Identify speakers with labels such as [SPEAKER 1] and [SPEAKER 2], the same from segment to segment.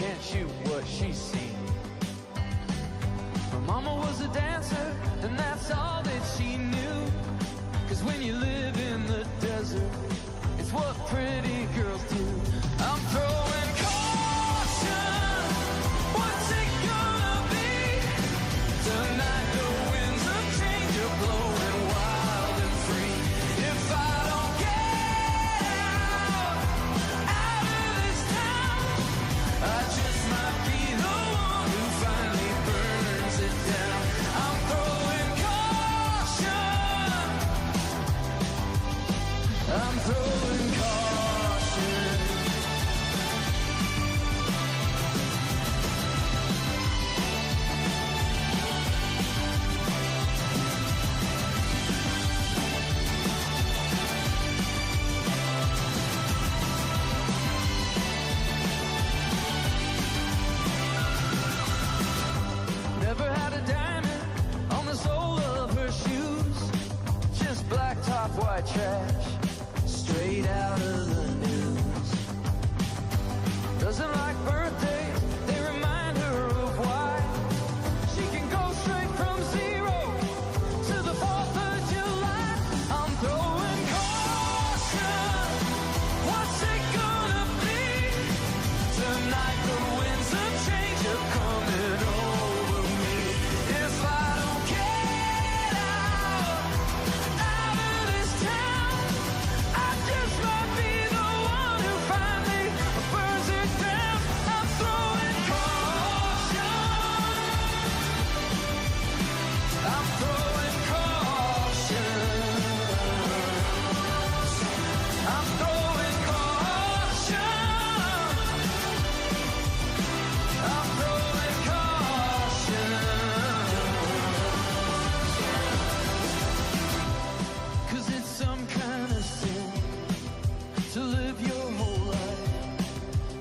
[SPEAKER 1] can't shoot what she's seen. Her mama was a dancer, and that's all that she knew. Cause when you live in the desert, it's what pretty girls do. I'm throwing caution. What's it gonna be? Tonight the winds of change are blowing wild and free. If I don't get out of this town, I just might be the one who finally burns it down. I'm throwing caution. I'm throwing caution. Never had a diamond on the sole of her shoes. Just black top, white trash, straight out of the news. Doesn't like birthdays, they remind her of why. She can go straight from 0 to the 4th of July. I'm throwing caution. What's it gonna be? Tonight the winds of change are coming over me. If I don't get out of this town, I just might be the one who finally burns it down. I'm throwing caution. I'm throwing caution. I'm throwing caution. I'm throwing caution. 'Cause it's some kind of sin to live your whole life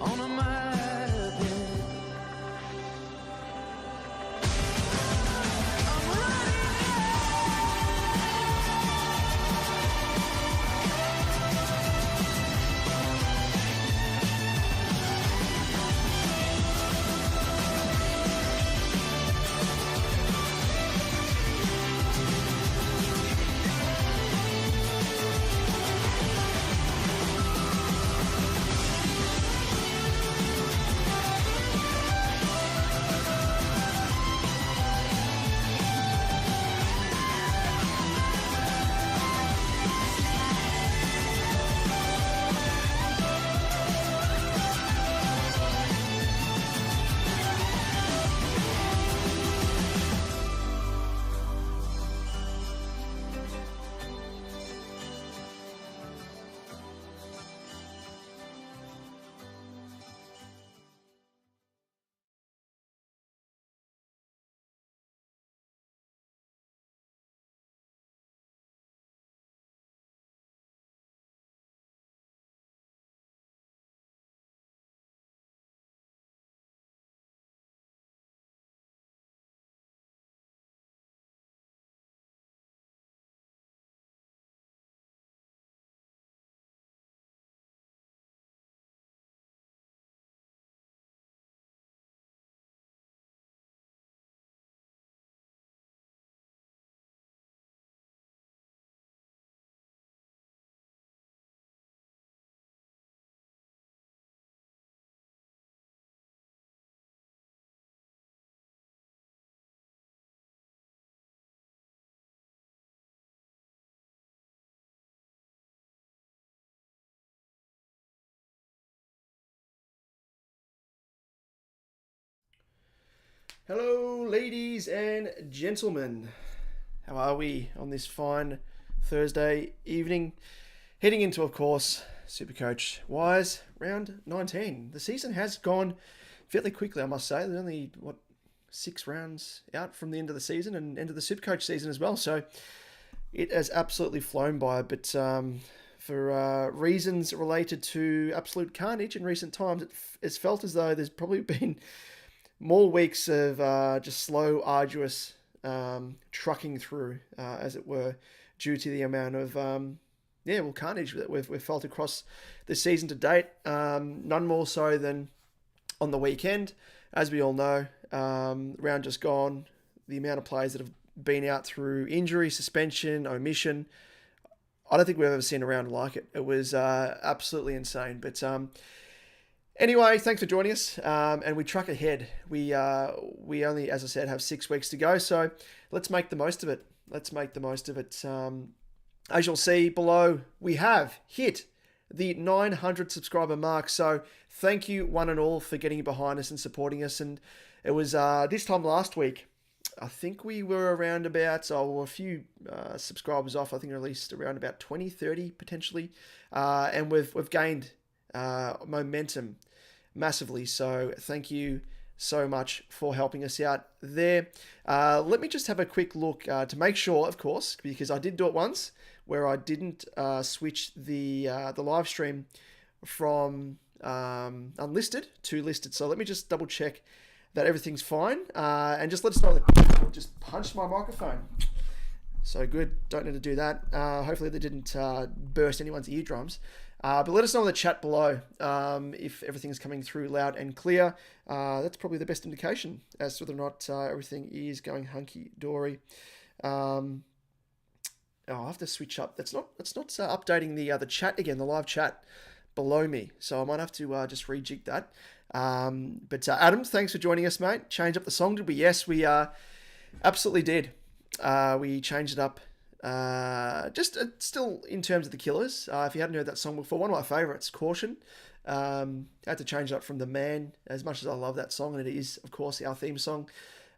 [SPEAKER 1] on a might have been. I'm running
[SPEAKER 2] Hello, ladies and gentlemen. How are we on this fine Thursday evening? Heading into, of course, SuperCoach Wise round 19. The season has gone fairly quickly, I must say. There's only, 6 rounds out from the end of the season and end of the SuperCoach season as well. So it has absolutely flown by. But for reasons related to absolute carnage in recent times, it's felt as though there's probably been more weeks of just slow, arduous trucking through, as it were, due to the amount of carnage that we've felt across the season to date. None more so than on the weekend. As we all know, round just gone, the amount of players that have been out through injury, suspension, omission, I don't think we've ever seen a round like it. It was absolutely insane. But anyway, thanks for joining us. And we truck ahead. We only, as I said, have 6 weeks to go. So let's make the most of it. As you'll see below, we have hit the 900 subscriber mark. So thank you one and all for getting behind us and supporting us. And it was this time last week, I think we were around about, a few subscribers off. I think released around about 20, 30 potentially. And we've gained momentum massively. So thank you so much for helping us out there. Let me just have a quick look to make sure, of course, because I did do it once where I didn't switch the live stream from unlisted to listed. So let me just double check that everything's fine, and just let us know that I just punched my microphone. So good, don't need to do that. Hopefully they didn't burst anyone's eardrums. But let us know in the chat below if everything's coming through loud and clear. That's probably the best indication as to whether or not everything is going hunky-dory. I'll have to switch up. It's not updating the chat again, the live chat below me. So I might have to just rejig that. But Adam, thanks for joining us, mate. Change up the song, did we? Yes, we absolutely did. We changed it up. Just still in terms of the Killers. If you hadn't heard that song before, one of my favourites, Caution. Had to change it up from The Man, as much as I love that song, and it is, of course, our theme song.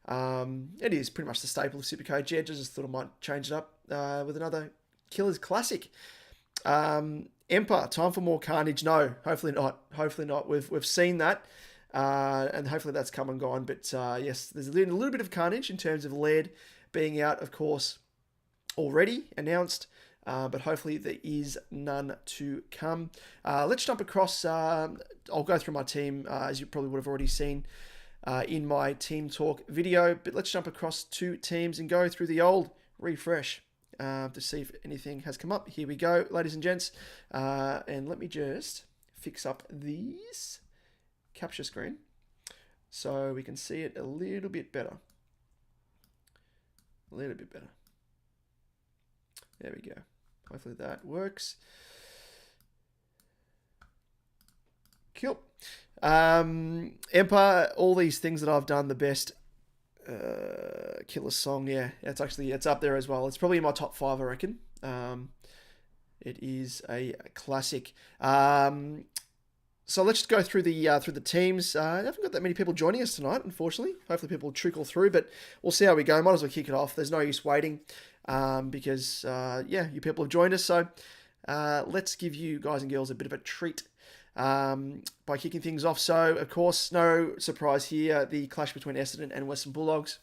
[SPEAKER 2] It is pretty much the staple of SuperCoach. Yeah, just thought I might change it up with another Killers classic. Empire, Time for More Carnage. No, hopefully not. We've seen that, and hopefully that's come and gone. But yes, there's a little bit of carnage in terms of Laird being out, of course, already announced. But hopefully there is none to come. Let's jump across. I'll go through my team, as you probably would have already seen in my Team Talk video. But let's jump across 2 teams and go through the old refresh to see if anything has come up. Here we go, ladies and gents. And let me just fix up this capture screen so we can see it a little bit better. There we go. Hopefully that works. Cool. Empire, all these things that I've done, the best Killer song, yeah, it's up there as well. It's probably in my top 5, I reckon. It is a classic. So let's just go through the teams. I haven't got that many people joining us tonight, unfortunately. Hopefully people will trickle through, but we'll see how we go. Might as well kick it off. There's no use waiting because you people have joined us. So let's give you guys and girls a bit of a treat by kicking things off. So, of course, no surprise here, the clash between Essendon and Western Bulldogs.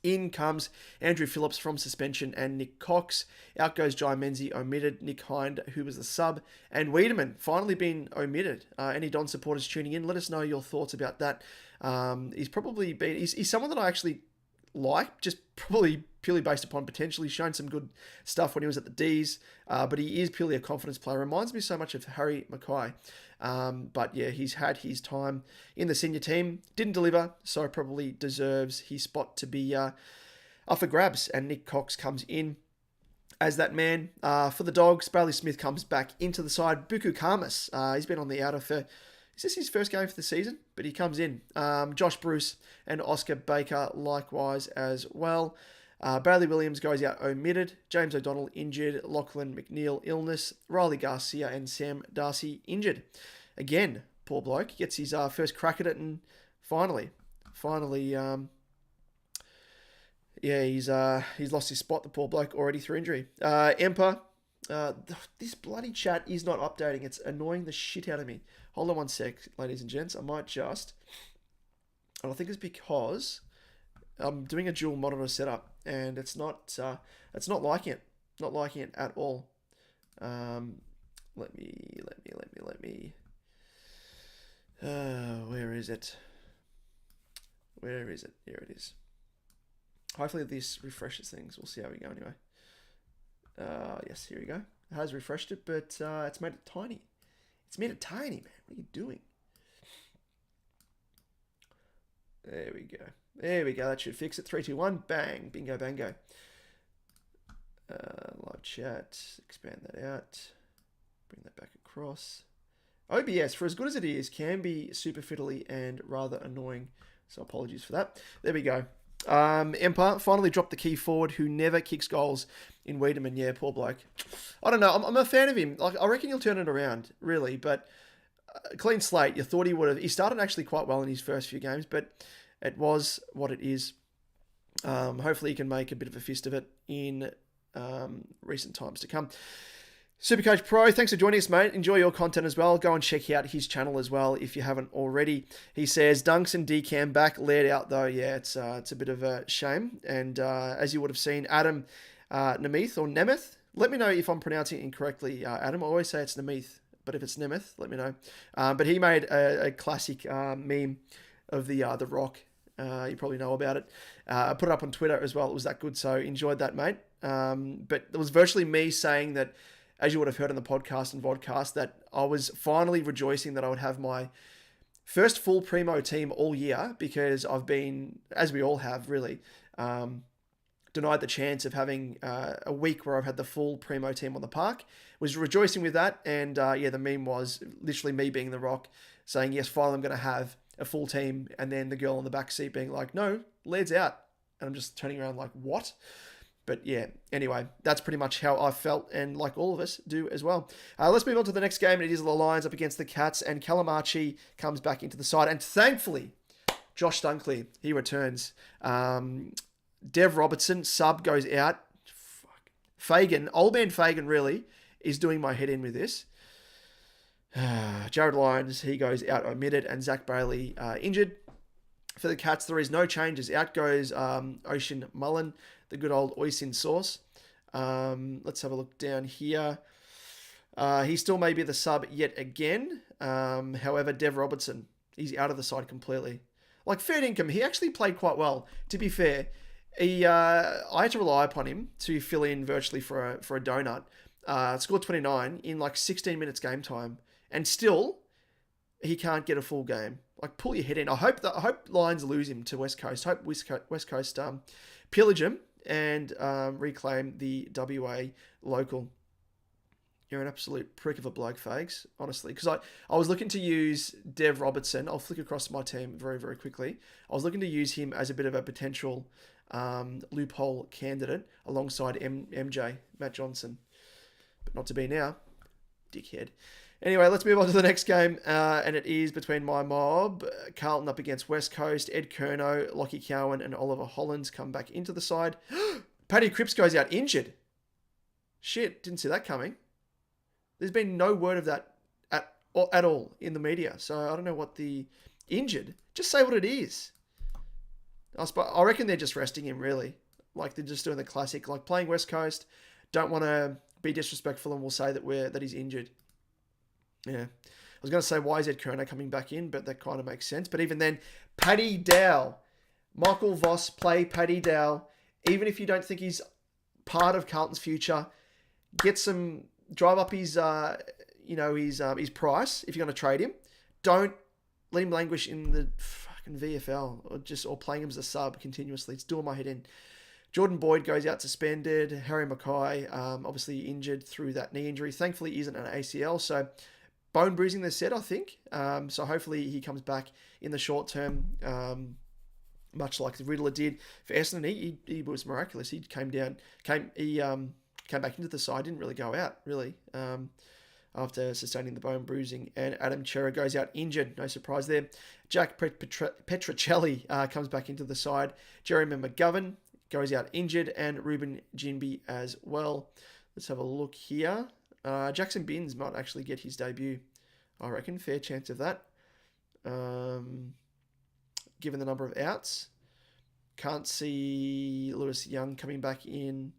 [SPEAKER 2] In comes Andrew Phillips from suspension and Nick Cox. Out goes Jai Menzies, omitted. Nick Hind, who was the sub. And Wiedemann, finally been omitted. Any Don supporters tuning in, let us know your thoughts about that. He's someone that I actually like, just probably purely based upon potentially shown some good stuff when he was at the D's, but he is purely a confidence player. Reminds me so much of Harry Mackay. But yeah, he's had his time in the senior team, didn't deliver, so probably deserves his spot to be up for grabs. And Nick Cox comes in as that man. For the Dogs, Bailey Smith comes back into the side. Buku Kamas, he's been on the outer for, is this his first game for the season? But he comes in. Josh Bruce and Oscar Baker likewise as well. Bailey Williams goes out omitted. James O'Donnell injured. Lachlan McNeil illness. Riley Garcia and Sam Darcy injured. Again, poor bloke. Gets his first crack at it, and finally, he's lost his spot, the poor bloke, already through injury. Emper, this bloody chat is not updating. It's annoying the shit out of me. Hold on one sec, ladies and gents. I might just... And I think it's because I'm doing a dual monitor setup, and it's not liking it. Not liking it at all. Let me. Where is it? Here it is. Hopefully this refreshes things. We'll see how we go anyway. Yes, here we go. It has refreshed it, but it's made it tiny. It's made it tiny, man. What are you doing? There we go. There we go. That should fix it. 3, 2, 1. Bang. Bingo, bango. Live chat. Expand that out. Bring that back across. OBS, for as good as it is, can be super fiddly and rather annoying. So apologies for that. There we go. Empire finally dropped the key forward who never kicks goals in Wiedemann. Yeah, poor bloke. I don't know. I'm a fan of him. Like, I reckon he'll turn it around, really. But clean slate, you thought he would have. He started actually quite well in his first few games, but it was what it is. Hopefully he can make a bit of a fist of it in recent times to come. SuperCoach Pro, thanks for joining us, mate. Enjoy your content as well. Go and check out his channel as well if you haven't already. He says, Dunks and Decam back, laid out though. Yeah, it's a bit of a shame. And as you would have seen, Adam Nemeth or Nemeth, let me know if I'm pronouncing it incorrectly, Adam. I always say it's Nemeth, but if it's Nemeth, let me know. But he made a classic meme of the Rock. You probably know about it. I put it up on Twitter as well. It was that good, so enjoyed that, mate. But it was virtually me saying that, as you would have heard on the podcast and vodcast, that I was finally rejoicing that I would have my first full premo team all year, because I've been, as we all have really, denied the chance of having a week where I've had the full premo team on the park. Was rejoicing with that, and the meme was literally me being the Rock, saying, yes, finally I'm going to have a full team, and then the girl in the back seat being like, no, Laird's out. And I'm just turning around like, what? But yeah, anyway, that's pretty much how I felt, and like all of us do as well. Let's move on to the next game. It is the Lions up against the Cats, and Calamachi comes back into the side. And thankfully, Josh Dunkley, he returns. Dev Robertson, sub, goes out. Fagan, old man Fagan really, is doing my head in with this. Jared Lyons, he goes out omitted, and Zach Bailey injured. For the Cats, there is no changes. Out goes Ocean Mullen, the good old oisin sauce. Let's have a look down here. He still may be the sub yet again. However, Dev Robertson, he's out of the side completely. Like, fair income, he actually played quite well. To be fair, I had to rely upon him to fill in virtually for a donut. Scored 29 in like 16 minutes game time, and still he can't get a full game. Like, pull your head in. I hope Lions lose him to West Coast. Hope West Coast pillage him and reclaim the WA local. You're an absolute prick of a bloke, Fags, honestly. Because I was looking to use Dev Robertson. I'll flick across my team very, very quickly. I was looking to use him as a bit of a potential loophole candidate alongside MJ, Matt Johnson. But not to be now. Dickhead. Anyway, let's move on to the next game, and it is between my mob, Carlton up against West Coast. Ed Curnow, Lockie Cowan, and Oliver Hollands come back into the side. Paddy Cripps goes out injured. Shit, didn't see that coming. There's been no word of that at all in the media, so I don't know what the injured. Just say what it is. I reckon they're just resting him, really. Like, they're just doing the classic, like, playing West Coast. Don't want to be disrespectful, and we'll say that he's injured. Yeah. I was going to say, why is Ed Kerner coming back in? But that kind of makes sense. But even then, Paddy Dow. Michael Voss, play Paddy Dow. Even if you don't think he's part of Carlton's future, drive up his price if you're going to trade him. Don't let him languish in the fucking VFL or playing him as a sub continuously. It's doing my head in. Jordan Boyd goes out suspended. Harry Mackay, obviously injured through that knee injury. Thankfully, he isn't an ACL, so bone bruising, they said, I think. So hopefully he comes back in the short term, much like the Riddler did for Essendon. He was miraculous. He came back into the side, didn't really go out, really, after sustaining the bone bruising. And Adam Chera goes out injured. No surprise there. Jack Petricelli comes back into the side. Jeremy McGovern goes out injured, and Ruben Jinby as well. Let's have a look here. Jackson Binns might actually get his debut, I reckon. Fair chance of that. Given the number of outs. Can't see Lewis Young coming back in.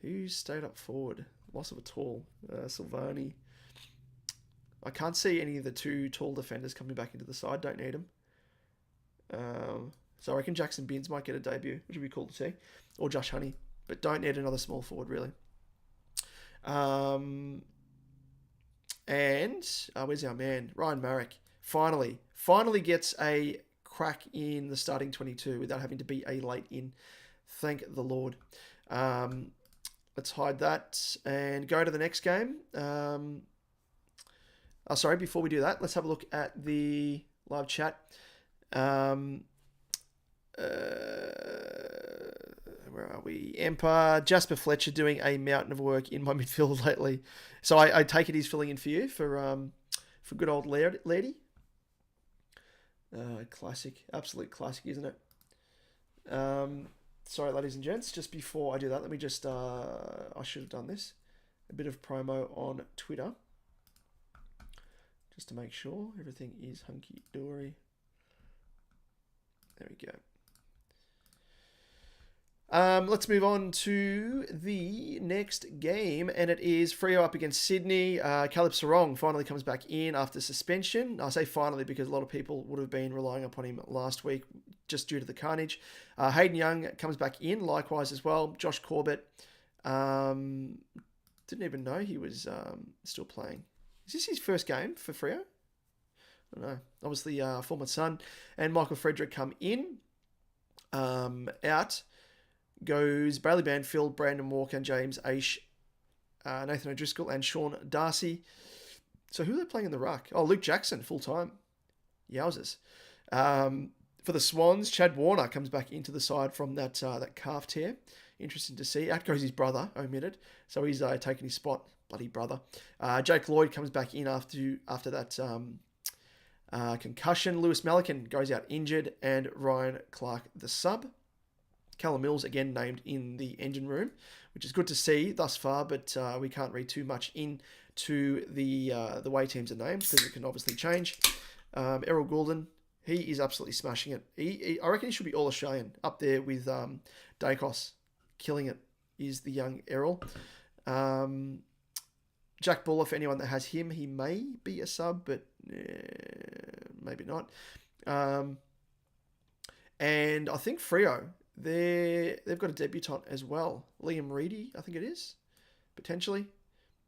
[SPEAKER 2] Who stayed up forward? Loss of a tall. Silvani. I can't see any of the two tall defenders coming back into the side. Don't need them. So I reckon Jackson Binns might get a debut, which would be cool to see. Or Josh Honey. But don't need another small forward, really. And where's our man? Ryan Marrick. Finally gets a crack in the starting 22 without having to be a late in. Thank the Lord. Let's hide that and go to the next game. Before we do that, let's have a look at the live chat. Where are we? Empire, Jasper Fletcher doing a mountain of work in my midfield lately. So I take it he's filling in for you for good old Lady. Classic, absolute classic, isn't it? Sorry, ladies and gents. Just before I do that, let me just I should have done this. A bit of promo on Twitter, just to make sure everything is hunky dory. There we go. Let's move on to the next game, and it is Freo up against Sydney. Caleb Sarong finally comes back in after suspension. I say finally because a lot of people would have been relying upon him last week just due to the carnage. Hayden Young comes back in likewise as well. Josh Corbett, didn't even know he was still playing. Is this his first game for Freo? I don't know. Obviously, former son. And Michael Frederick come in. Out goes Bailey Banfield, Brandon Walker, and James Aish, Nathan O'Driscoll, and Sean Darcy. So who are they playing in the ruck? Oh, Luke Jackson, full-time. Yowzers. For the Swans, Chad Warner comes back into the side from that calf tear. Interesting to see. Out goes his brother, omitted. So he's taking his spot. Bloody brother. Jake Lloyd comes back in after that concussion. Lewis Melican goes out injured, and Ryan Clark the sub. Callum Mills again named in the engine room, which is good to see thus far, but we can't read too much into the way teams are named because it can obviously change. Errol Goulden, he is absolutely smashing it. I reckon he should be All-Australian up there with Dacos. Killing it is the young Errol. Jack Buller, for anyone that has him, he may be a sub, but maybe not. And I think Freo, they've got a debutant as well. Liam Reedy, I think it is, potentially.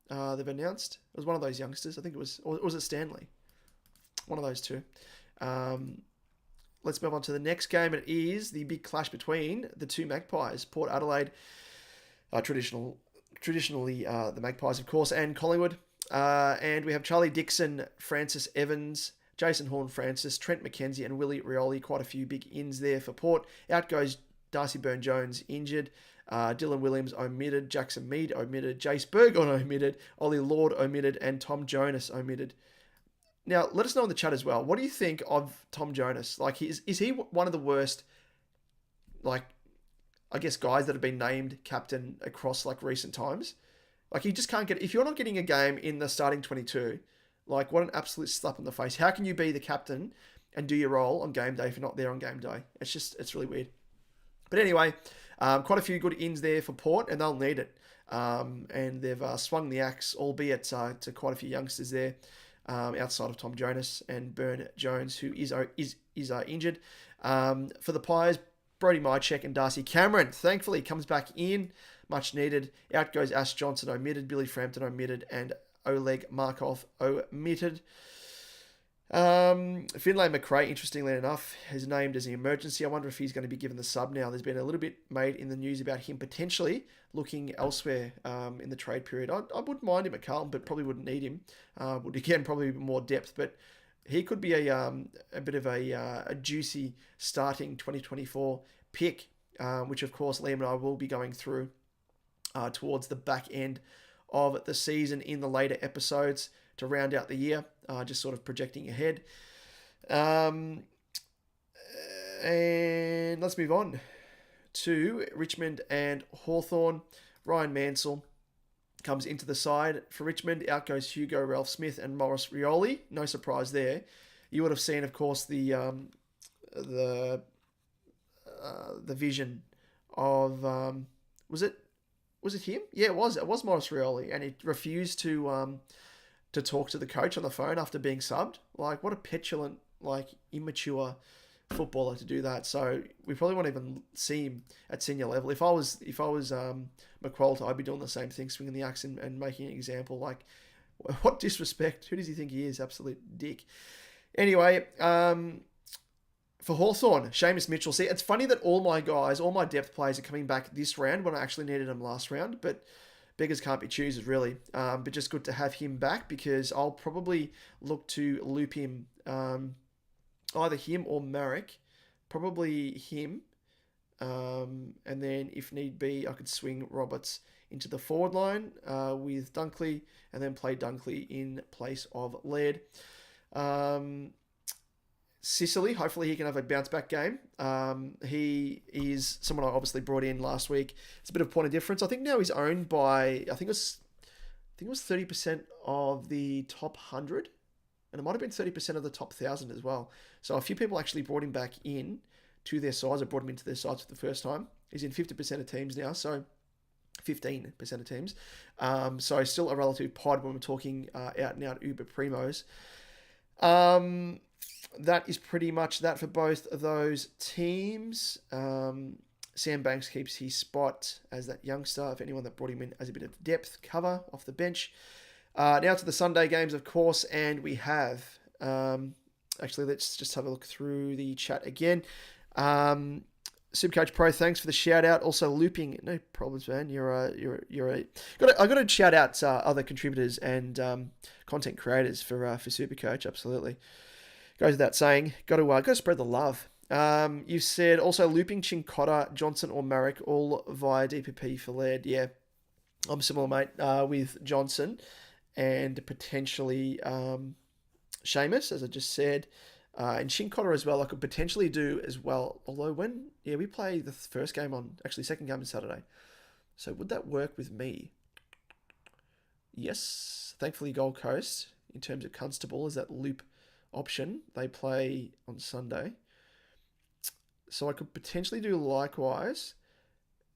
[SPEAKER 2] They've announced. It was one of those youngsters. I think it was, or was it Stanley? One of those two. Let's move on to the next game. It is the big clash between the two Magpies. Port Adelaide, traditionally the Magpies, of course, and Collingwood. And we have Charlie Dixon, Francis Evans, Jason Horn-Francis, Trent McKenzie, and Willie Rioli. Quite a few big ins there for Port. Out goes Darcy Byrne-Jones, injured. Dylan Williams omitted. Jackson Mead omitted. Jace Burgon omitted. Ollie Lord omitted. And Tom Jonas omitted. Now, let us know in the chat as well. What do you think of Tom Jonas? Like, is he one of the worst, like, I guess, guys that have been named captain across, like, recent times? Like, you just can't get... If you're not getting a game in the starting 22, like, what an absolute slap in the face. How can you be the captain and do your role on game day if you're not there on game day? It's really weird. But anyway, quite a few good ins there for Port, and they'll need it. And they've swung the axe, albeit to quite a few youngsters there. Outside of Tom Jonas and Byrne Jones, who is injured. For the Pies, Brody Mychek and Darcy Cameron, thankfully, comes back in. Much needed. Out goes Ash Johnson, omitted. Billy Frampton, omitted. And Oleg Markov, omitted. Finlay McRae, interestingly enough, is named as an emergency. I wonder if he's going to be given the sub now. There's been a little bit made in the news about him potentially looking elsewhere in the trade period. I wouldn't mind him at Carlton, but probably wouldn't need him. Would again probably be more depth, but he could be a bit of a juicy starting 2024 pick, which of course Liam and I will be going through towards the back end of the season in the later episodes to round out the year, just sort of projecting ahead. And let's move on to Richmond and Hawthorn. Ryan Mansell comes into the side for Richmond. Out goes Hugo Ralph-Smith and Morris Rioli. No surprise there. You would have seen, of course, the vision of was it him? Yeah, it was. It was Morris Rioli, and he refused to talk to the coach on the phone after being subbed. Like, what a petulant, like, immature footballer to do that. So we probably won't even see him at senior level. If I was McQualter, I'd be doing the same thing, swinging the axe and making an example. Like, what disrespect? Who does he think he is? Absolute dick. Anyway, For Hawthorn, Seamus Mitchell. See, it's funny that all my depth players are coming back this round when I actually needed them last round, but beggars can't be choosers, really. But just good to have him back because I'll probably look to loop him, either him or Marek. Probably him. And then, if need be, I could swing Roberts into the forward line with Dunkley and then play Dunkley in place of Laird. Sicily, hopefully he can have a bounce back game. He is someone I obviously brought in last week. It's a bit of point of difference. I think now he's owned by, I think it was 30% of the top 100, and it might have been 30% of the top 1,000 as well. So a few people actually brought him back in to their sides. I brought him into their sides for the first time. He's in 50% of teams now, so 15% of teams. So still a relative pod when we're talking out and out Uber Primos. That is pretty much that for both of those teams. Sam Banks keeps his spot as that youngster, if anyone that brought him in as a bit of depth cover off the bench. Now to the Sunday games, of course, and we have... actually, let's just have a look through the chat again. SuperCoach Pro, thanks for the shout out. Also looping, no problems, man. I got to shout out other contributors and content creators for SuperCoach. Absolutely, goes without saying. Got to spread the love. You said also looping Chincotta, Johnson or Marek, all via DPP for Laird. Yeah, I'm similar, mate, with Johnson and potentially Seamus, as I just said. And Chincotta as well, I could potentially do as well. Although we play the second game on Saturday. So would that work with me? Yes. Thankfully, Gold Coast, in terms of Constable, is that loop option. They play on Sunday. So I could potentially do likewise.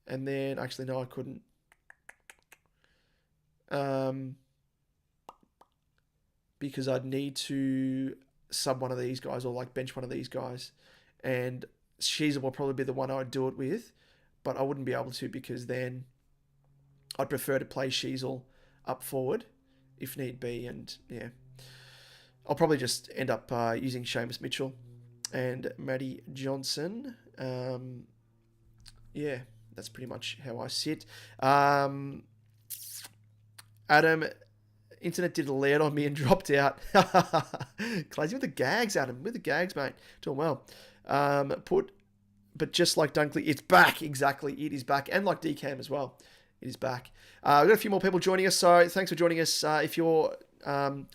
[SPEAKER 2] And then, actually, no, I couldn't. Because I'd need to sub one of these guys or like bench one of these guys, and Sheezel will probably be the one I'd do it with, but I wouldn't be able to because then I'd prefer to play Sheezel up forward if need be, and yeah, I'll probably just end up using Seamus Mitchell and Matty Johnson. Yeah, that's pretty much how I sit. Adam, internet did a layout on me and dropped out. Clazy with the gags, Adam. With the gags, mate. Doing well. But just like Dunkley, it's back. Exactly. It is back. And like DCAM as well. It is back. We've got a few more people joining us, so thanks for joining us. If you're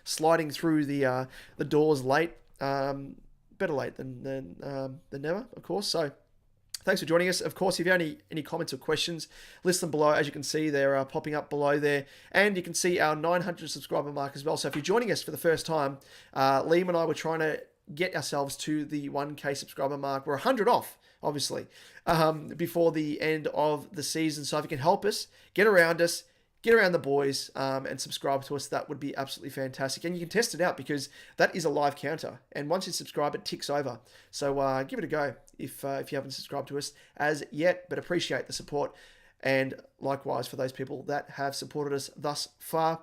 [SPEAKER 2] sliding through the doors late, better late than never, of course. So thanks for joining us. Of course, if you have any comments or questions, list them below. As you can see, they're popping up below there. And you can see our 900 subscriber mark as well. So if you're joining us for the first time, Liam and I were trying to get ourselves to the 1K subscriber mark. We're 100 off, obviously, before the end of the season. So if you can help us, get around the boys, and subscribe to us, that would be absolutely fantastic. And you can test it out because that is a live counter. And once you subscribe, it ticks over. So give it a go if you haven't subscribed to us as yet, but appreciate the support. And likewise for those people that have supported us thus far.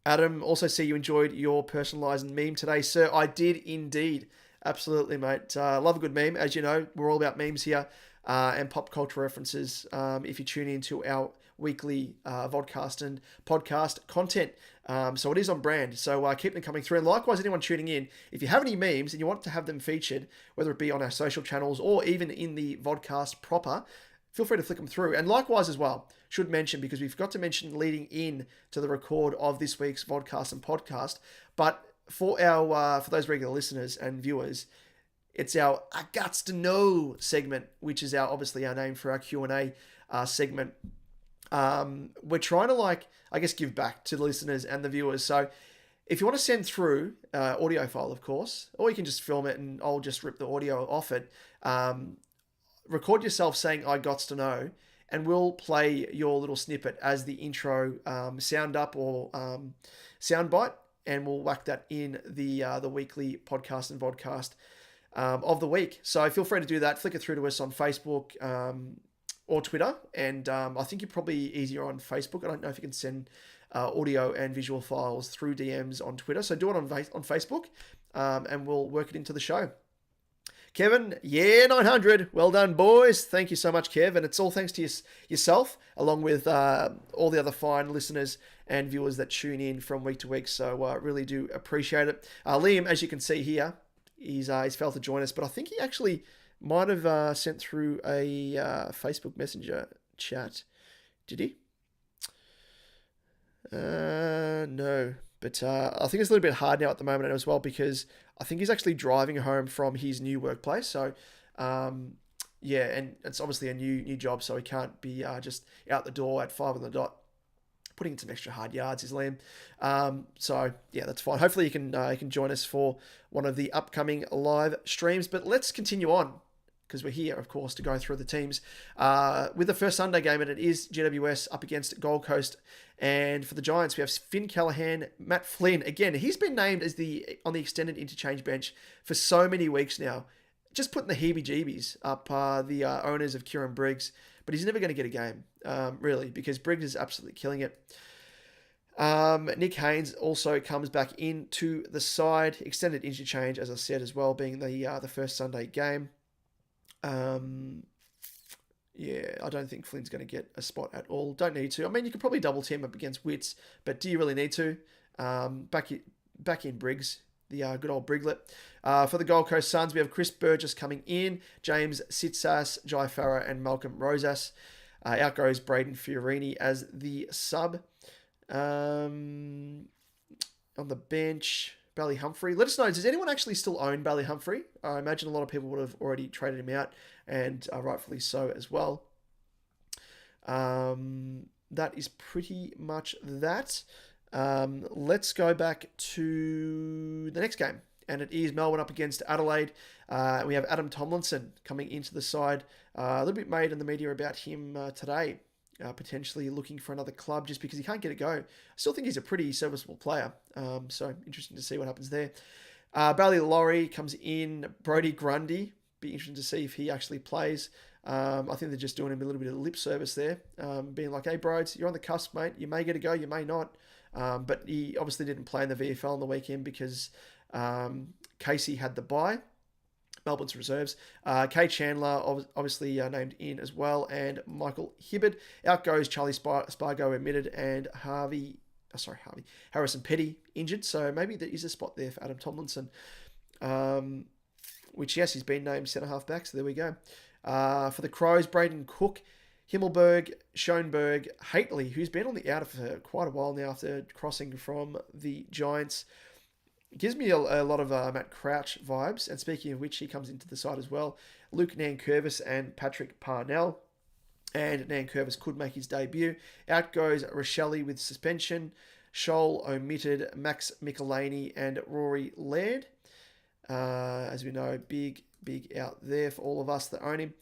[SPEAKER 2] Adam, also see you enjoyed your personalised meme today, sir. I did indeed. Absolutely, mate. Love a good meme. As you know, we're all about memes here. And pop culture references if you tune into our weekly vodcast and podcast content. So it is on brand. So keep them coming through. And likewise, anyone tuning in, if you have any memes and you want to have them featured, whether it be on our social channels or even in the vodcast proper, feel free to flick them through. And likewise as well, should mention, because we forgot to mention leading in to the record of this week's vodcast and podcast, but for those regular listeners and viewers, it's our I Gots to Know segment, which is obviously our name for our Q&A segment. We're trying to give back to the listeners and the viewers. So if you want to send through audio file, of course, or you can just film it and I'll just rip the audio off it. Record yourself saying I Gots to Know, and we'll play your little snippet as the intro sound up or sound bite, and we'll whack that in the weekly podcast and vodcast of the week. So feel free to do that. Flick it through to us on Facebook or Twitter. And I think you're probably easier on Facebook. I don't know if you can send audio and visual files through DMs on Twitter. So do it on Facebook. and we'll work it into the show. Kevin, 900. Well done, boys. Thank you so much, Kev. And it's all thanks to yourself, along with all the other fine listeners and viewers that tune in from week to week. So really do appreciate it. Liam, as you can see here, he's failed to join us, but I think he actually might have sent through a Facebook Messenger chat. Did he? No. But I think it's a little bit hard now at the moment as well, because I think he's actually driving home from his new workplace. So, and it's obviously a new job, so he can't be just out the door at 5 on the dot, putting in some extra hard yards, is Liam. So, that's fine. Hopefully he can join us for one of the upcoming live streams. But let's continue on, because we're here, of course, to go through the teams with the first Sunday game, and it is GWS up against Gold Coast. And for the Giants, we have Finn Callaghan, Matt Flynn. Again, he's been named as on the extended interchange bench for so many weeks now, just putting the heebie-jeebies up the owners of Kieran Briggs. But he's never going to get a game, really, because Briggs is absolutely killing it. Nick Haynes also comes back into the side. Extended interchange, as I said, as well, being the first Sunday game. I don't think Flynn's going to get a spot at all. Don't need to. I mean, you could probably double team up against Wits, but do you really need to? Back in Briggs, the good old Briglet. For the Gold Coast Suns, we have Chris Burgess coming in, James Sitsas, Jai Farah, and Malcolm Rosas. Out goes Braden Fiorini as the sub. On the bench, Bally Humphrey. Let us know, does anyone actually still own Bally Humphrey? I imagine a lot of people would have already traded him out, and rightfully so as well. That is pretty much that. Let's go back to the next game, and it is Melbourne up against Adelaide. We have Adam Tomlinson coming into the side. A little bit made in the media about him today. Potentially looking for another club just because he can't get a go. I still think he's a pretty serviceable player. So interesting to see what happens there. Bailey Laurie comes in. Brodie Grundy. Be interesting to see if he actually plays. I think they're just doing him a little bit of lip service there. Being like, hey, Broads, you're on the cusp, mate. You may get a go, you may not. But he obviously didn't play in the VFL on the weekend because Casey had the bye. Melbourne's reserves. Kay Chandler, obviously named in as well, and Michael Hibbard. Out goes Charlie Spargo, admitted, and Harrison Petty injured. So maybe there is a spot there for Adam Tomlinson, which, yes, he's been named centre-half back, so there we go. For the Crows, Braden Cook, Himmelberg, Schoenberg, Haitley, who's been on the outer for quite a while now after crossing from the Giants. Gives me a lot of Matt Crouch vibes. And speaking of which, he comes into the side as well. Luke Nankervis and Patrick Parnell. And Nankervis could make his debut. Out goes Rochelle with suspension. Scholl omitted. Max Michelini and Rory Laird. As we know, big out there for all of us that own him.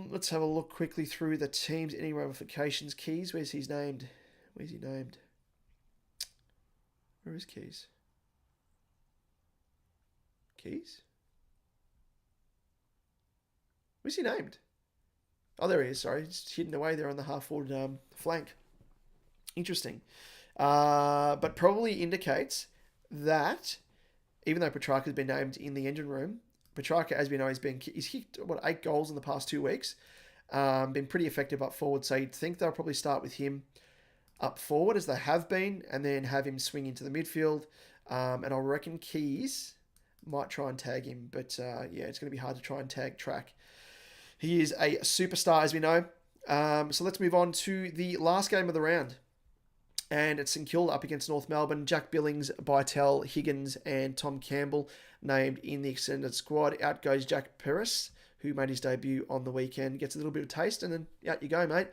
[SPEAKER 2] Let's have a look quickly through the teams. Any ramifications? Keys, where's he named? Where is Keys? Keys? Where's he named? Oh, there he is. Sorry, he's hidden away there on the half-forward flank. Interesting. But probably indicates that even though Petrarca's been named in the engine room, Petrarca, as we know, he's kicked 8 goals in the past 2 weeks. Been pretty effective up forward, so you'd think they'll probably start with him up forward as they have been, and then have him swing into the midfield. And I reckon Keys might try and tag him, but it's going to be hard to try and tag Track. He is a superstar, as we know. So let's move on to the last game of the round. And it's St Kilda up against North Melbourne. Jack Billings, Bytel, Higgins, and Tom Campbell named in the extended squad. Out goes Jack Peris, who made his debut on the weekend. Gets a little bit of taste, and then out you go, mate.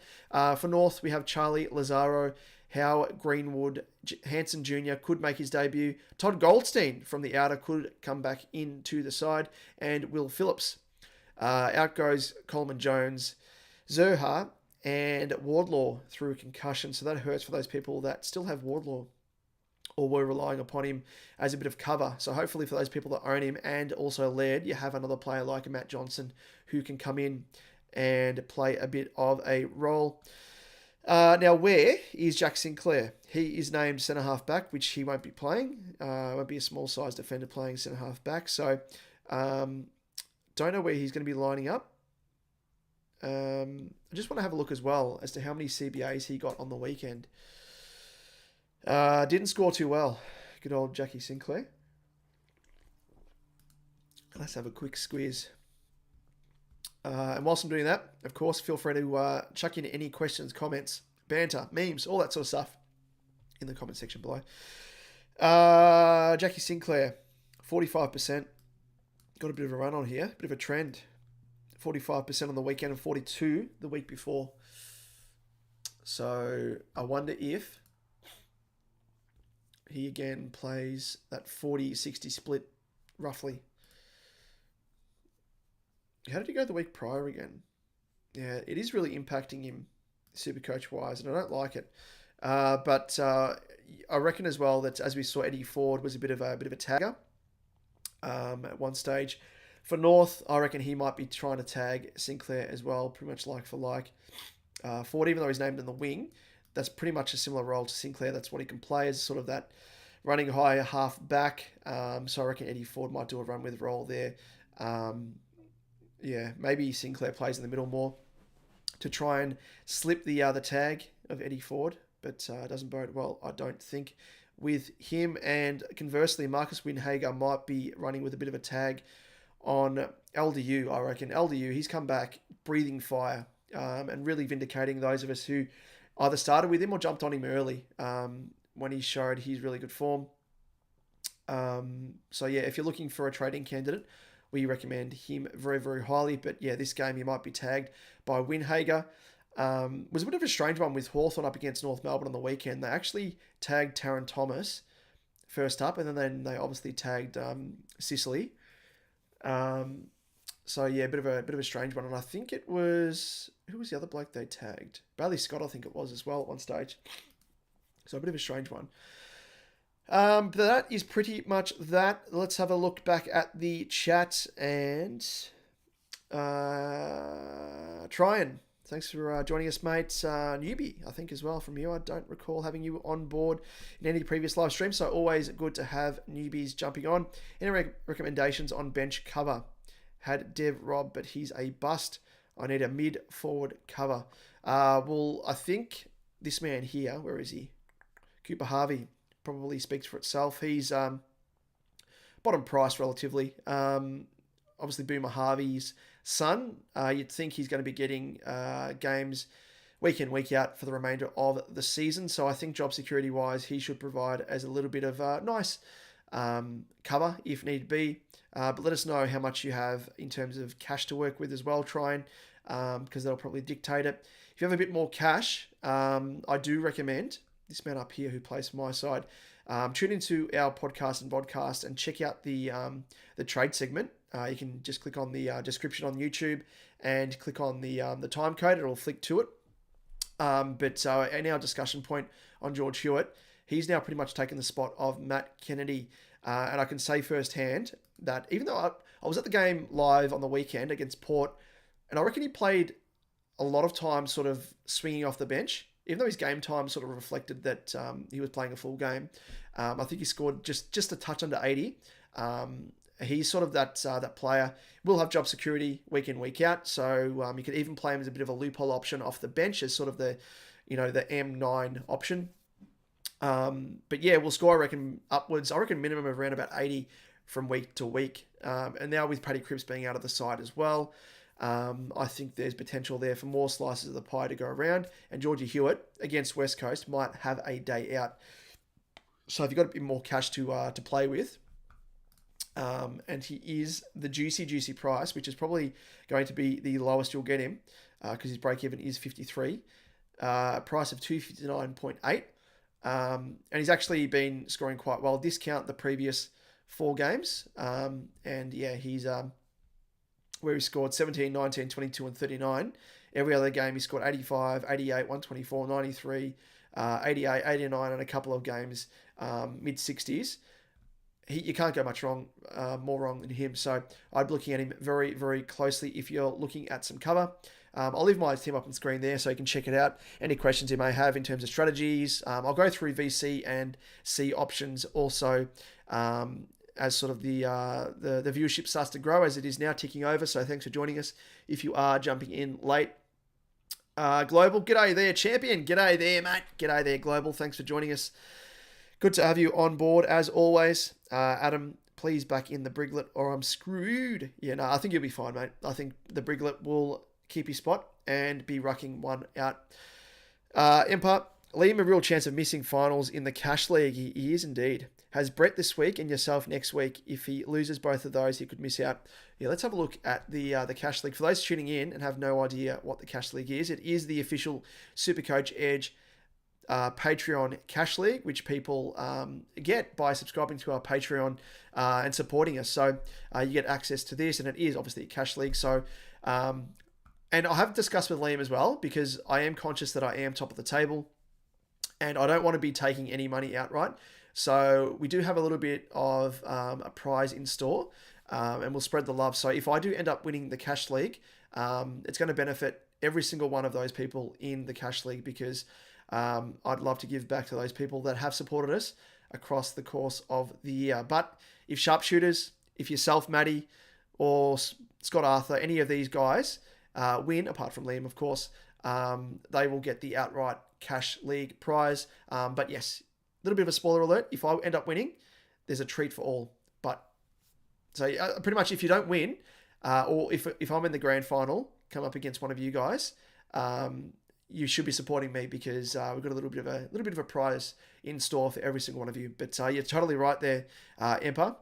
[SPEAKER 2] For North, we have Charlie Lazaro, Howe Greenwood, Hanson Jr. could make his debut. Todd Goldstein from the outer could come back into the side, and Will Phillips. Out goes Coleman Jones, Zerha, and Wardlaw through concussion. So that hurts for those people that still have Wardlaw or were relying upon him as a bit of cover. So hopefully for those people that own him and also Laird, you have another player like Matt Johnson who can come in and play a bit of a role. Now, where is Jack Sinclair? He is named centre-half back, which he won't be playing. Won't be a small size defender playing centre half back. So don't know where he's going to be lining up. I just want to have a look as well as to how many CBAs he got on the weekend. Didn't score too well. Good old Jackie Sinclair. Let's have a quick squeeze. And whilst I'm doing that, of course, feel free to chuck in any questions, comments, banter, memes, all that sort of stuff in the comment section below. Jackie Sinclair, 45%. Got a bit of a run on here, bit of a trend. 45% on the weekend and 42% the week before. So I wonder if he again plays that 40-60 split, roughly. How did he go the week prior again? Yeah, it is really impacting him, SuperCoach-wise, and I don't like it. But I reckon as well that, as we saw, Eddie Ford was a bit of a tagger at one stage. For North, I reckon he might be trying to tag Sinclair as well, pretty much like for like. Ford, even though he's named in the wing, that's pretty much a similar role to Sinclair. That's what he can play, as sort of that running high half back. So I reckon Eddie Ford might do a run with role there. Yeah, maybe Sinclair plays in the middle more to try and slip the tag of Eddie Ford, but it doesn't bode well, I don't think, with him. And conversely, Marcus Winhager might be running with a bit of a tag on LDU, I reckon. LDU, he's come back breathing fire and really vindicating those of us who either started with him or jumped on him early when he showed his really good form. So yeah, if you're looking for a trading candidate, we recommend him very, very highly. But yeah, this game he might be tagged by Winhager. Was a bit of a strange one with Hawthorn up against North Melbourne on the weekend. They actually tagged Taron Thomas first up, and then they obviously tagged Sicily. So yeah, a bit of a strange one. And I think it was, who was the other bloke they tagged? Bailey Scott, I think it was as well at one stage. So a bit of a strange one. But that is pretty much that. Let's have a look back at the chat and Tryon. Thanks for joining us, mate. Newbie, I think, as well from you. I don't recall having you on board in any previous live stream, so always good to have newbies jumping on. Any recommendations on bench cover? Had Dev Rob, but he's a bust. I need a mid-forward cover. Well, I think this man here, where is he? Cooper Harvey, probably speaks for itself. He's bottom price relatively. Obviously, Boomer Harvey's son. You'd think he's going to be getting games week in, week out for the remainder of the season. So I think job security-wise, he should provide as a little bit of nice cover if need be. But let us know how much you have in terms of cash to work with as well, Tryon, because that'll probably dictate it. If you have a bit more cash, I do recommend this man up here who plays for my side. Tune into our podcast and vodcast and check out the trade segment. You can just click on the description on YouTube and click on the time code. It'll flick to it. But in our discussion point on George Hewitt, he's now pretty much taken the spot of Matt Kennedy. And I can say firsthand that even though I was at the game live on the weekend against Port, and I reckon he played a lot of time sort of swinging off the bench, even though his game time sort of reflected that he was playing a full game. I think he scored just a touch under 80. He's sort of that player. Will have job security week in, week out. So you could even play him as a bit of a loophole option off the bench as sort of the M9 option. But yeah, we'll score, I reckon, upwards. I reckon minimum of around about 80 from week to week. And now with Paddy Cripps being out of the side as well, I think there's potential there for more slices of the pie to go around. And Georgie Hewitt against West Coast might have a day out. So if you've got a bit more cash to play with, and he is the juicy price, which is probably going to be the lowest you'll get him because his break-even is 53. Price of 259.8. And he's actually been scoring quite well. Discount the previous 4 games. And yeah, he's where he scored 17, 19, 22, and 39. Every other game he scored 85, 88, 124, 93, 88, 89, and a couple of games mid-60s. You can't go much wrong, more wrong than him. So I'd be looking at him very, very closely if you're looking at some cover. I'll leave my team up on screen there so you can check it out. Any questions you may have in terms of strategies. I'll go through VC and C options also as sort of the viewership starts to grow, as it is now ticking over. So thanks for joining us if you are jumping in late. Global, g'day there, champion. G'day there, mate. G'day there, Global. Thanks for joining us. Good to have you on board, as always. Adam, please back in the Briglet or I'm screwed. Yeah, no, I think you'll be fine, mate. I think the Briglet will keep his spot and be rucking one out. Empire, Liam a real chance of missing finals in the Cash League. He is indeed. Has Brett this week and yourself next week. If he loses both of those, he could miss out. Yeah, let's have a look at the Cash League. For those tuning in and have no idea what the Cash League is, it is the official SuperCoach Edge Patreon Cash League, which people get by subscribing to our Patreon and supporting us. So you get access to this, and it is obviously a Cash League. So, and I have discussed with Liam as well, because I am conscious that I am top of the table, and I don't want to be taking any money outright. So we do have a little bit of a prize in store, and we'll spread the love. So if I do end up winning the Cash League, it's going to benefit every single one of those people in the Cash League, because I'd love to give back to those people that have supported us across the course of the year. But if Sharpshooters, if yourself, Maddie, or Scott Arthur, any of these guys win, apart from Liam, of course, they will get the outright Cash League prize. But yes, a little bit of a spoiler alert. If I end up winning, there's a treat for all. But so pretty much, if you don't win, or if I'm in the grand final, come up against one of you guys, you should be supporting me, because we've got a little bit of a prize in store for every single one of you. But you're totally right there, Emper.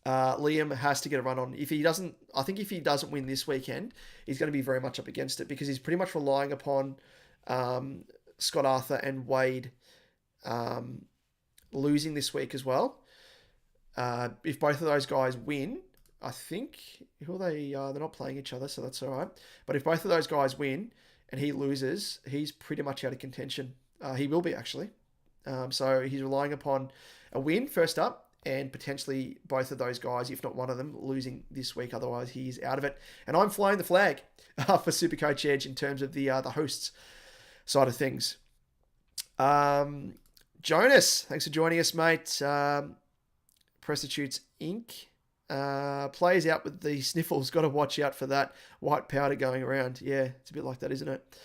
[SPEAKER 2] Liam has to get a run on. If he doesn't win this weekend, he's going to be very much up against it, because he's pretty much relying upon Scott Arthur and Wade losing this week as well. If both of those guys win, I think they're not playing each other, so that's all right. But if both of those guys win and he loses, he's pretty much out of contention. He will be, actually. So he's relying upon a win first up, and potentially both of those guys, if not one of them, losing this week. Otherwise, he's out of it. And I'm flying the flag for SuperCoach Edge in terms of the hosts side of things. Jonas, thanks for joining us, mate. Prostitutes Inc. Players out with the sniffles. Got to watch out for that white powder going around. Yeah, it's a bit like that, isn't it?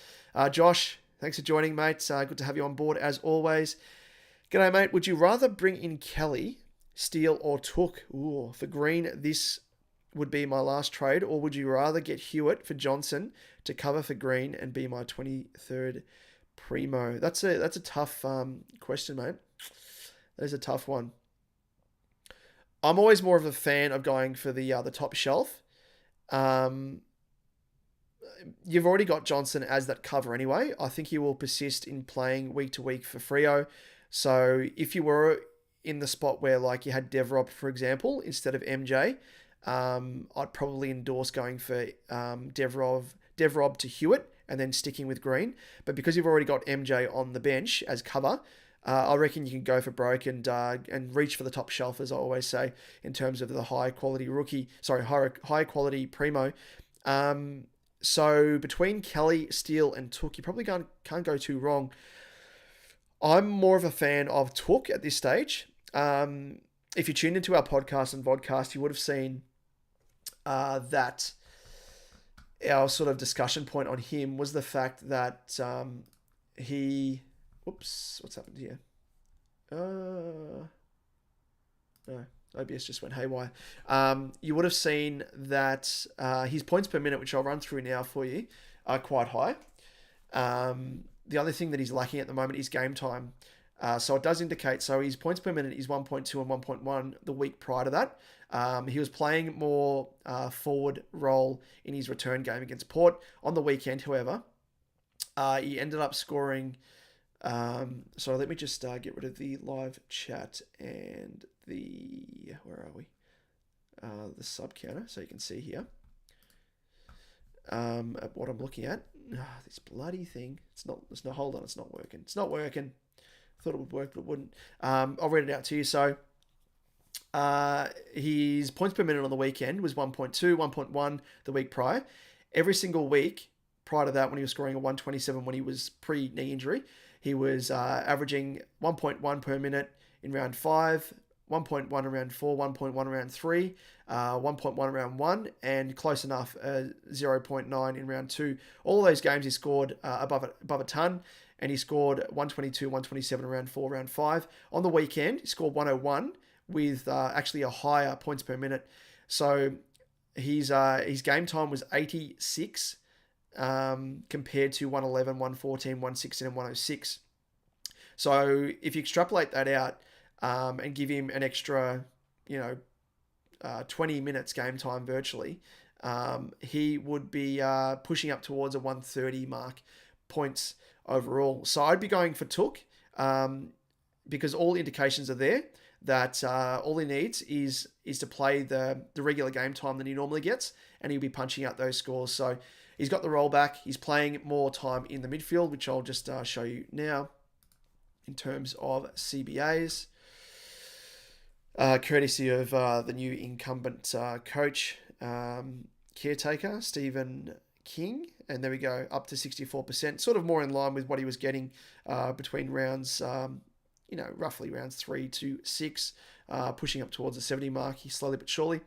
[SPEAKER 2] Josh, thanks for joining, mate. Good to have you on board, as always. G'day, mate. Would you rather bring in Kelly, Steele, or Took? Ooh, for Green, this would be my last trade. Or would you rather get Hewitt for Johnson to cover for Green and be my 23rd premo? That's a tough question, mate. That is a tough one. I'm always more of a fan of going for the top shelf. You've already got Johnson as that cover anyway. I think he will persist in playing week to week for Freo. So if you were in the spot where, like, you had Devrob, for example, instead of MJ, I'd probably endorse going for Devrob to Hewitt and then sticking with Green. But because you've already got MJ on the bench as cover, I reckon you can go for broke and reach for the top shelf, as I always say, in terms of the high quality quality primo. So between Kelly, Steele, and Took, you probably can't go too wrong. I'm more of a fan of Took at this stage. If you tuned into our podcast and vodcast, you would have seen that our sort of discussion point on him was the fact that he... Whoops, what's happened here? No, OBS just went haywire. You would have seen that his points per minute, which I'll run through now for you, are quite high. The other thing that he's lacking at the moment is game time. So it does indicate, so his points per minute is 1.2 and 1.1 the week prior to that. He was playing more forward role in his return game against Port. On the weekend, however, he ended up scoring... so let me just get rid of the live chat and the... Where are we? The sub counter, so you can see here at what I'm looking at. This bloody thing. It's not, hold on, it's not working. It's not working. I thought it would work, but it wouldn't. I'll read it out to you. So his points per minute on the weekend was 1.2, 1.1 the week prior. Every single week prior to that, when he was scoring a 127 when he was pre-knee injury, he was averaging 1.1 per minute in round 5, 1.1 around 4, 1.1 around 3, 1.1 around 1, and close enough 0.9 in round 2. All those games he scored above a ton, and he scored 122, 127 around 4, round 5. On the weekend, he scored 101 with actually a higher points per minute. So his game time was 86 compared to 111, 114, 116, and 106. So if you extrapolate that out and give him an extra, 20 minutes game time virtually, he would be pushing up towards a 130 mark points overall. So I'd be going for Took because all indications are there that all he needs is to play the regular game time than he normally gets, and he'll be punching out those scores. So he's got the rollback. He's playing more time in the midfield, which I'll just show you now. In terms of CBAs, courtesy of the new incumbent coach, caretaker, Stephen King. And there we go, up to 64%, sort of more in line with what he was getting between rounds, roughly rounds 3 to 6, pushing up towards the 70 mark, slowly but surely.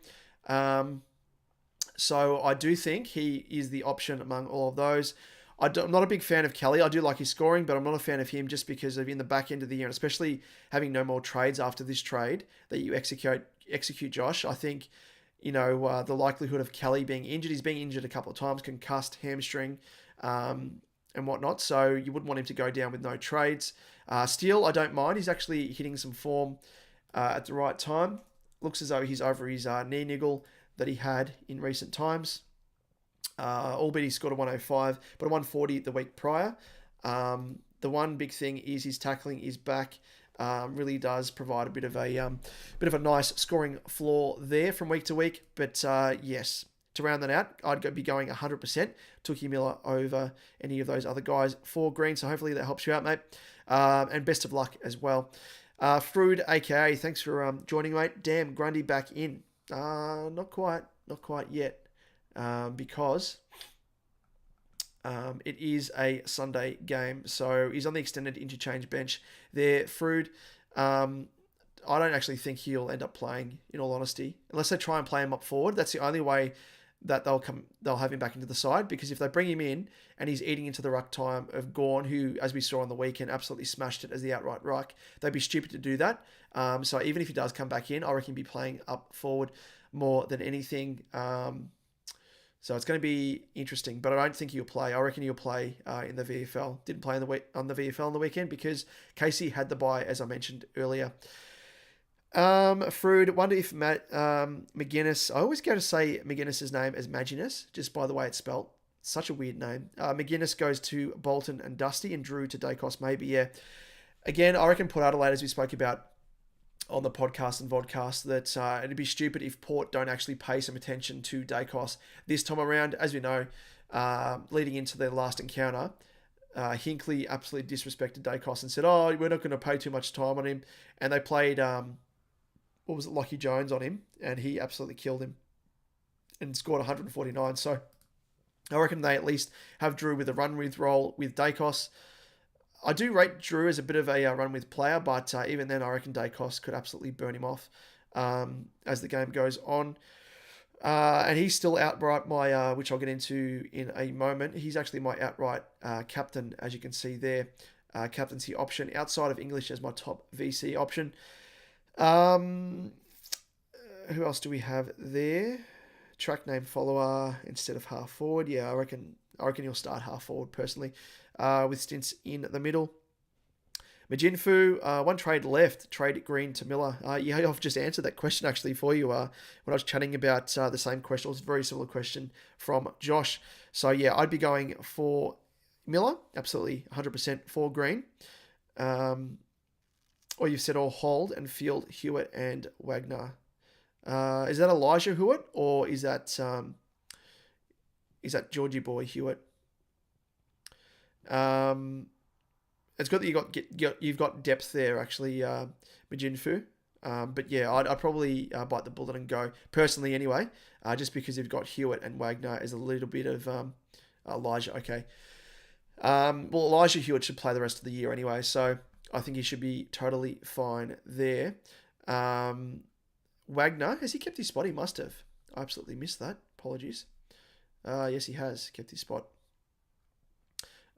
[SPEAKER 2] So I do think he is the option among all of those. I'm not a big fan of Kelly. I do like his scoring, but I'm not a fan of him just because of in the back end of the year, and especially having no more trades after this trade that you execute Josh. I think, the likelihood of Kelly being injured, he's been injured a couple of times, concussed, hamstring, and whatnot. So you wouldn't want him to go down with no trades. Steele, I don't mind. He's actually hitting some form at the right time. Looks as though he's over his knee niggle that he had in recent times. Albeit he scored a 105, but a 140 the week prior. The one big thing is his tackling is back. Really does provide a bit of a nice scoring floor there from week to week. But yes, to round that out, I'd be going 100% Tookie Miller over any of those other guys for green. So hopefully that helps you out, mate. And best of luck as well. Frood, aka, thanks for joining, mate. Damn, Grundy back in. Not quite yet. Because it is a Sunday game. So he's on the extended interchange bench there. Frood, I don't actually think he'll end up playing, in all honesty, unless they try and play him up forward. That's the only way that they'll have him back into the side, because if they bring him in and he's eating into the ruck time of Gawn, who, as we saw on the weekend, absolutely smashed it as the outright ruck, they'd be stupid to do that. So even if he does come back in, I reckon he'll be playing up forward more than anything. So it's going to be interesting, but I don't think he'll play. I reckon he'll play in the VFL. Didn't play on the VFL on the weekend because Casey had the bye, as I mentioned earlier. Frood, wonder if McGuinness, I always go to say McGuinness's name as Maginus, just by the way it's spelt. Such a weird name. McGuinness goes to Bolton and Dusty, and Drew to Dacos, maybe, yeah. Again, I reckon Port Adelaide, as we spoke about on the podcast and vodcast, that it'd be stupid if Port don't actually pay some attention to Dacos this time around. As we know, leading into their last encounter, Hinkley absolutely disrespected Dacos and said, we're not going to pay too much time on him. And they played, Lockie Jones on him, and he absolutely killed him and scored 149. So I reckon they at least have Drew with a run-with role with Dacos. I do rate Drew as a bit of a run-with player, but even then I reckon Dacos could absolutely burn him off as the game goes on. And he's still outright my, which I'll get into in a moment. He's actually my outright captain, as you can see there. Captaincy option outside of English as my top VC option. Who else do we have there? Track name follower instead of half forward. Yeah, I reckon he'll start half forward personally, with stints in the middle. Majinfu, one trade left, trade Green to Miller. I've just answered that question actually for you when I was chatting about the same question. It was a very similar question from Josh. So yeah, I'd be going for Miller, absolutely 100% for Green. Or you've said all hold and field Hewitt and Wagner. Is that Elijah Hewitt or is that Georgie Boy Hewitt? It's good that you've got depth there, actually, Majinfu. But yeah, I'd probably bite the bullet and go, personally anyway, just because you've got Hewitt and Wagner as a little bit of Elijah. Okay. Well, Elijah Hewitt should play the rest of the year anyway, so I think he should be totally fine there. Wagner, has he kept his spot? He must have. I absolutely missed that. Apologies. Yes, he has kept his spot.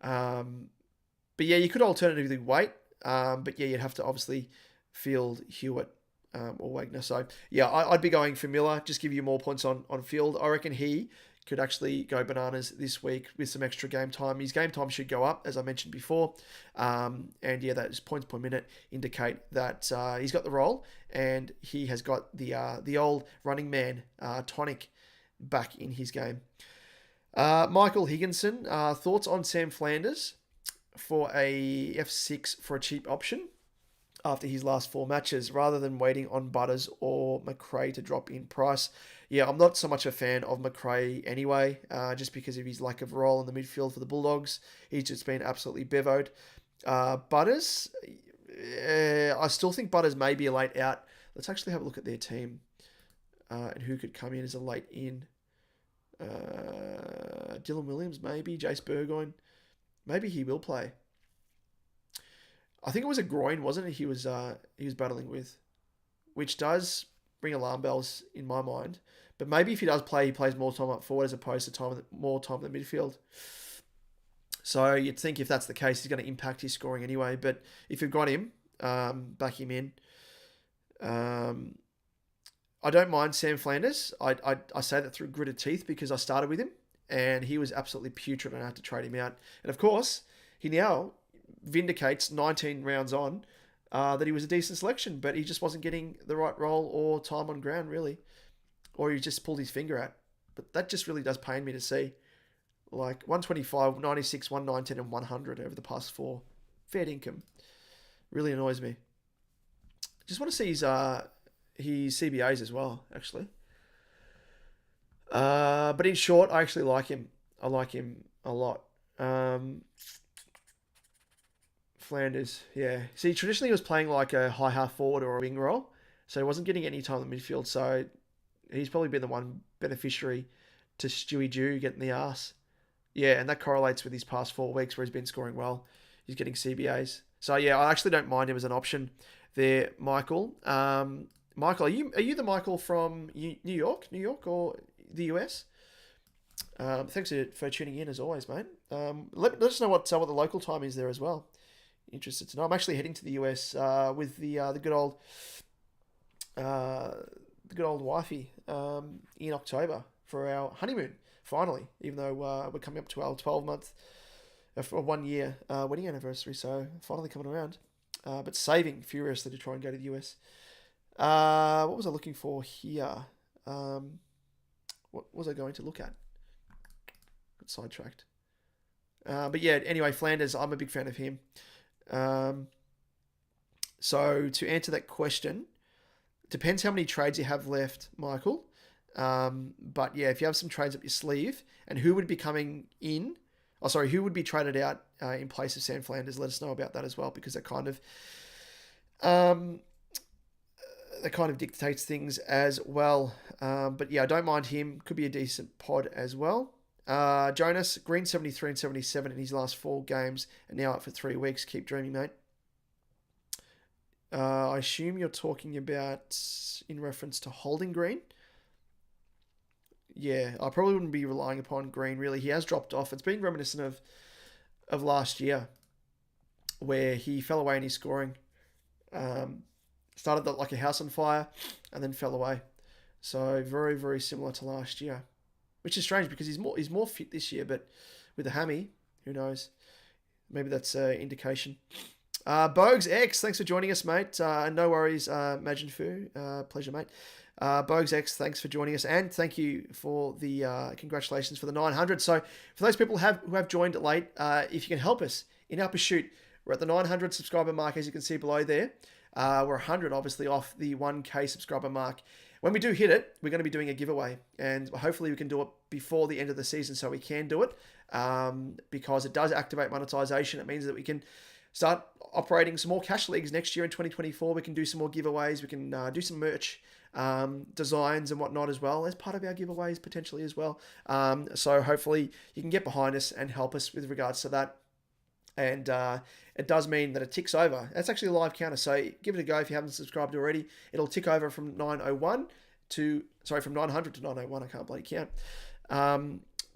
[SPEAKER 2] But yeah, you could alternatively wait. But yeah, you'd have to obviously field Hewitt or Wagner. So yeah, I'd be going for Miller. Just give you more points on field. I reckon he could actually go bananas this week with some extra game time. His game time should go up, as I mentioned before. And yeah, those points per minute indicate that he's got the role and he has got the old running man tonic back in his game. Michael Higginson, thoughts on Sam Flanders for a F6 for a cheap option after his last 4 matches, rather than waiting on Butters or McRae to drop in price. Yeah, I'm not so much a fan of McRae anyway, just because of his lack of role in the midfield for the Bulldogs. He's just been absolutely bevoed. Butters, I still think Butters may be a late out. Let's actually have a look at their team and who could come in as a late in. Dylan Williams, maybe. Jace Burgoyne. Maybe he will play. I think it was a groin, wasn't it? He was battling with, which does ring alarm bells in my mind. But maybe if he does play, he plays more time up forward as opposed to more time in the midfield. So you'd think if that's the case, he's going to impact his scoring anyway. But if you've got him, back him in. I don't mind Sam Flanders. I say that through gritted teeth because I started with him and he was absolutely putrid and I had to trade him out. And of course, he now vindicates 19 rounds on that he was a decent selection, but he just wasn't getting the right role or time on ground, really. Or he just pulled his finger out. But that just really does pain me to see. Like 125, 96, 119, and 100 over the past 4. Fair income. Really annoys me. Just want to see his CBAs as well, actually. But in short, I actually like him. I like him a lot. Flanders, yeah. See, traditionally he was playing like a high half forward or a wing role, so he wasn't getting any time in the midfield. So he's probably been the one beneficiary to Stewie Jew getting the arse. Yeah, and that correlates with his past 4 weeks where he's been scoring well. He's getting CBAs. So yeah, I actually don't mind him as an option there, Michael. Michael, are you the Michael from New York or the US? Thanks for tuning in as always, mate. Let us know what the local time is there as well. Interested to know. I'm actually heading to the US with the good old wifey in October for our honeymoon. Finally, even though we're coming up to our 12-month, 1 year wedding anniversary, so finally coming around. But saving furiously to try and go to the US. What was I looking for here? What was I going to look at? Got sidetracked. But yeah, anyway, Flanders, I'm a big fan of him. So to answer that question, depends how many trades you have left, Michael. But yeah, if you have some trades up your sleeve, and who would be coming in, who would be traded out in place of Sam Flanders, let us know about that as well, because that kind of dictates things as well. But yeah, I don't mind him. Could be a decent pod as well. Jonas, Green 73 and 77 in his last 4 games and now up for 3 weeks. Keep dreaming, mate. I assume you're talking about in reference to holding Green. Yeah, I probably wouldn't be relying upon Green, really. He has dropped off. It's been reminiscent of last year where he fell away in his scoring. Started like a house on fire and then fell away. So very, very similar to last year. Which is strange because he's more fit this year, but with a hammy, who knows? Maybe that's an indication. Bogues X, thanks for joining us, mate. No worries, Majin Fu. Pleasure, mate. Bogues X, thanks for joining us, and thank you for the congratulations for the 900. So for those people who have joined late, if you can help us in our pursuit, we're at the 900 subscriber mark, as you can see below there. We're 100, obviously, off the 1K subscriber mark. When we do hit it, we're going to be doing a giveaway, and hopefully we can do it before the end of the season, so we can do it because it does activate monetization. It means that we can start operating some more cash leagues next year in 2024. We can do some more giveaways. We can do some merch designs and whatnot as well as part of our giveaways potentially as well. So hopefully you can get behind us and help us with regards to that. And it does mean that it ticks over. That's actually a live counter, so give it a go if you haven't subscribed already. It'll tick over from 901 from 900 to 901. I can't bloody count.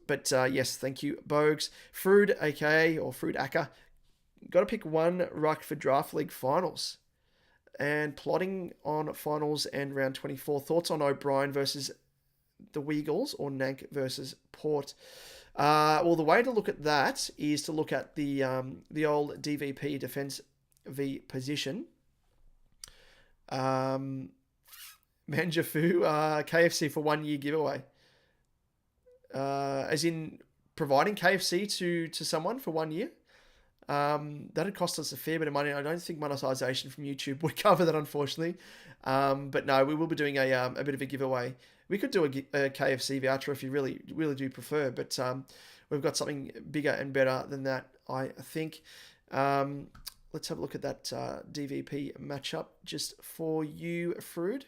[SPEAKER 2] But yes, thank you, Bogues. Frood, aka or Frood Acker, got to pick one ruck for Draft League finals. And plotting on finals and round 24. Thoughts on O'Brien versus the Weagles or Nank versus Port? Well, the way to look at that is to look at the old DVP, defense v position. Manjafu, KFC for 1 year giveaway. As in providing KFC to someone for 1 year. That'd cost us a fair bit of money. I don't think monetization from YouTube would cover that, unfortunately. But no, we will be doing a bit of a giveaway. We could do a KFC voucher if you really do prefer, but we've got something bigger and better than that, I think. Let's have a look at that DVP matchup just for you, Frood.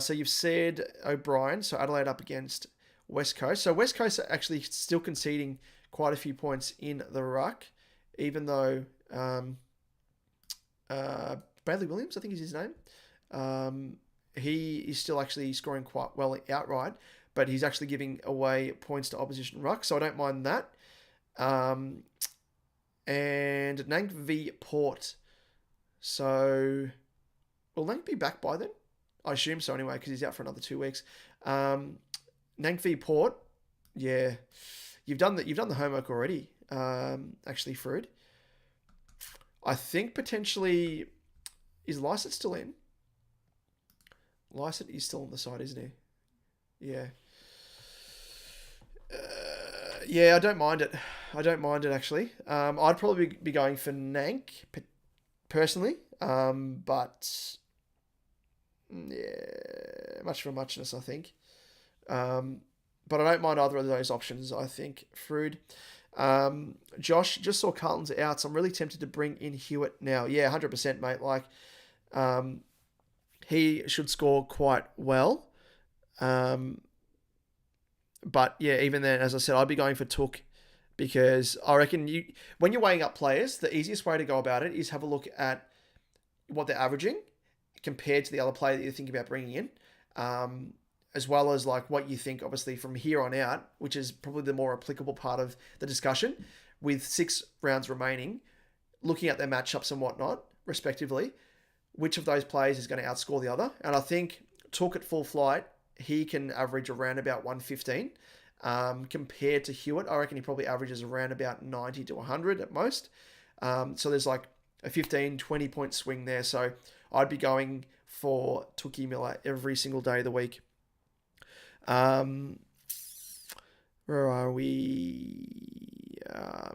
[SPEAKER 2] So you've said O'Brien, so Adelaide up against West Coast. So West Coast are actually still conceding quite a few points in the ruck, even though Bradley Williams, I think is his name, he is still actually scoring quite well outright, but he's actually giving away points to opposition ruck, so I don't mind that. And Nank v Port. So will Nank be back by then? I assume so anyway, because he's out for another 2 weeks. Nank v Port, yeah. You've done the homework already, actually, Fred. I think potentially, is Lysett still in? Lysett is still on the side, isn't he? Yeah. Yeah, I don't mind it. Actually. I'd probably be going for Nank, personally. But, yeah, much for muchness, I think. But I don't mind either of those options, I think. Frood. Josh, just saw Carlton's out, so I'm really tempted to bring in Hewitt now. Yeah, 100%, mate. Like, he should score quite well. But, yeah, even then, as I said, I'd be going for Took because I reckon when you're weighing up players, the easiest way to go about it is have a look at what they're averaging compared to the other player that you're thinking about bringing in. As well as like what you think, obviously, from here on out, which is probably the more applicable part of the discussion, with 6 rounds remaining, looking at their matchups and whatnot, respectively, which of those players is going to outscore the other. And I think Took at full flight, he can average around about 115. Compared to Hewitt, I reckon he probably averages around about 90 to 100 at most. So there's like a 15, 20 point swing there. So I'd be going for Tookie Miller every single day of the week. Where are we?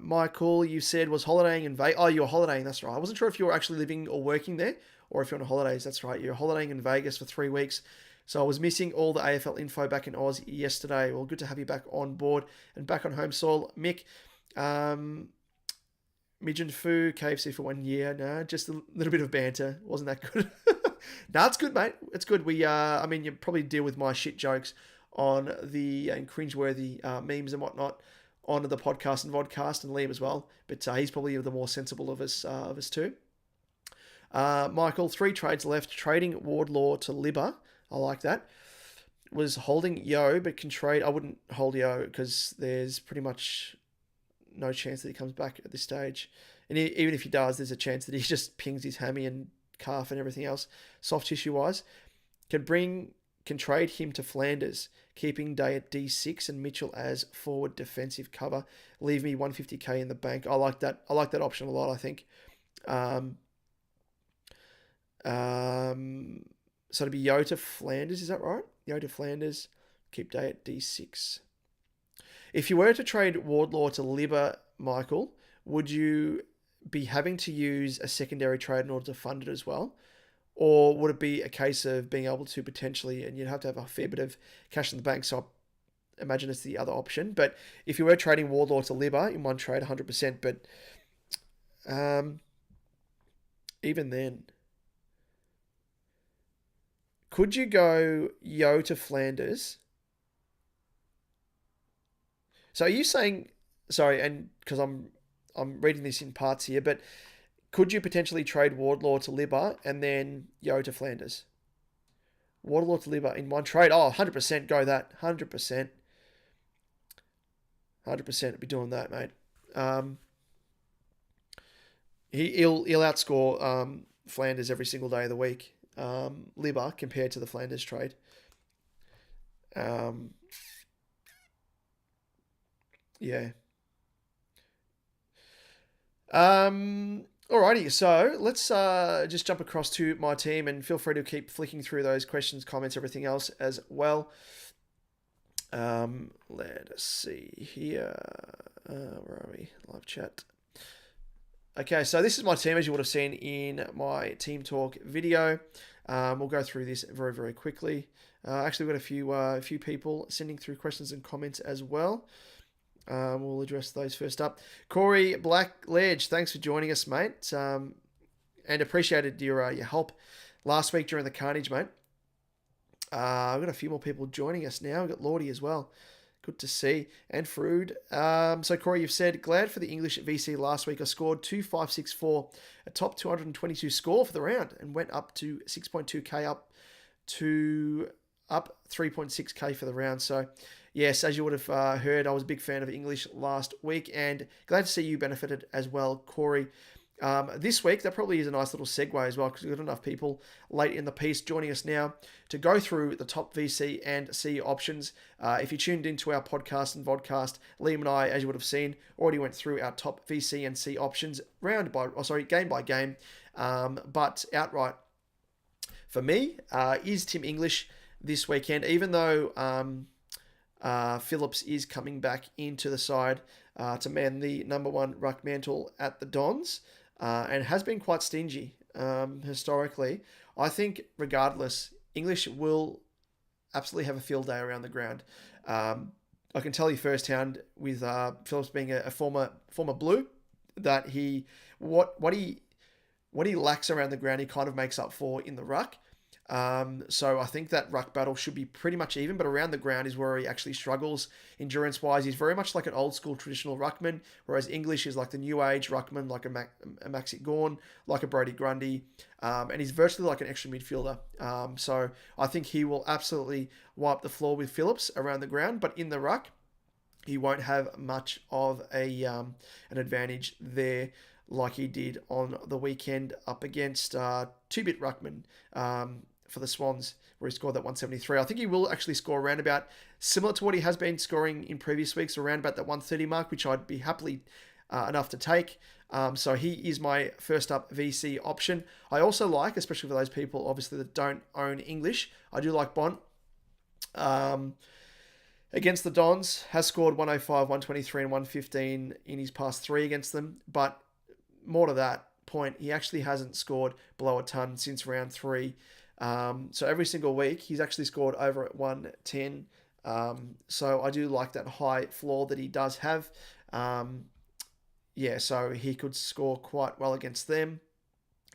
[SPEAKER 2] Michael, you said was holidaying in Vegas. Oh, you were holidaying, that's right. I wasn't sure if you were actually living or working there or if you're on holidays. That's right. You're holidaying in Vegas for 3 weeks. So I was missing all the AFL info back in Oz yesterday. Well, good to have you back on board and back on home soil. Mick, Mijin Fu, KFC for 1 year. No, just a little bit of banter. Wasn't that good? No, it's good, mate. It's good. You probably deal with my shit jokes on the cringeworthy memes and whatnot on the podcast and vodcast, and Liam as well. But he's probably the more sensible of us two. Michael, 3 trades left. Trading Wardlaw to Libba. I like that. Was holding Yo, but can trade. I wouldn't hold Yo because there's pretty much no chance that he comes back at this stage. And even if he does, there's a chance that he just pings his hammy and calf and everything else, soft tissue wise. Can trade him to Flanders, keeping Day at D6 and Mitchell as forward defensive cover. Leave me 150k in the bank. I like that. I like that option a lot, I think. So to be Yo to Flanders, is that right? Yo to Flanders, keep Day at D6. If you were to trade Wardlaw to Libba, Michael, would you be having to use a secondary trade in order to fund it as well? Or would it be a case of being able to potentially, and you'd have to have a fair bit of cash in the bank, so I imagine it's the other option. But if you were trading Wardlaw to Libba in one trade, 100%, but even then, could you go Yo to Flanders? So are you saying, sorry, and because I'm I'm reading this in parts here, but could you potentially trade Wardlaw to Libba and then Yo to Flanders? Wardlaw to Libba in one trade. Oh, 100% go that. 100%. 100% be doing that, mate. He'll outscore Flanders every single day of the week. Libba compared to the Flanders trade. Yeah. Alrighty, so let's just jump across to my team, and feel free to keep flicking through those questions, comments, everything else as well. Let us see here. Where are we? Live chat. Okay, so this is my team, as you would have seen in my Team Talk video. We'll go through this very, very quickly. Actually, we've got a few people sending through questions and comments as well. We'll address those first up. Corey Blackledge, thanks for joining us, mate. And appreciated your help last week during the carnage, mate. I've got a few more people joining us now. We've got Lordy as well. Good to see. And Frood. So, Corey, you've said, glad for the English VC last week. I scored 2.564, a top 222 score for the round, and went up to 6.2k up 3.6k for the round. So, yes, as you would have heard, I was a big fan of English last week, and glad to see you benefited as well, Corey. This week, that probably is a nice little segue as well, because we've got enough people late in the piece joining us now to go through the top VC and C options. If you tuned into our podcast and vodcast, Liam and I, as you would have seen, already went through our top VC and C options game by game. But outright, for me, is Tim English this weekend, even though Phillips is coming back into the side to man the number one ruck mantle at the Dons. And has been quite stingy historically. I think, regardless, English will absolutely have a field day around the ground. I can tell you firsthand, with Phillips being a former Blue, that what he lacks around the ground, he kind of makes up for in the ruck. So I think that ruck battle should be pretty much even, but around the ground is where he actually struggles endurance-wise. He's very much like an old-school traditional ruckman, whereas English is like the new age ruckman, like a Maxi Gawn, like a Brodie Grundy, and he's virtually like an extra midfielder. So I think he will absolutely wipe the floor with Phillips around the ground, but in the ruck, he won't have much of an advantage there, like he did on the weekend up against two-bit ruckman for the Swans, where he scored that 173. I think he will actually score around about similar to what he has been scoring in previous weeks, around about that 130 mark, which I'd be happily enough to take. So he is my first up VC option. I also like, especially for those people obviously that don't own English, I do like Bont. Against the Dons, has scored 105, 123 and 115 in his past three against them, but more to that point, he actually hasn't scored below a ton since round 3. So every single week, he's actually scored over at 110. So I do like that high floor that he does have. So he could score quite well against them.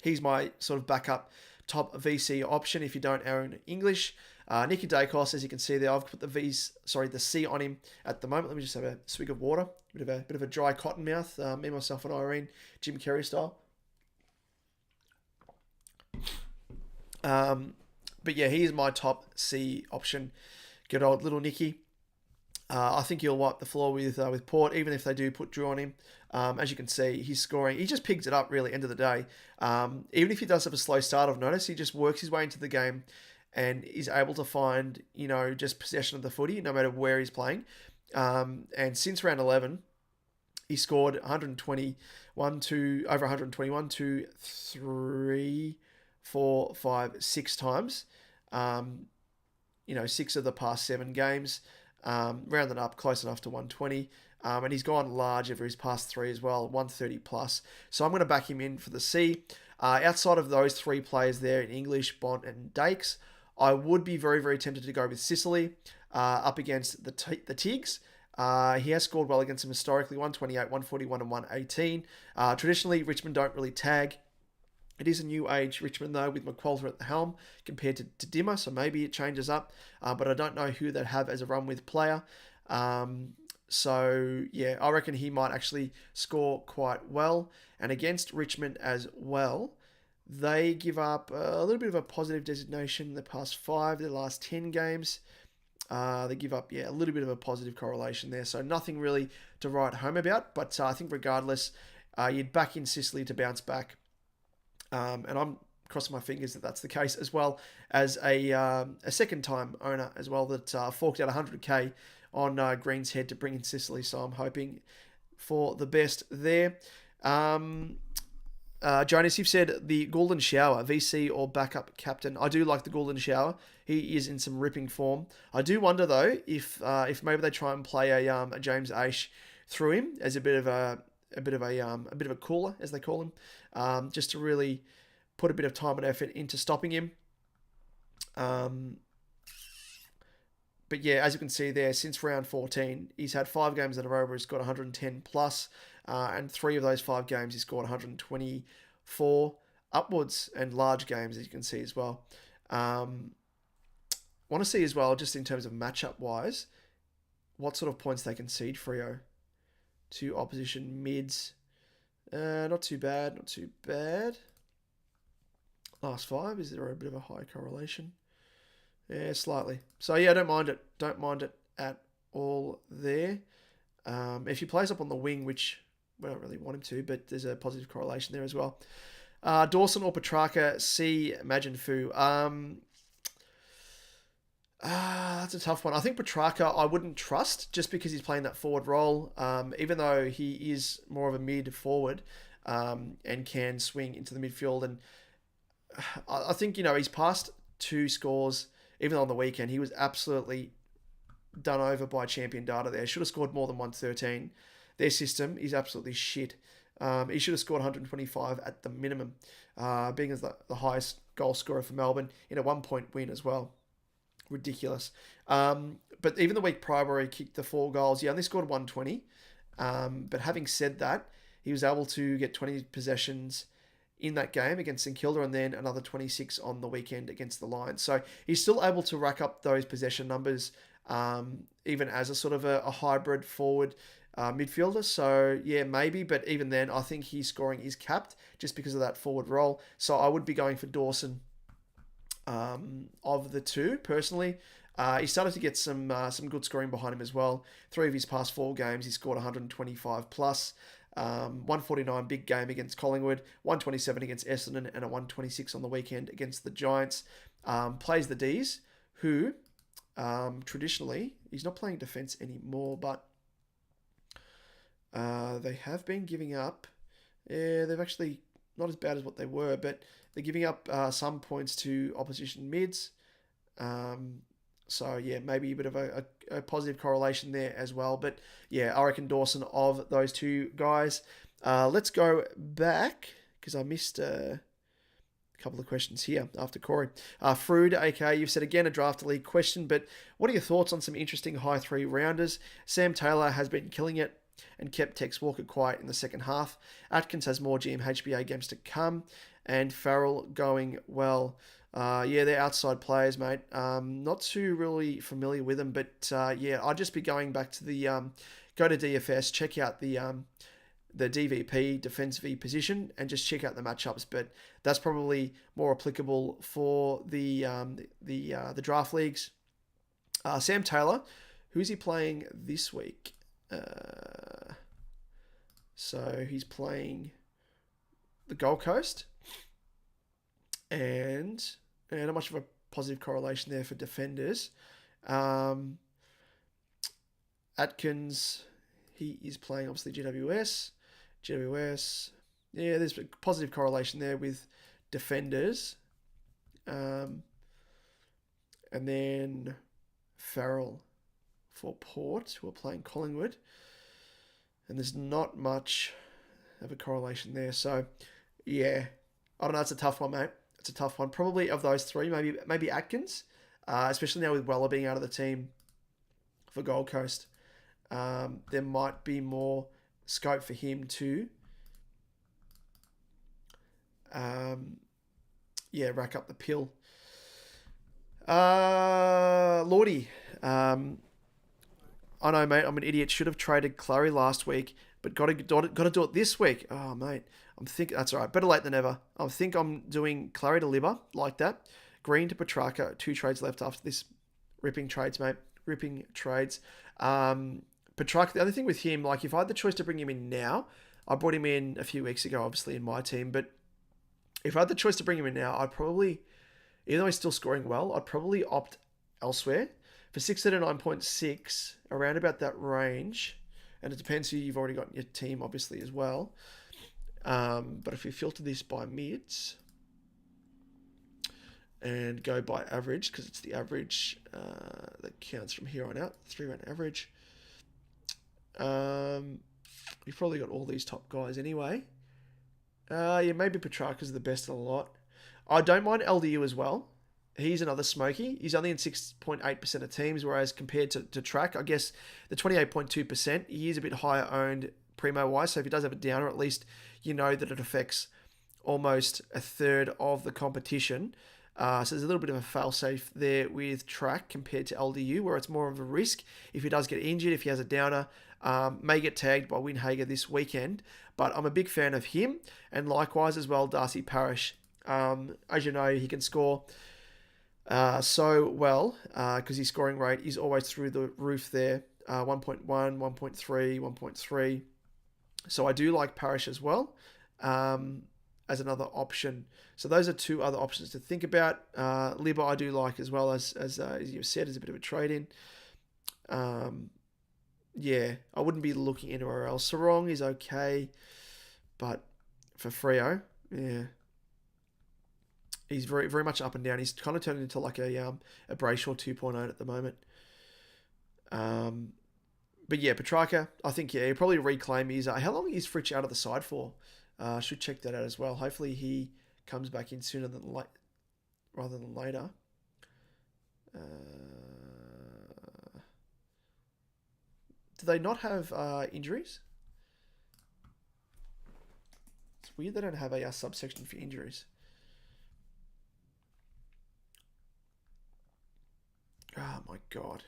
[SPEAKER 2] He's my sort of backup top VC option if you don't own English. Nicky Dacos, as you can see there, I've put the C on him at the moment. Let me just have a swig of water. Bit of a dry cotton mouth. Me, myself, and Irene, Jim Carrey style. But yeah, he is my top C option. Good old little Nicky. I think he'll wipe the floor with Port, even if they do put Drew on him. As you can see, he's scoring. He just pigs it up, really, end of the day. Even if he does have a slow start, I've noticed, he just works his way into the game and is able to find, just possession of the footy, no matter where he's playing. And since round 11, he scored 121 to over 121 to 3, 4, 5, 6 times. 6 of the past 7 games. Rounded up close enough to 120. And he's gone large over his past 3 as well, 130 plus. So I'm going to back him in for the C. Outside of those 3 players there in English, Bont and Dakes, I would be very, very tempted to go with Sicily up against the Tigs. He has scored well against them historically, 128, 141 and 118. Traditionally, Richmond don't really tag. It is a new age Richmond, though, with McQualter at the helm compared to Dimmer, so maybe it changes up. But I don't know who they'd have as a run-with player. So, yeah, I reckon he might actually score quite well. And against Richmond as well, they give up a little bit of a positive designation in the past 5, their last 10 games. They give up, a little bit of a positive correlation there. So nothing really to write home about. But I think regardless, you'd back in Sicily to bounce back. And I'm crossing my fingers that that's the case, as well as a second-time owner as well that forked out 100k on Green's Head to bring in Sicily. So I'm hoping for the best there. Jonas, you've said the Golden Shower, VC or backup captain. I do like the Golden Shower. He is in some ripping form. I do wonder though if maybe they try and play a James Aish through him as a bit of a cooler, as they call him, just to really put a bit of time and effort into stopping him. But yeah, as you can see there, since round 14, he's had 5 games in a row where he's got 110 plus, and 3 of those 5 games he scored 124 upwards, and large games, as you can see as well. Want to see as well, just in terms of matchup wise, what sort of points they concede, Freo, to opposition mids. Not too bad. Last 5, is there a bit of a high correlation? Yeah, slightly. So yeah, don't mind it at all there. If he plays up on the wing, which we don't really want him to, but there's a positive correlation there as well. Dawson or Petrarca, C, Imagine Fu. That's a tough one. I think Petrarca I wouldn't trust just because he's playing that forward role, even though he is more of a mid forward and can swing into the midfield. And I think, he's passed 2 scores, even though on the weekend he was absolutely done over by Champion Data there. Should have scored more than 113. Their system is absolutely shit. He should have scored 125 at the minimum, being as the highest goal scorer for Melbourne in a 1-point win as well. Ridiculous. But even the week prior where he kicked the 4 goals, he only scored 120. But having said that, he was able to get 20 possessions in that game against St Kilda and then another 26 on the weekend against the Lions. So he's still able to rack up those possession numbers even as a sort of a hybrid forward midfielder. So yeah, maybe, but even then I think his scoring is capped just because of that forward role. So I would be going for Dawson of the 2 personally. He started to get some good scoring behind him as well. 3 of his past 4 games he scored 125 plus. 149 big game against Collingwood, 127 against Essendon, and a 126 on the weekend against the Giants. Plays the D's, who traditionally, he's not playing defence anymore, but they have been giving up. Yeah, they've actually not as bad as what they were, but they're giving up some points to opposition mids. So yeah, maybe a bit of a positive correlation there as well. But yeah, I reckon Dawson of those 2 guys. Let's go back because I missed a couple of questions here after Corey. Frood, aka, you've said again a draft league question, but what are your thoughts on some interesting high 3 rounders? Sam Taylor has been killing it and kept Tex Walker quiet in the second half. Atkins has more GMHBA games to come, and Farrell going well. Yeah, they're outside players, mate. Not too really familiar with them, but yeah, I'd just be going back to the go to DFS, check out the DVP defense V position, and just check out the matchups. But that's probably more applicable for the draft leagues. Sam Taylor, who's he playing this week? So he's playing the Gold Coast, and not much of a positive correlation there for defenders. Atkins, he is playing obviously GWS. Yeah, there's a positive correlation there with defenders. And then Farrell for Port, who are playing Collingwood. And there's not much of a correlation there. So, yeah, I don't know. It's a tough one, mate. It's a tough one. Probably of those 3, maybe Atkins, especially now with Weller being out of the team for Gold Coast. There might be more scope for him to, rack up the pill. Lordy, I know, mate. I'm an idiot. Should have traded Clary last week, but got to do it this week. Oh, mate. I'm thinking that's all right. Better late than never. I think I'm doing Clary to Libba like that. Green to Petrarca. 2 trades left after this. Ripping trades, mate. Ripping trades. Petrarca. The other thing with him, like if I had the choice to bring him in now, I brought him in a few weeks ago, obviously in my team. But if I had the choice to bring him in now, I'd probably, even though he's still scoring well, I'd probably opt elsewhere. For 639.6, around about that range, and it depends who you've already got in your team, obviously, as well. But if you filter this by mids and go by average, because it's the average that counts from here on out, 3-round average, you've probably got all these top guys anyway. Yeah, maybe Petrarca's the best of the lot. I don't mind LDU as well. He's another smoky. He's only in 6.8% of teams, whereas compared to Track, I guess the 28.2%, he is a bit higher owned premo-wise. So if he does have a downer, at least you know that it affects almost a third of the competition. So there's a little bit of a fail-safe there with Track compared to LDU, where it's more of a risk. If he does get injured, if he has a downer, may get tagged by Winhager this weekend. But I'm a big fan of him, and likewise as well, Darcy Parish. As you know, he can score so well because his scoring rate is always through the roof there. 1.1, 1.3, 1.3. So I do like Parish as well as another option. So those are 2 other options to think about. Libba I do like as well, as you've said, is a bit of a trade-in. Yeah, I wouldn't be looking anywhere else. Sarong is okay, but for Freo, yeah. He's very, very much up and down. He's kind of turned into like a Brayshaw 2.0 at the moment. But yeah, Petrarca, I think, yeah, he'll probably reclaim his... how long is Fritsch out of the side for? I should check that out as well. Hopefully he comes back in sooner than rather than later. Do they not have injuries? It's weird they don't have a subsection for injuries. Oh my god.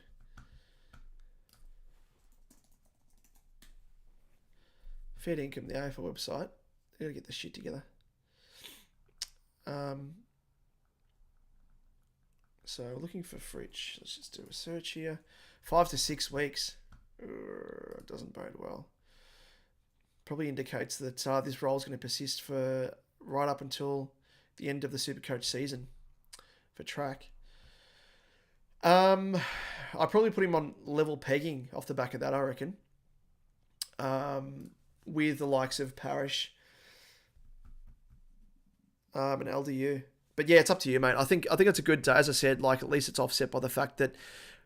[SPEAKER 2] Fair income, the AFL website. They gotta get the shit together. So looking for Fritsch. Let's just do a search here. 5 to 6 weeks. Doesn't bode well. Probably indicates that this role is going to persist for right up until the end of the SuperCoach season for Track. I'll probably put him on level pegging off the back of that, I reckon. With the likes of Parish and LDU. But yeah, it's up to you, mate. I think it's a good, as I said, like at least it's offset by the fact that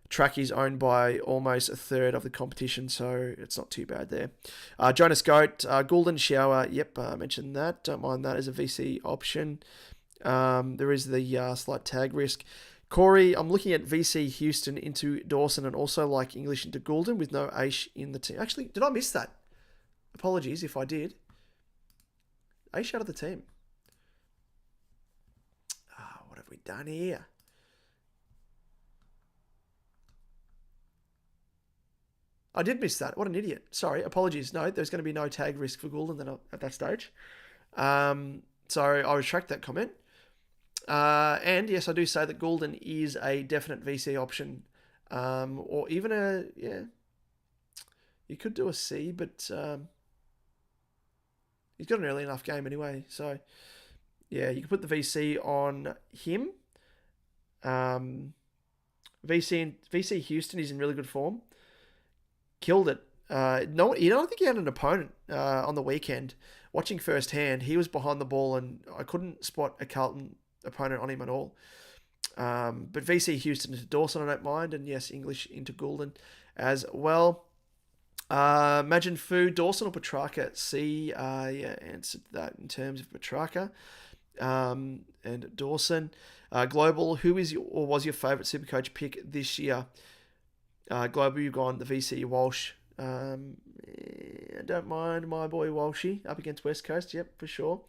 [SPEAKER 2] Track is owned by almost a third of the competition, so it's not too bad there. Jonas Goat, Goulden Shower, yep, I mentioned that. Don't mind that as a VC option. There is the slight tag risk. Corey, I'm looking at VC Houston into Dawson and also like English into Goulden with no Aish in the team. Actually, did I miss that? Apologies if I did. Aish out of the team. What have we done here? I did miss that. What an idiot. Sorry, apologies. No, there's going to be no tag risk for Goulden then at that stage. So I retract that comment. And yes, I do say that Goulden is a definite VC option, or even you could do a C, but he's got an early enough game anyway. So yeah, you can put the VC on him. VC Houston is in really good form. Killed it. I don't think he had an opponent on the weekend. Watching firsthand, he was behind the ball, and I couldn't spot a Carlton opponent on him at all. But VC Houston into Dawson, I don't mind, and yes, English into Goulden as well. Imagine Fu, Dawson or Petrarca? C, answered that in terms of Petrarca and Dawson. Global, who is or was your favourite SuperCoach pick this year? Global, you've gone the VC Walsh. I don't mind my boy Walshy up against West Coast. Yep, for sure.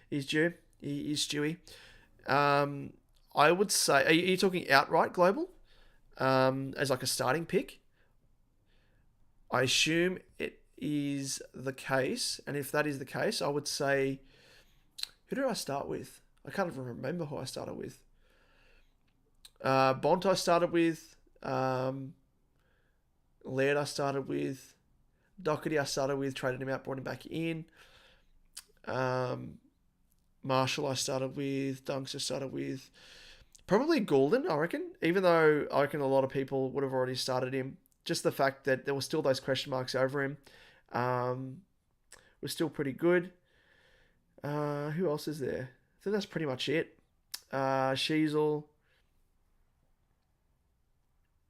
[SPEAKER 2] He's due. He is Stewie. I would say, are you talking outright Global as like a starting pick? I assume it is the case. And if that is the case, I would say, who did I start with? I can't even remember who I started with. Bont I started with. Laird I started with. Doherty I started with, traded him out, brought him back in. Marshall I started with. Dunks I started with. Probably Goulden, I reckon. Even though I reckon a lot of people would have already started him. Just the fact that there were still those question marks over him was still pretty good. Who else is there? I think that's pretty much it. Sheasel.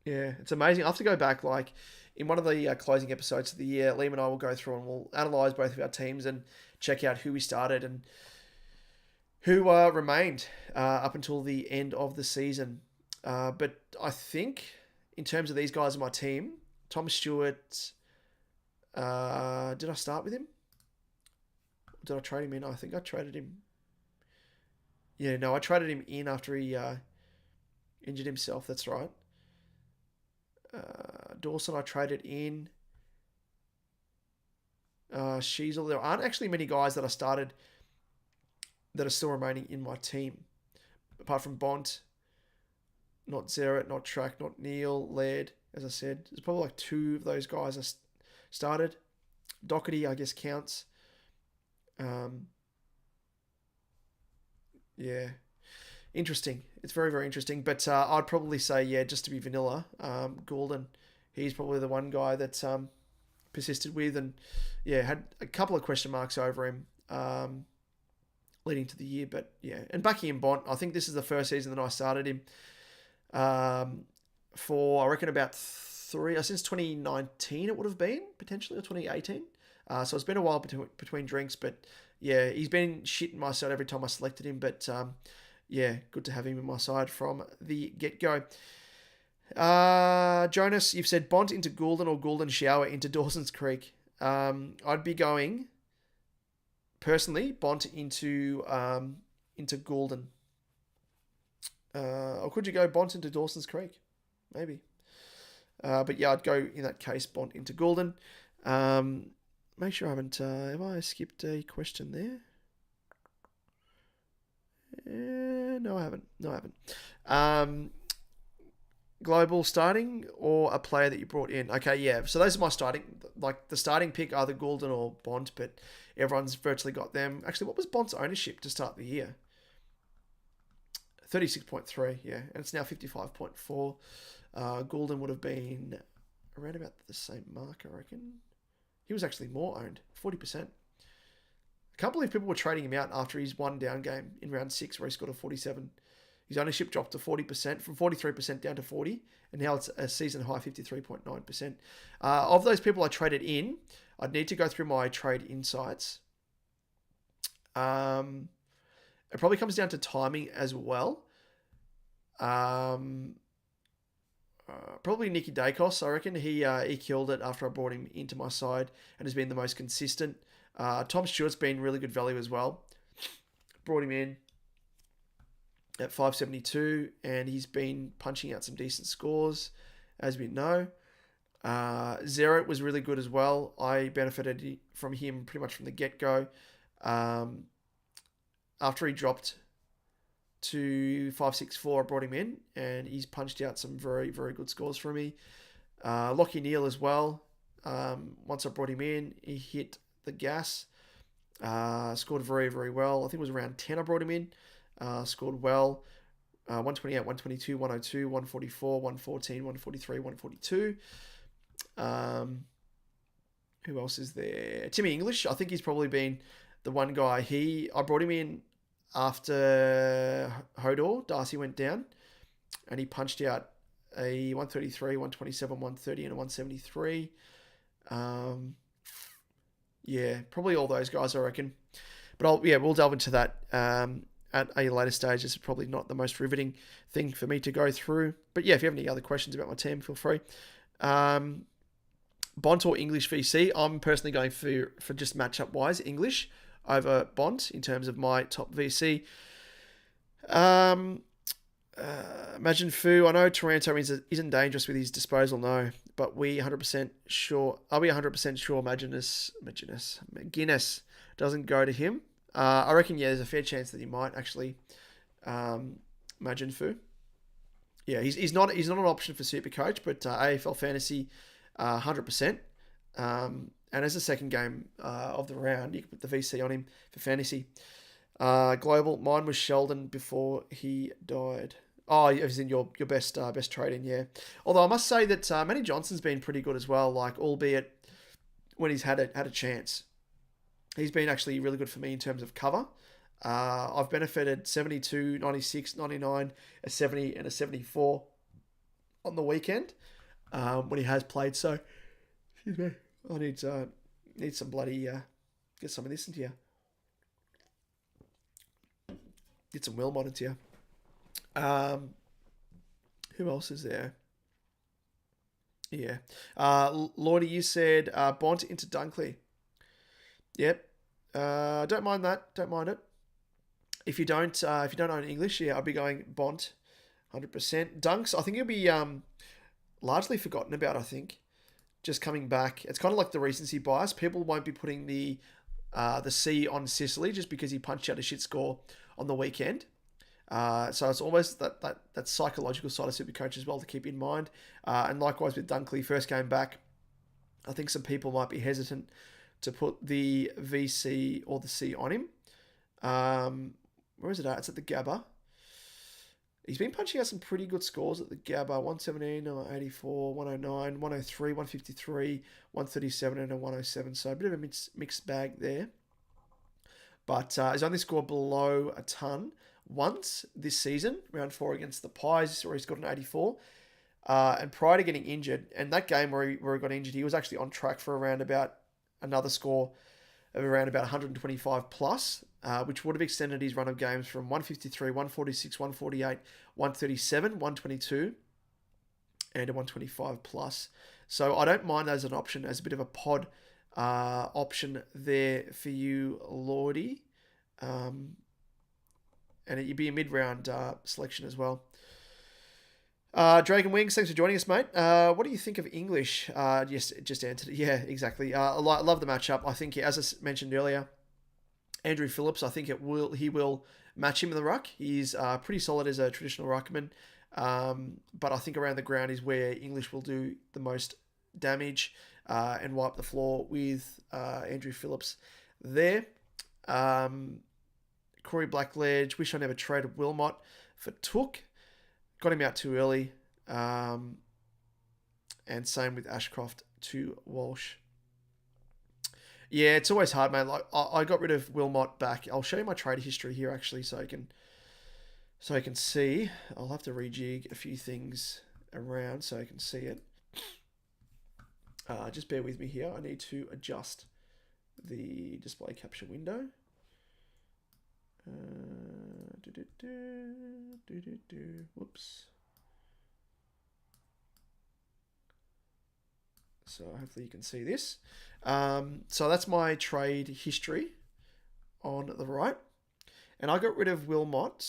[SPEAKER 2] Yeah, it's amazing. I have to go back, like, in one of the closing episodes of the year, Liam and I will go through and we'll analyse both of our teams and check out who we started and who remained up until the end of the season. But I think, in terms of these guys in my team, Thomas Stewart, did I start with him? Did I trade him in? I think I traded him. Yeah, no, I traded him in after he injured himself. That's right. Dawson, I traded in. Sheasel. There aren't actually many guys that I started that are still remaining in my team. Apart from Bont, not Zeret, not Track, not Neil, Laird, as I said. There's probably like 2 of those guys I started. Doherty, I guess, counts. Yeah. Interesting. It's very, very interesting. But I'd probably say, yeah, just to be vanilla, Goulden. He's probably the one guy that persisted with and, yeah, had a couple of question marks over him leading to the year. But, yeah. And backing in Bont, I think this is the first season that I started him for, I reckon, about 3, since 2019 it would have been, potentially, or 2018. So it's been a while between drinks. But, yeah, he's been shitting my side every time I selected him. But, yeah, good to have him in my side from the get-go. Jonas, you've said Bont into Goulden or Goulden Shower into Dawson's Creek. I'd be going, personally, Bont into Goulden. Or could you go Bont into Dawson's Creek? Maybe. But yeah, I'd go, in that case, Bont into Goulden. Make sure I haven't... have I skipped a question there? No, I haven't. Global starting or a player that you brought in? Okay, yeah. So those are my starting. Like, the starting pick, either Goulden or Bont, but everyone's virtually got them. Actually, what was Bont's ownership to start the year? 36.3, yeah. And it's now 55.4. Goulden would have been around about the same mark, I reckon. He was actually more owned, 40%. I can't believe people were trading him out after his one down game in round 6 where he scored a 47. His ownership dropped to 40%, from 43% down to 40%, and now it's a season high 53.9%. Of those people I traded in, I'd need to go through my trade insights. It probably comes down to timing as well. Probably Nicky Dacos, I reckon. He killed it after I brought him into my side and has been the most consistent. Tom Stewart's been really good value as well. Brought him in at 572 and he's been punching out some decent scores, as we know. Zeret was really good as well. I benefited from him pretty much from the get-go. After he dropped to 564, I brought him in and he's punched out some very, very good scores for me. Lockie Neal as well. Once I brought him in, he hit the gas. Scored very, very well. I think it was around 10 I brought him in. Scored well. 128, 122, 102, 144, 114, 143, 142. Who else is there? Timmy English. I think he's probably been the one guy. I brought him in after Hodor. Darcy went down and he punched out a 133, 127, 130 and a 173. Yeah, probably all those guys, I reckon. But we'll delve into that at a later stage. This is probably not the most riveting thing for me to go through. But yeah, if you have any other questions about my team, feel free. Bont or English VC? I'm personally going for just matchup wise English over Bont in terms of my top VC. Imagine Fu. I know Taranto isn't dangerous with his disposal, no, but we 100% sure. Are we 100% sure Guinness doesn't go to him? I reckon, yeah, there's a fair chance that he might actually. Imagine Fu. Yeah, he's not an option for SuperCoach, but AFL Fantasy, 100%. And as a second game of the round, you can put the VC on him for fantasy. Global, mine was Sheldon before he died. Oh, it was in your best trade in, yeah. Although I must say that Matty Johnson's been pretty good as well, like albeit when he's had a chance. He's been actually really good for me in terms of cover. I've benefited 72, 96, 99, a 70, and a 74 on the weekend when he has played. So, excuse me, I need some bloody get some of this into you. Get some Wilmot into you. Who else is there? Yeah. Lordy, you said Bont into Dunkley. Yep. Don't mind that. Don't mind it. If you don't own English, yeah, I'll be going Bont, 100%. Dunks, I think he'll be largely forgotten about. I think just coming back. It's kind of like the recency bias. People won't be putting the C on Sicily just because he punched out a shit score on the weekend. So it's almost that psychological side of SuperCoach as well to keep in mind. And likewise with Dunkley, first game back, I think some people might be hesitant to put the VC or the C on him. Where is it at? It's at the Gabba. He's been punching out some pretty good scores at the Gabba. 117, 84, 109, 103, 153, 137, and a 107. So a bit of a mixed bag there. But he's only scored below a ton once this season, round 4 against the Pies, where he's got an 84. And prior to getting injured, and that game where he got injured, he was actually on track for another score of around about 125 plus, which would have extended his run of games from 153, 146, 148, 137, 122, and a 125 plus. So I don't mind that as an option, as a bit of a pod option there for you, Lordy. And it'd be a mid-round selection as well. Dragon Wings, thanks for joining us, mate. What do you think of English? Yes, just answered it. Yeah, exactly. I love the matchup. I think, as I mentioned earlier, Andrew Phillips, I think he will match him in the ruck. He's pretty solid as a traditional ruckman. But I think around the ground is where English will do the most damage and wipe the floor with Andrew Phillips there. Corey Blackledge, wish I never traded Wilmot for Took. Got him out too early. And same with Ashcroft to Walsh. Yeah, it's always hard, mate. Like I got rid of Wilmot back. I'll show you my trade history here actually, so you can see. I'll have to rejig a few things around so I can see it. Just bear with me here. I need to adjust the display capture window. Whoops. So hopefully you can see this. So that's my trade history on the right. And I got rid of Wilmot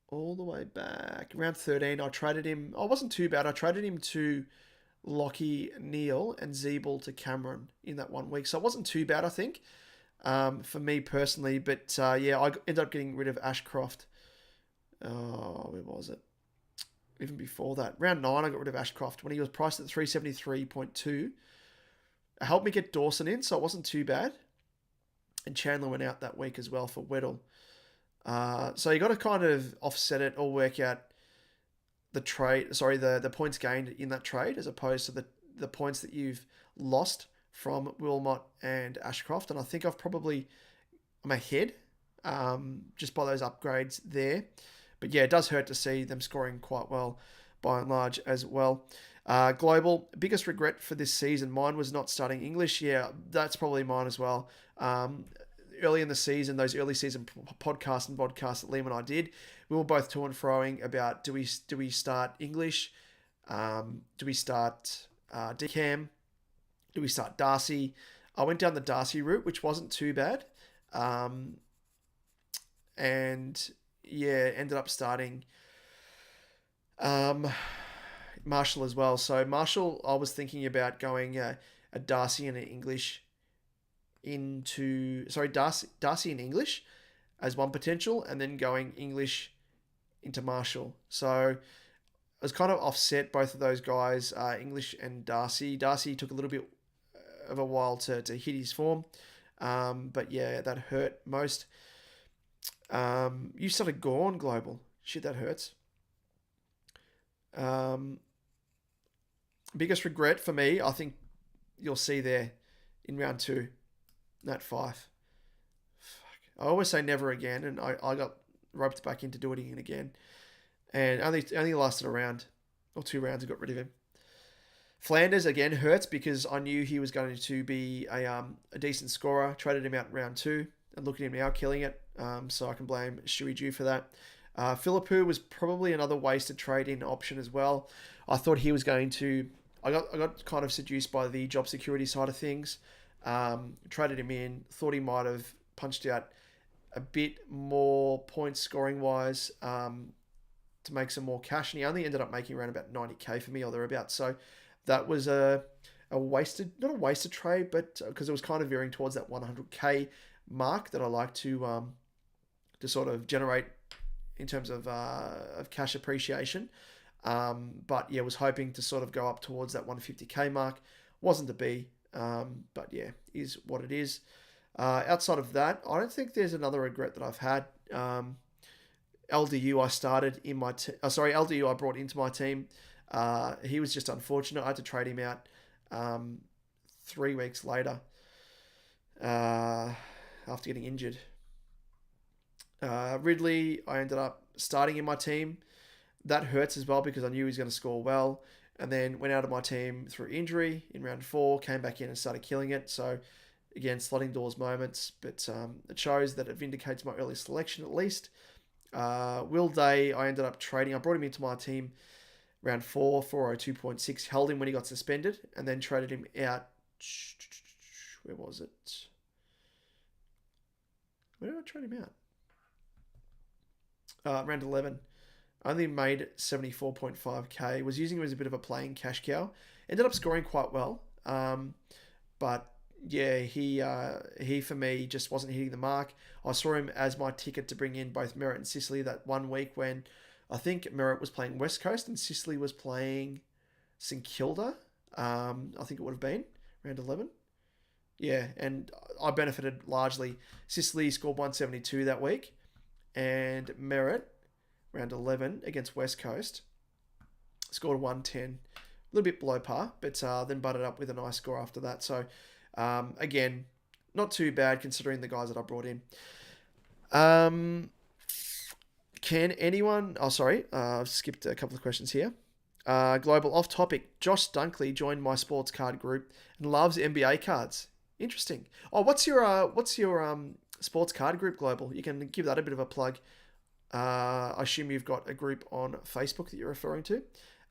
[SPEAKER 2] all the way back. Round 13, I traded him. Oh, it wasn't too bad. I traded him to Lockie, Neil, and Zeeble to Cameron in that 1 week. So it wasn't too bad, I think, for me personally. But yeah, I ended up getting rid of Ashcroft. Oh, where was it? Even before that. Round 9, I got rid of Ashcroft when he was priced at 373.2. It helped me get Dawson in, so it wasn't too bad. And Chandler went out that week as well for Weddle. So you got to kind of offset it or work out the points gained in that trade as opposed to the points that you've lost from Wilmot and Ashcroft. And I think I'm ahead just by those upgrades there. But yeah, it does hurt to see them scoring quite well by and large as well. Global, biggest regret for this season. Mine was not starting English. Yeah, that's probably mine as well. Early in the season, those early season podcasts and vodcasts that Liam and I did, we were both to and froing about do we start English, do we start Decam, do we start Darcy? I went down the Darcy route, which wasn't too bad, and yeah, ended up starting Marshall as well. So Marshall, I was thinking about going a Darcy and an English Darcy and English as one potential, and then going English into Marshall. So I was kind of offset both of those guys, English and Darcy. Darcy took a little bit of a while to hit his form, but yeah, that hurt most. You started Gorn Global. Shit, that hurts. Biggest regret for me, I think you'll see there in round 2, Nat 5. Fuck. I always say never again, and I got roped back into doing it again. And only lasted a round or 2 rounds and got rid of him. Flanders again hurts because I knew he was going to be a decent scorer. Traded him out in round 2 and look at him now killing it. So I can blame Stewie Jew for that. Philippou was probably another wasted trade-in option as well. I thought he was going to. I got kind of seduced by the job security side of things. Traded him in. Thought he might have punched out a bit more points scoring wise to make some more cash, and he only ended up making around about 90k for me or thereabouts. So that was not a wasted trade, but because it was kind of veering towards that 100k mark that I like to sort of generate in terms of cash appreciation. But yeah, was hoping to sort of go up towards that 150k mark. Wasn't to be, but yeah, is what it is. Outside of that, I don't think there's another regret that I've had. LDU I started in my LDU I brought into my team. He was just unfortunate. I had to trade him out 3 weeks later after getting injured. Ridley, I ended up starting in my team. That hurts as well because I knew he was going to score well, and then went out of my team through injury in round 4, came back in and started killing it. So again, sliding doors moments, but it shows that it vindicates my early selection at least. Will Day, I ended up trading. I brought him into my team round 4, 402.6, held him when he got suspended, and then traded him out. Where was it? Where did I trade him out? Round 11. Only made 74.5k. Was using him as a bit of a playing cash cow. Ended up scoring quite well. But yeah, he for me just wasn't hitting the mark. I saw him as my ticket to bring in both Merritt and Sicily that one week when I think Merritt was playing West Coast and Sicily was playing St Kilda. I think it would have been round 11. Yeah, and I benefited largely. Sicily scored 172 that week, and Merritt, round 11 against West Coast, scored 110. A little bit below par, but then butted up with a nice score after that. So, again, not too bad considering the guys that I brought in. Can anyone... Oh, sorry. I've skipped a couple of questions here. Global off topic. Josh Dunkley joined my sports card group and loves NBA cards. Interesting. Oh, what's your sports card group, Global? You can give that a bit of a plug. I assume you've got a group on Facebook that you're referring to.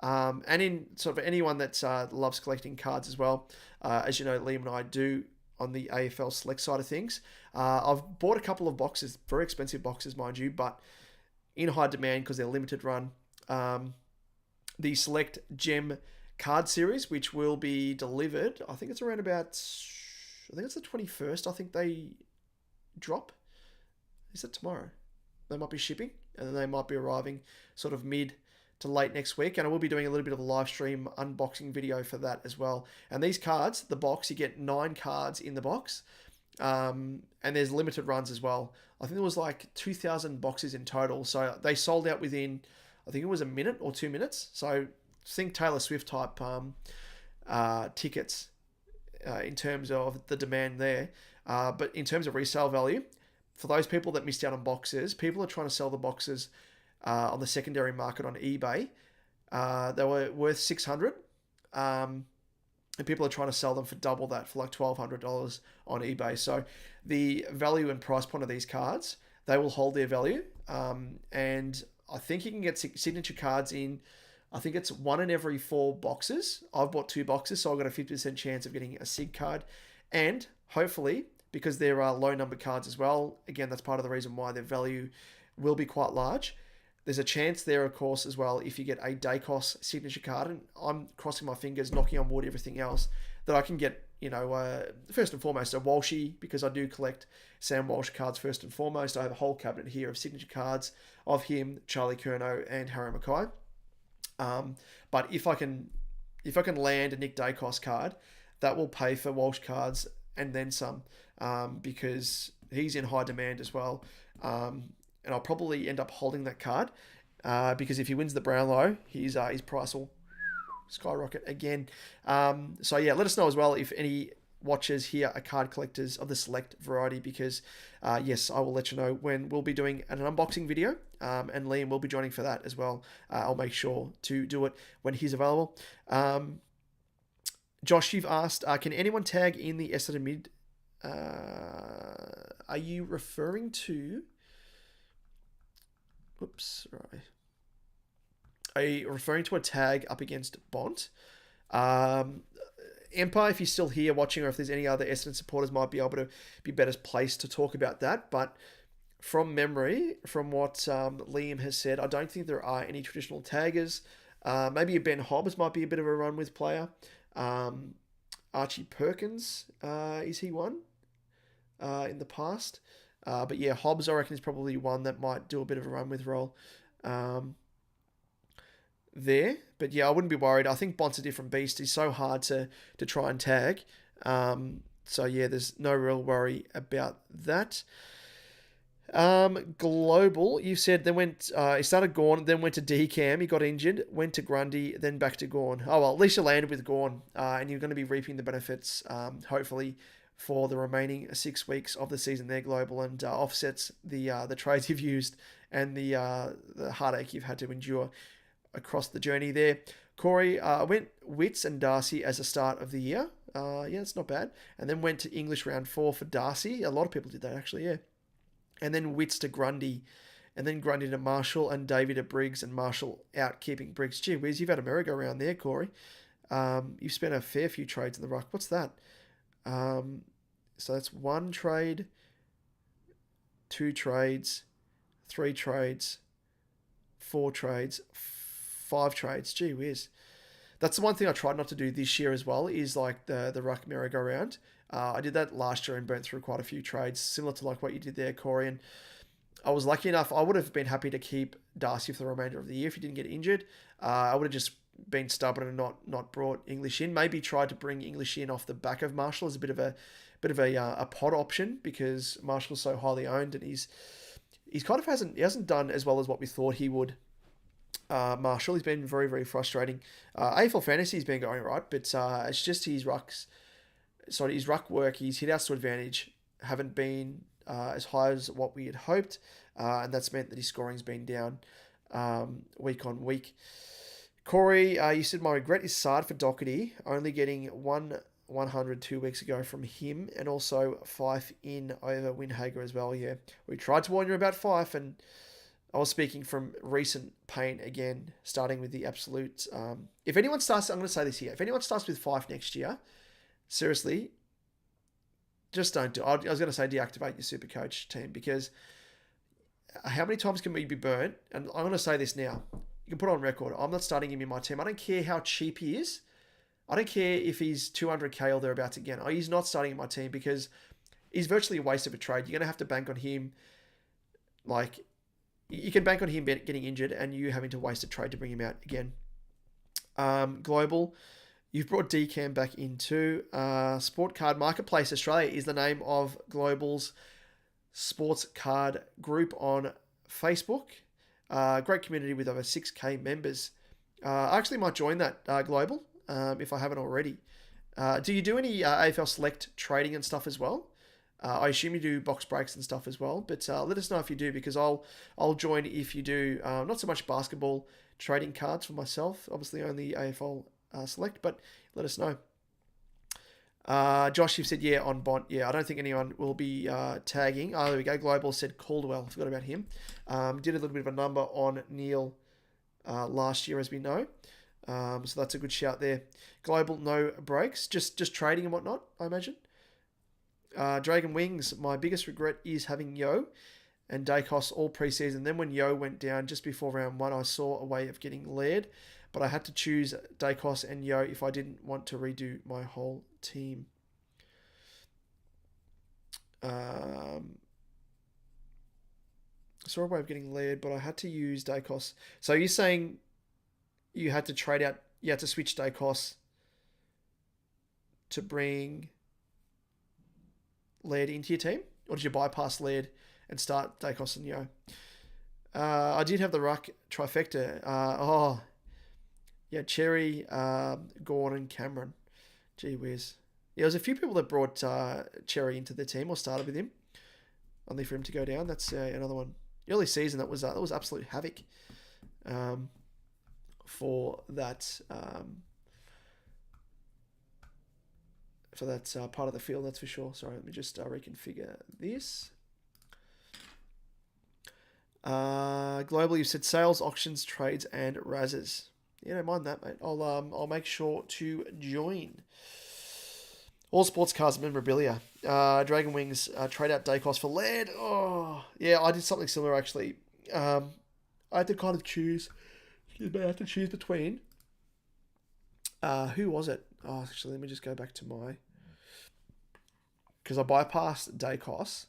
[SPEAKER 2] And in sort of anyone that loves collecting cards as well. As you know, Liam and I do on the AFL Select side of things. I've bought a couple of boxes, very expensive boxes, mind you, but in high demand because they're limited run. The Select Gem card series, which will be delivered, I think it's around about... I think it's the 21st. I think they drop. Is it tomorrow? They might be shipping, and then they might be arriving sort of mid to late next week. And I will be doing a little bit of a live stream unboxing video for that as well. And these cards, the box, you get 9 cards in the box. And there's limited runs as well. I think there was like 2,000 boxes in total. So they sold out within, I think it was a minute or 2 minutes. So think Taylor Swift type tickets. In terms of the demand there. But in terms of resale value, for those people that missed out on boxes, people are trying to sell the boxes on the secondary market on eBay. They were worth $600. And people are trying to sell them for double that, for like $1,200 on eBay. So the value and price point of these cards, they will hold their value. And I think you can get signature cards in... I think it's 1 in every 4 boxes. I've bought 2 boxes, so I've got a 50% chance of getting a SIG card. And hopefully, because there are low number cards as well. Again, that's part of the reason why their value will be quite large. There's a chance there, of course, as well, if you get a Dacos signature card, and I'm crossing my fingers, knocking on wood, everything else, that I can get, first and foremost, a Walshy, because I do collect Sam Walsh cards first and foremost. I have a whole cabinet here of signature cards of him, Charlie Curnow, and Harry Mackay. But if I can land a Nick Dacos card, that will pay for Walsh cards and then some, because he's in high demand as well. And I'll probably end up holding that card, because if he wins the Brownlow, his price will skyrocket again. So yeah, let us know as well if any watchers here are card collectors of the select variety, because yes, I will let you know when we'll be doing an unboxing video, and Liam will be joining for that as well. I'll make sure to do it when he's available. Josh, you've asked, can anyone tag in the Essendon mid? Are you referring to... Oops, right. Are you referring to a tag up against Bont? Empire, if you're still here watching, or if there's any other Essendon supporters, might be able to be better placed to talk about that. But from memory, from what Liam has said, I don't think there are any traditional taggers. Maybe a Ben Hobbs might be a bit of a run with player. Archie Perkins, is he one in the past? But yeah, Hobbs, I reckon, is probably one that might do a bit of a run with role there. But yeah, I wouldn't be worried. I think Bont's a different beast. He's so hard to try and tag. So yeah, there's no real worry about that. Global, you said then went, he started Gorn, then went to DCAM, he got injured, went to Grundy, then back to Gorn. Oh well, at least you landed with Gorn, and you're going to be reaping the benefits, hopefully, for the remaining 6 weeks of the season there, Global, and offsets the trades you've used and the heartache you've had to endure across the journey there. Corey went Wits and Darcy as a start of the year. Yeah, it's not bad. And then went to English round 4 for Darcy. A lot of people did that, actually, yeah. And then Wits to Grundy. And then Grundy to Marshall and Davey to Briggs, and Marshall out keeping Briggs. Gee whiz, you've had a merry-go-round there, Corey. You've spent a fair few trades in the ruck. What's that? So that's 1 trade, 2 trades, 3 trades, 4 trades, 5 trades. Gee whiz. That's the one thing I tried not to do this year as well, is like the ruck merry-go-round. I did that last year and burnt through quite a few trades, similar to like what you did there, Corey. And I was lucky enough, I would have been happy to keep Darcy for the remainder of the year if he didn't get injured. I would have just been stubborn and not brought English in. Maybe tried to bring English in off the back of Marshall as a bit of a pod option, because Marshall's so highly owned, and he's kind of hasn't done as well as what we thought he would. Marshall, he's been very, very frustrating. AFL Fantasy's been going right, but it's just his ruck work, his hit outs to advantage haven't been as high as what we had hoped, and that's meant that his scoring's been down week on week. Corey, you said, my regret is Sard for Doherty, only getting 100 2 weeks ago from him, and also Fife in over Windhager as well. Yeah, we tried to warn you about Fife, and I was speaking from recent pain again, starting with the absolute. If anyone starts, I'm going to say this here, if anyone starts with Fife next year, seriously, just don't do it. I was going to say deactivate your SuperCoach team, because how many times can we be burnt? And I'm going to say this now. You can put it on record. I'm not starting him in my team. I don't care how cheap he is. I don't care if he's 200k or thereabouts again. He's not starting in my team, because he's virtually a waste of a trade. You're going to have to bank on him. Like, you can bank on him getting injured and you having to waste a trade to bring him out again. Global, you've brought DCAM back into Sport Card Marketplace Australia is the name of Global's sports card group on Facebook. Great community with over 6k members. I actually might join that, Global, if I haven't already. Do you do any AFL Select trading and stuff as well? I assume you do box breaks and stuff as well, but let us know if you do, because I'll join if you do. Not so much basketball trading cards for myself, obviously only AFL Select, but let us know. Josh, you've said yeah on Bont. Yeah, I don't think anyone will be tagging. Oh, there we go. Global said Caldwell. Forgot about him. Did a little bit of a number on Neil last year, as we know. So that's a good shout there. Global, no breaks, just trading and whatnot, I imagine. Dragon Wings, my biggest regret is having Yo and Dacos all preseason. Then when Yo went down just before round 1, I saw a way of getting Laird, but I had to choose Dacos and Yo if I didn't want to redo my whole team. Saw a way of getting Laird, but I had to use Dacos. So you're saying you had to trade out, you had to switch Dacos to bring Laird into your team? Or did you bypass Laird and start Dacos and Yo? I did have the ruck trifecta. Cherry, Gordon, Cameron. Gee whiz. Yeah, there was a few people that brought Cherry into the team or started with him, only for him to go down. That's another one. Early season, that was absolute havoc for that part of the field, that's for sure. Sorry, let me just reconfigure this. Globally, you said sales, auctions, trades, and razzes. Yeah, don't mind that, mate. I'll make sure to join. All sports cars memorabilia. Dragon Wings trade out Dacos for Laird. Oh, yeah, I did something similar actually. I had to kind of choose. Excuse me, I had to choose between. Who was it? Oh, actually, let me just go back to my. Because I bypassed Dacos.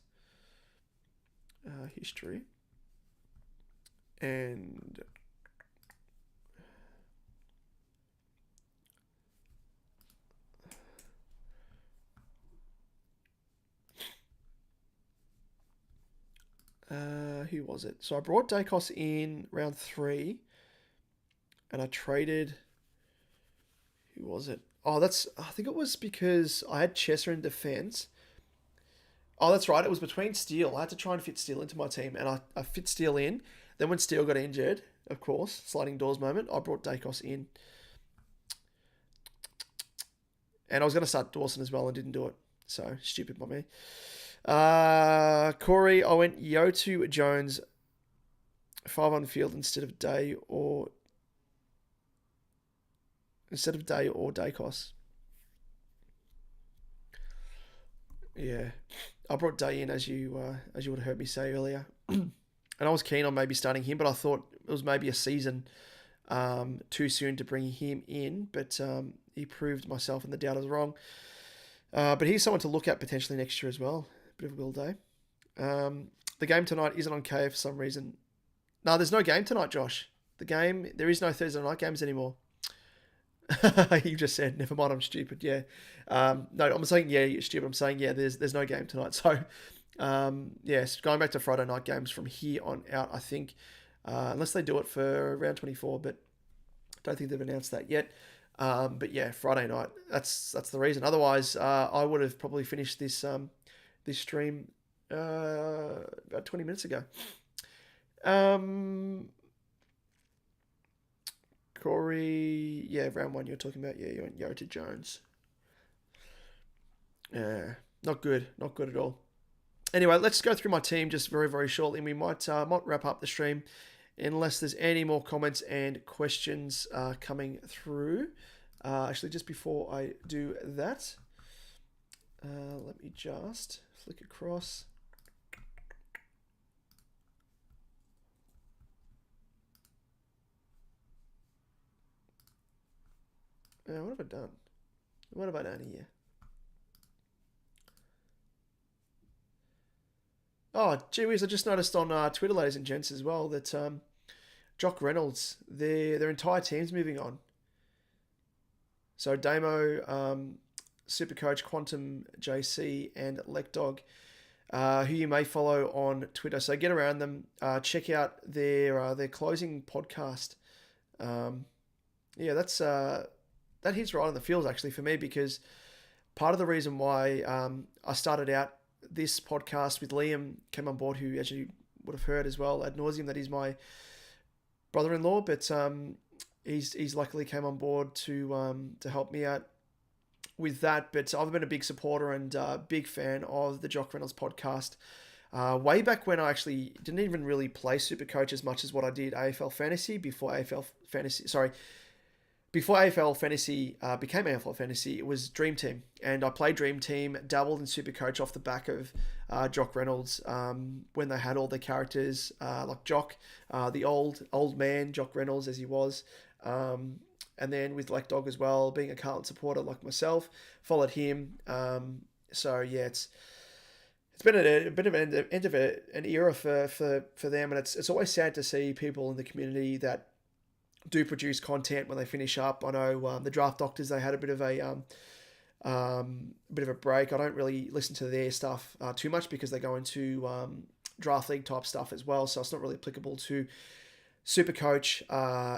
[SPEAKER 2] History. And. Who was it? So I brought Dacos in round 3, and I traded. Who was it? Oh, I think it was because I had Chesser in defense. Oh, that's right. It was between Steele. I had to try and fit Steele into my team, and I fit Steele in. Then when Steele got injured, of course, sliding doors moment, I brought Dacos in. And I was going to start Dawson as well and didn't do it. So, stupid by me. Corey, I went Yotu Jones 5 on field instead of Day or Dacos. Yeah, I brought Day in as you would have heard me say earlier, and I was keen on maybe starting him, but I thought it was maybe a season too soon to bring him in. But he proved myself and the doubters wrong. But he's someone to look at potentially next year as well. Bit of a Will Day. The game tonight isn't on K for some reason. No, there's no game tonight, Josh. There is no Thursday night games anymore. You just said, never mind, I'm stupid. Yeah. No, I'm saying, yeah, you're stupid. I'm saying, yeah, there's no game tonight. So, yes, going back to Friday night games from here on out, I think, unless they do it for round 24, but I don't think they've announced that yet. But yeah, Friday night, that's the reason. Otherwise, I would have probably finished this stream about 20 minutes ago. Corey, yeah, round 1 you're talking about. Yeah, you went Yotu Jones. Yeah, not good at all. Anyway, let's go through my team just very, very shortly. We might wrap up the stream unless there's any more comments and questions coming through. Actually, just before I do that, let me just flick across. What have I done? What have I done here? Oh, gee whiz, I just noticed on Twitter, ladies and gents, as well, that Jock Reynolds, their entire team's moving on. So Damo, SuperCoach, Quantum JC, and Lekdog, who you may follow on Twitter. So get around them. Check out their closing podcast. Yeah, that hits right on the feels actually for me, because part of the reason why I started out this podcast with Liam came on board, who, as you would have heard as well ad nauseum, that he's my brother-in-law, but he's luckily came on board to help me out with that. But I've been a big supporter and big fan of the Jock Reynolds podcast. Way back when I actually didn't even really play SuperCoach as much as what I did AFL Fantasy before before AFL Fantasy became AFL Fantasy, it was Dream Team. And I played Dream Team, dabbled in SuperCoach off the back of Jock Reynolds when they had all their characters, like Jock, the old man, Jock Reynolds as he was. And then with Black Dog as well, being a Carlton supporter like myself, followed him. So yeah, it's been a bit of an end of an era for them, and it's always sad to see people in the community that do produce content when they finish up. I know the Draft Doctors, they had a bit of a break. I don't really listen to their stuff too much because they go into draft league type stuff as well, so it's not really applicable to SuperCoach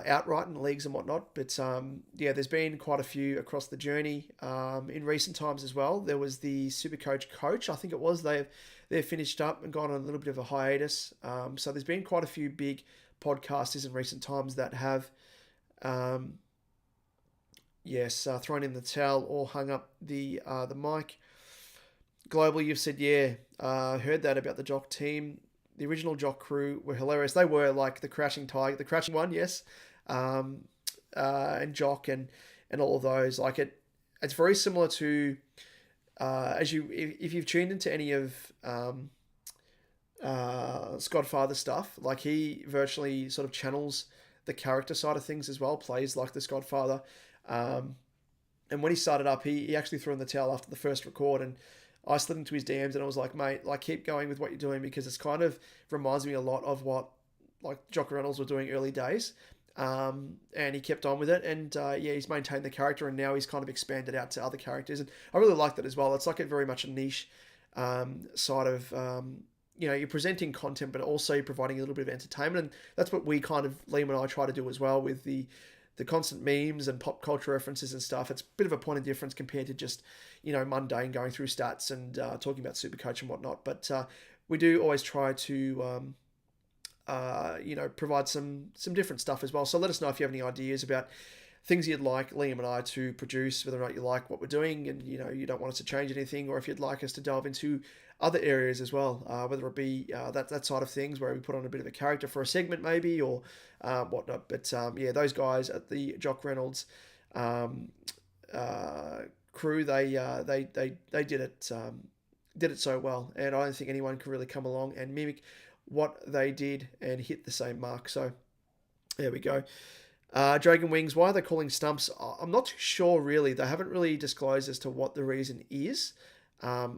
[SPEAKER 2] outright in leagues and whatnot. But yeah, there's been quite a few across the journey in recent times as well. There was the SuperCoach Coach, I think it was. They've finished up and gone on a little bit of a hiatus. So there's been quite a few big podcasters in recent times that have thrown in the towel or hung up the mic. Global, you've said, heard that about the Jock team. The original Jock crew were hilarious. They were like the Crashing Tiger, the Crashing One, yes, and Jock and all of those. Like it's very similar to if you've tuned into any of Scott Father stuff. Like he virtually sort of channels the character side of things as well, plays like the Scott Father. And when he started up, he actually threw in the towel after the first record, and I slid into his DMs and I was like, mate, like keep going with what you're doing, because it's kind of reminds me a lot of what like Jock Reynolds were doing early days. And he kept on with it, and he's maintained the character, and now he's kind of expanded out to other characters, and I really like that as well. It's like a very much a niche side of you're presenting content, but also you're providing a little bit of entertainment, and that's what we kind of, Liam and I, try to do as well with the constant memes and pop culture references and stuff. It's a bit of a point of difference compared to just, mundane going through stats and talking about SuperCoach and whatnot. But we do always try to, provide some different stuff as well. So let us know if you have any ideas about things you'd like Liam and I to produce, whether or not you like what we're doing and, you don't want us to change anything, or if you'd like us to delve into other areas as well, whether it be that side of things where we put on a bit of a character for a segment maybe, or whatnot. But those guys at the Jock Reynolds crew, they did it so well, and I don't think anyone can really come along and mimic what they did and hit the same mark. So there we go. Dragon Wings, why are they calling stumps? I'm not too sure really. They haven't really disclosed as to what the reason is. I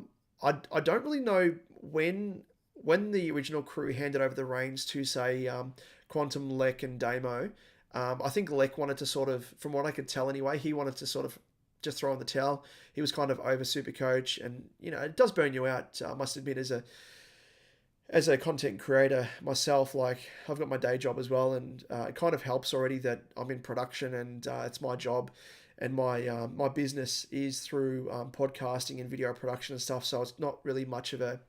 [SPEAKER 2] don't really know when the original crew handed over the reins to, say, Quantum, Lek and Damo. I think Lek wanted to sort of, from what I could tell anyway, he wanted to sort of just throw in the towel. He was kind of over SuperCoach, and it does burn you out. I must admit, as a content creator myself, like I've got my day job as well, and it kind of helps already that I'm in production, and it's my job, and my business is through podcasting and video production and stuff. So it's not really much of a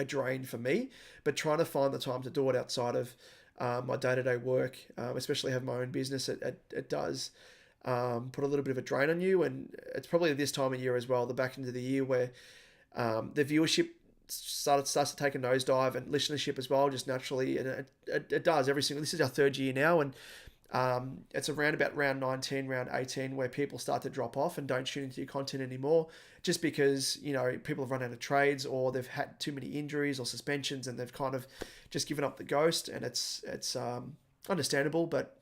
[SPEAKER 2] drain for me, but trying to find the time to do it outside of my day-to-day work, especially have my own business, it does put a little bit of a drain on you. And it's probably this time of year as well, the back end of the year, where the viewership starts to take a nosedive, and listenership as well, just naturally, and it does every single. This is our third year now, and it's around about round 19, round 18 where people start to drop off and don't tune into your content anymore, just because people have run out of trades, or they've had too many injuries or suspensions, and they've kind of just given up the ghost. And it's understandable, but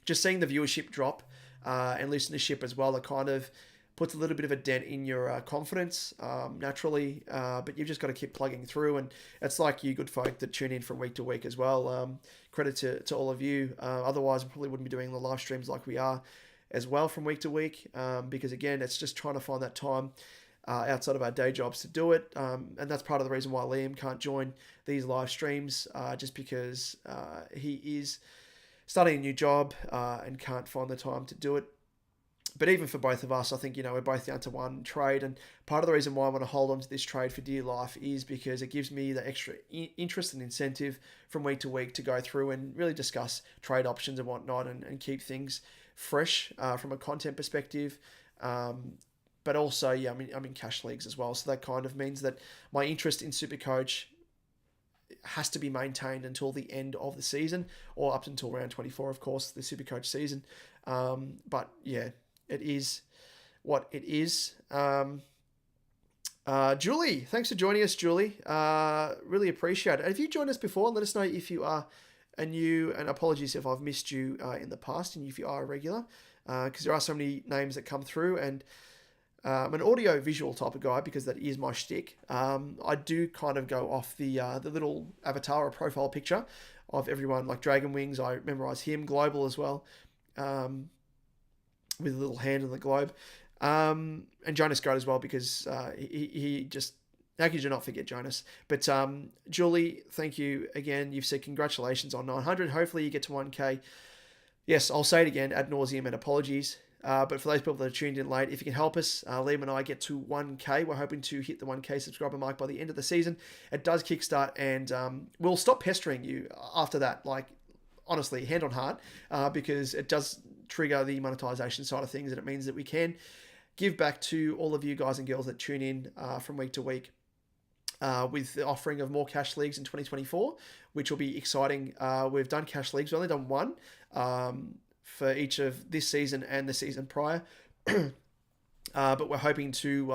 [SPEAKER 2] just seeing the viewership drop and listenership as well, it kind of puts a little bit of a dent in your confidence naturally, but you've just got to keep plugging through. And it's like you good folk that tune in from week to week as well. Credit to all of you. Otherwise, we probably wouldn't be doing the live streams like we are as well from week to week, because again, it's just trying to find that time outside of our day jobs to do it. And that's part of the reason why Liam can't join these live streams, just because he is starting a new job and can't find the time to do it. But even for both of us, I think, we're both down to one trade. And part of the reason why I want to hold on to this trade for dear life is because it gives me the extra interest and incentive from week to week to go through and really discuss trade options and whatnot, and keep things fresh from a content perspective. But also, I'm in cash leagues as well. So that kind of means that my interest in SuperCoach has to be maintained until the end of the season, or up until round 24, of course, the SuperCoach season. But yeah, it is what it is. Julie, thanks for joining us, Julie. Really appreciate it. Have you joined us before? Let us know if you are a new, and apologies if I've missed you in the past, and if you are a regular, because there are so many names that come through, and I'm an audio-visual type of guy because that is my shtick. I do kind of go off the little avatar or profile picture of everyone, like Dragon Wings. I memorize him, Global as well, with a little hand on the globe. And Jonas Goat as well, because he just, how could you not forget Jonas? But Julie, thank you again. You've said congratulations on 900. Hopefully you get to 1K. Yes, I'll say it again, ad nauseum, and apologies. But for those people that are tuned in late, if you can help us, Liam and I get to 1K. We're hoping to hit the 1K subscriber mark by the end of the season. It does kickstart, and we'll stop pestering you after that. Like, honestly, hand on heart, because it does trigger the monetization side of things, and it means that we can give back to all of you guys and girls that tune in from week to week. With the offering of more cash leagues in 2024, which will be exciting. We've done cash leagues. We've only done one for each of this season and the season prior. But we're hoping to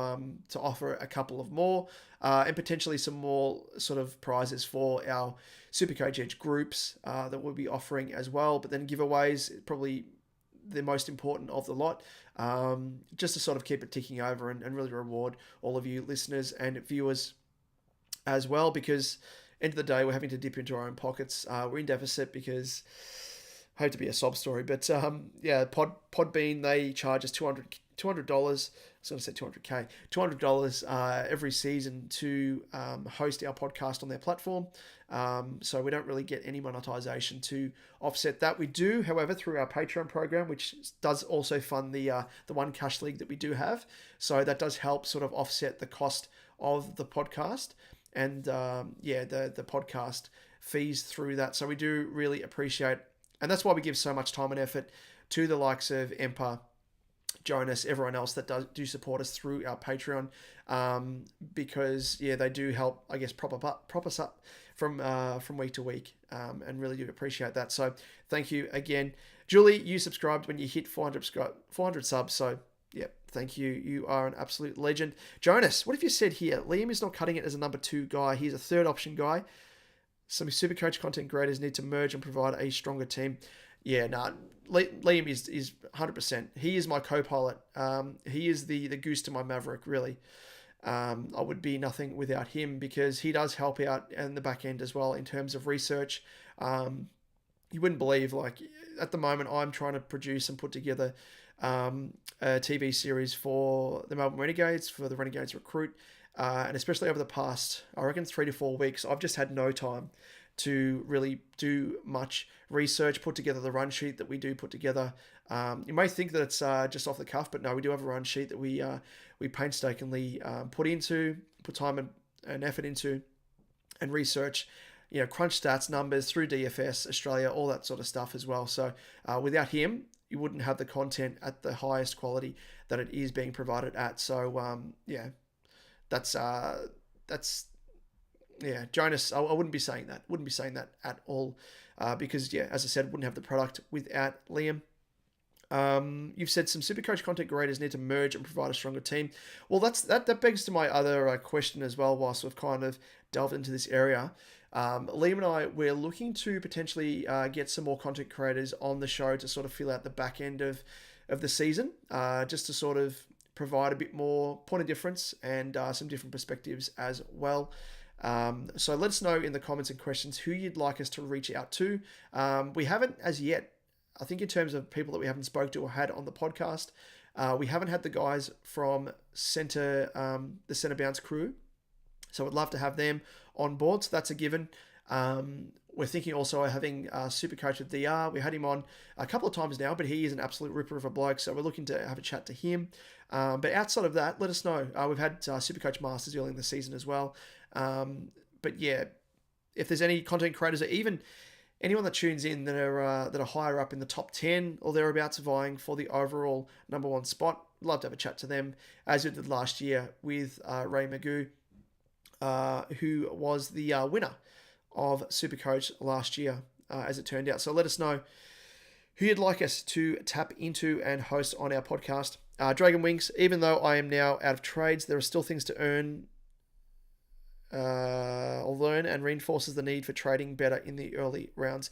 [SPEAKER 2] offer a couple of more and potentially some more sort of prizes for our SuperCoach Edge groups that we'll be offering as well. But then giveaways, probably the most important of the lot, just to sort of keep it ticking over and really reward all of you listeners and viewers as well, because end of the day, we're having to dip into our own pockets. We're in deficit because, I hate to be a sob story, but yeah, Podbean, they charge us $200. I was going to say $200K, $200 every season to host our podcast on their platform. So we don't really get any monetization to offset that. We do, however, through our Patreon program, which does also fund the one cash league that we do have. So that does help sort of offset the cost of the podcast and the podcast fees through that. So we do really appreciate, and that's why we give so much time and effort to the likes of Empa, Jonas, everyone else that do support us through our Patreon, because they do help, I guess, prop us up from week to week, and really do appreciate that. So thank you again, Julie. You subscribed when you hit 400 subs, so yeah, thank you. You are an absolute legend. Jonas, what have you said here? Liam is not cutting it as a number 2 guy. He's a third option guy. Some SuperCoach content creators need to merge and provide a stronger team. Yeah, Liam is 100%. He is my co-pilot. He is the goose to my Maverick, really. I would be nothing without him, because he does help out in the back end as well in terms of research. You wouldn't believe, like, at the moment I'm trying to produce and put together a TV series for the Melbourne Renegades, for the Renegades Recruit. And especially over the past, I reckon, 3 to 4 weeks, I've just had no time to really do much research, put together the run sheet that we do put together. You may think that it's just off the cuff, but no, we do have a run sheet that we painstakingly put time and effort into, and research, crunch stats, numbers through DFS, Australia, all that sort of stuff as well. So without him, you wouldn't have the content at the highest quality that it is being provided at. So that's Jonas, I wouldn't be saying that. Wouldn't be saying that at all, because as I said, wouldn't have the product without Liam. You've said some SuperCoach content creators need to merge and provide a stronger team. Well, that begs to my other question as well. Whilst we've kind of delved into this area, Liam and I, we're looking to potentially get some more content creators on the show to sort of fill out the back end of the season, just to sort of provide a bit more point of difference and some different perspectives as well. So let us know in the comments and questions who you'd like us to reach out to. We haven't as yet, I think, in terms of people that we haven't spoke to or had on the podcast, we haven't had the guys from the Centre Bounce crew. So I'd love to have them on board. So that's a given. We're thinking also of having SuperCoach with DR. We had him on a couple of times now, but he is an absolute ripper of a bloke. So we're looking to have a chat to him. But outside of that, let us know. We've had SuperCoach Masters early in the season as well. But yeah, if there's any content creators or even anyone that tunes in that are higher up in the top 10 or thereabouts, vying for the overall number 1 spot, I'd love to have a chat to them, as we did last year with Ray Magoo, who was the winner of SuperCoach last year, as it turned out. So let us know who you'd like us to tap into and host on our podcast. Dragon Wings, even though I am now out of trades, there are still things to earn or learn, and reinforces the need for trading better in the early rounds.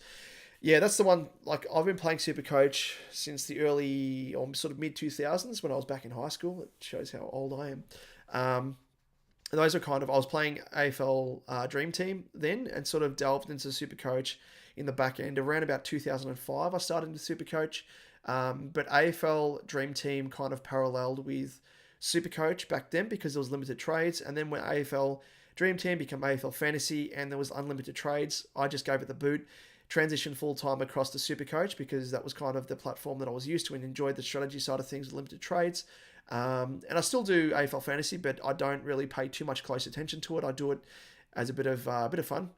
[SPEAKER 2] Yeah, that's the one. Like, I've been playing SuperCoach since the early or sort of mid 2000s when I was back in high school. It shows how old I am. And those are kind of, I was playing AFL Dream Team then, and sort of delved into SuperCoach in the back end. Around about 2005, I started with SuperCoach. But AFL Dream Team kind of paralleled with SuperCoach back then because there was limited trades. And then when AFL Dream Team became AFL Fantasy and there was unlimited trades, I just gave it the boot, transitioned full-time across to SuperCoach because that was kind of the platform that I was used to and enjoyed the strategy side of things with limited trades. And I still do AFL Fantasy, but I don't really pay too much close attention to it. I do it as a bit of fun.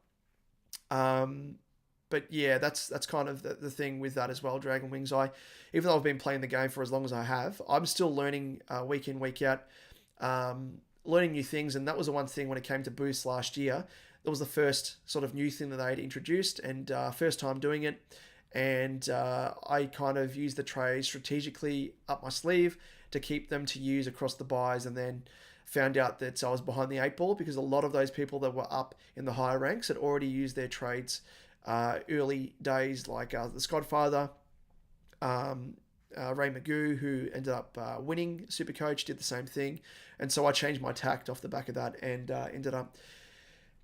[SPEAKER 2] But yeah, that's kind of the thing with that as well, Dragon Wings. Even though I've been playing the game for as long as I have, I'm still learning week in, week out, learning new things. And that was the one thing when it came to boosts last year. That was the first sort of new thing that they had introduced, and first time doing it. And I kind of used the trades strategically up my sleeve to keep them to use across the buys, and then found out that I was behind the 8 ball because a lot of those people that were up in the higher ranks had already used their trades early days, like the Skodfather, Ray Magoo, who ended up winning SuperCoach, did the same thing. And so I changed my tact off the back of that and ended up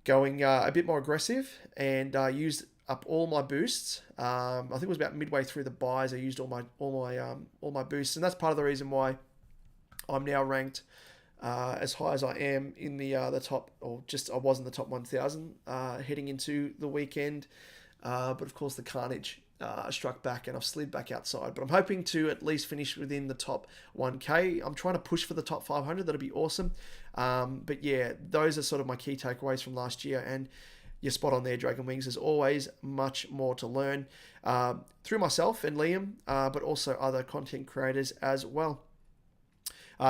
[SPEAKER 2] going a bit more aggressive and used up all my boosts. I think it was about midway through the buys I used all my boosts, and that's part of the reason why I'm now ranked as high as I am in the top, or just I was in the top 1,000 heading into the weekend. But of course the carnage struck back and I've slid back outside. But I'm hoping to at least finish within the top 1K. I'm trying to push for the top 500. That'd be awesome. But yeah, those are sort of my key takeaways from last year. And you're spot on there, Dragon Wings. There's always much more to learn through myself and Liam, but also other content creators as well.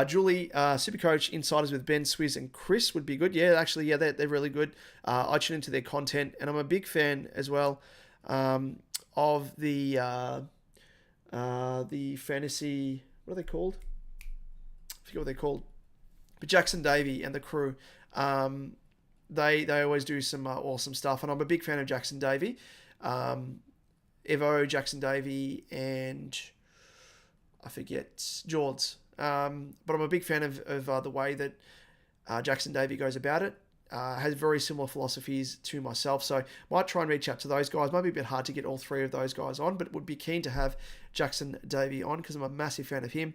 [SPEAKER 2] Julie, SuperCoach Insiders with Ben, Swizz, and Chris would be good. Yeah, actually, yeah, they're really good. I tune into their content, and I'm a big fan as well of the fantasy. What are they called? I forget what they're called. But Jackson Davey and the crew, they always do some awesome stuff, and I'm a big fan of Jackson Davey, Evo, Jackson Davey, and I forget George. But I'm a big fan of the way that Jackson Davey goes about it. Has very similar philosophies to myself, so might try and reach out to those guys. Might be a bit hard to get all three of those guys on, but would be keen to have Jackson Davey on because I'm a massive fan of him.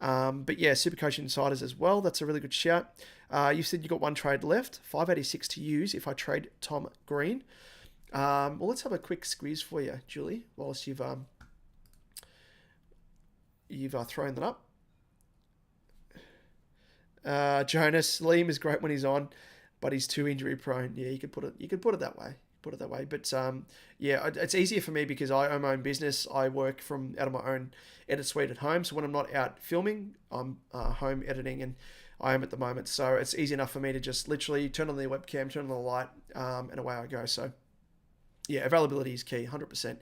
[SPEAKER 2] But yeah, SuperCoach Insiders as well. That's a really good shout. You said you got one trade left, 586 to use if I trade Tom Green. Well, let's have a quick squeeze for you, Julie, whilst you've thrown that up. Jonas, Liam is great when he's on, but he's too injury prone. Yeah, you could put it that way. But yeah, it's easier for me because I own my own business. I work out of my own edit suite at home. So when I'm not out filming, I'm home editing, and I am at the moment. So it's easy enough for me to just literally turn on the webcam, turn on the light, and away I go. So yeah, availability is key, 100%.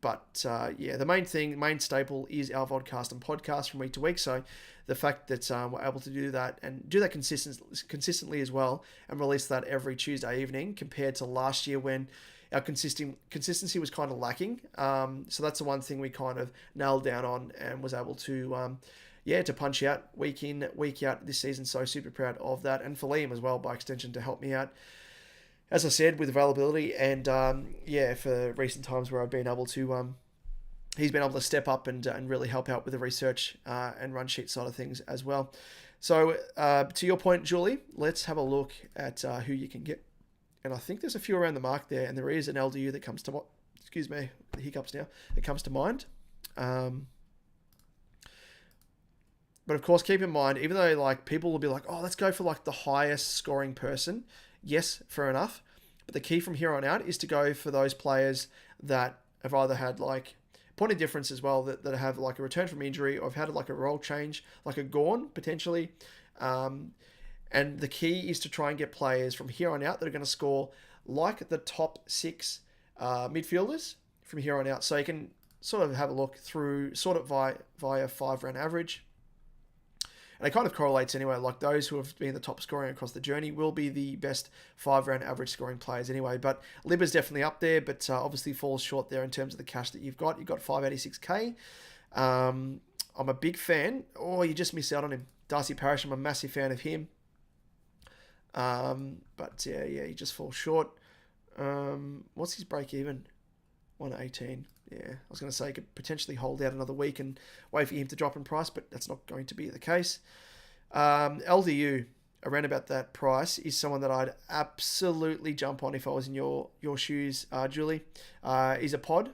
[SPEAKER 2] But yeah, the main staple is our vodcast and podcast from week to week. So the fact that we're able to do that and do that consistently as well, and release that every Tuesday evening compared to last year when our consistency was kind of lacking. So that's the one thing we kind of nailed down on and was able to to punch out week in, week out this season. So super proud of that, and for Liam as well by extension to help me out, as I said, with availability, and for recent times where I've been able to, he's been able to step up and really help out with the research and run sheet side of things as well. So to your point, Julie, let's have a look at who you can get. And I think there's a few around the mark there, and there is an LDU that comes to, excuse me, the hiccups now, that comes to mind. But of course, keep in mind, even though like people will be like, oh, let's go for like the highest scoring person. Yes, fair enough. But the key from here on out is to go for those players that have either had like point of difference as well, that have like a return from injury, or have had like a role change, like a Gorn potentially. And the key is to try and get players from here on out that are going to score like the top 6 midfielders from here on out. So you can sort of have a look through, sort it via 5-round average. And it kind of correlates anyway, like those who have been the top scoring across the journey will be the best 5-round average scoring players anyway. But Libba's definitely up there, but obviously falls short there in terms of the cash that you've got. You've got 586k. I'm a big fan. Oh, you just miss out on him. Darcy Parish, I'm a massive fan of him. But yeah, he just falls short. What's his break even? 118. Yeah, I was going to say you could potentially hold out another week and wait for him to drop in price, but that's not going to be the case. LDU, around about that price, is someone that I'd absolutely jump on if I was in your shoes, Julie. He's a pod.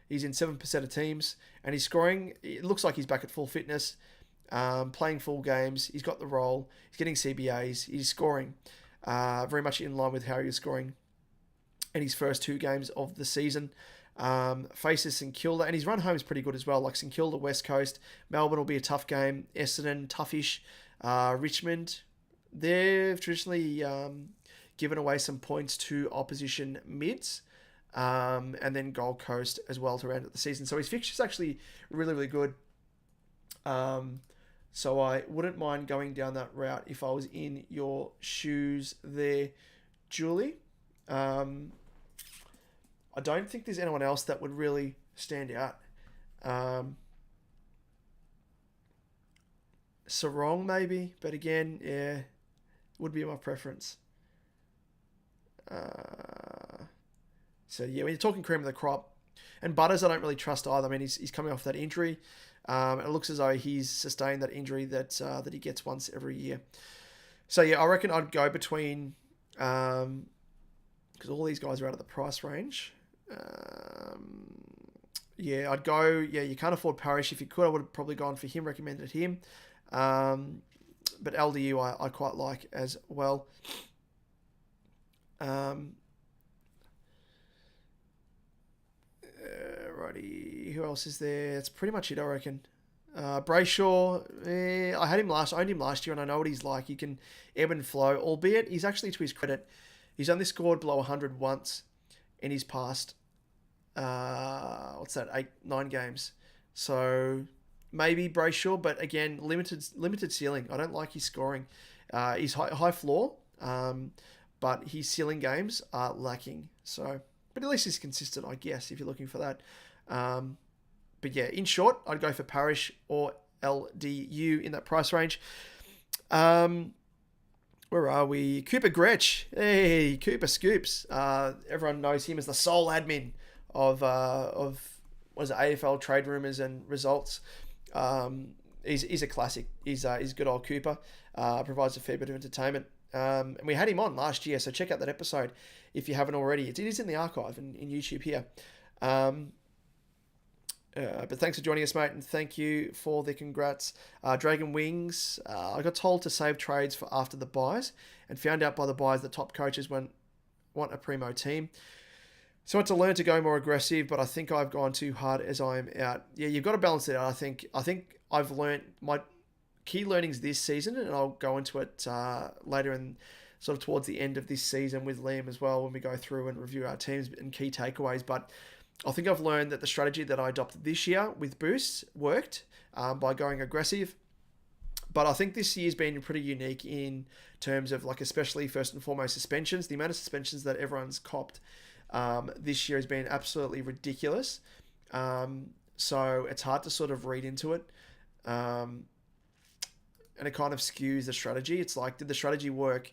[SPEAKER 2] He's in 7% of teams, and he's scoring. It looks like he's back at full fitness, playing full games. He's got the role. He's getting CBAs. He's scoring very much in line with how he was scoring in his first 2 games of the season. Faces St Kilda, and his run home is pretty good as well. Like St Kilda, West Coast, Melbourne will be a tough game. Essendon, toughish. Richmond, they've traditionally given away some points to opposition mids, and then Gold Coast as well to round out the season. So his fixture's actually really, really good. So I wouldn't mind going down that route if I was in your shoes there, Julie. I don't think there's anyone else that would really stand out. Sarong maybe, but again, yeah, would be my preference. So yeah, when you're talking cream of the crop, and Butters I don't really trust either. I mean, he's coming off that injury. It looks as though he's sustained that injury that he gets once every year. So yeah, I reckon I'd go between, because all these guys are out of the price range. I'd go, you can't afford Parish. If you could, I would have probably gone for him, recommended him. But LDU I quite like as well. Righty, who else is there? That's pretty much it, I reckon. Brayshaw, I owned him last year, and I know what he's like. He can ebb and flow, albeit he's actually, to his credit, he's only scored below 100 once in his past, 8-9 games. So maybe Brayshaw, but again, limited ceiling. I don't like his scoring. He's high floor, but his ceiling games are lacking. So, but at least he's consistent, I guess, if you're looking for that. But yeah, in short, I'd go for Parish or LDU in that price range. Where are we? Cooper Gretsch. Hey, Cooper Scoops. Everyone knows him as the sole admin of what is it, AFL trade rumours and results. He's a classic. He's good old Cooper. Provides a fair bit of entertainment. And we had him on last year, so check out that episode if you haven't already. It is in the archive in YouTube here. But thanks for joining us, mate, and thank you for the congrats. Dragon Wings, I got told to save trades for after the buys and found out by the buys that top coaches want a premo team. So I had to learn to go more aggressive, but I think I've gone too hard as I'm out. Yeah, you've got to balance it out. I think I've learned my key learnings this season, and I'll go into it later in sort of towards the end of this season with Liam as well when we go through and review our teams and key takeaways. But I think I've learned that the strategy that I adopted this year with boosts worked by going aggressive. But I think this year's been pretty unique in terms of, like, especially first and foremost suspensions. The amount of suspensions that everyone's copped this year has been absolutely ridiculous. So it's hard to sort of read into it. And it kind of skews the strategy. It's like, did the strategy work?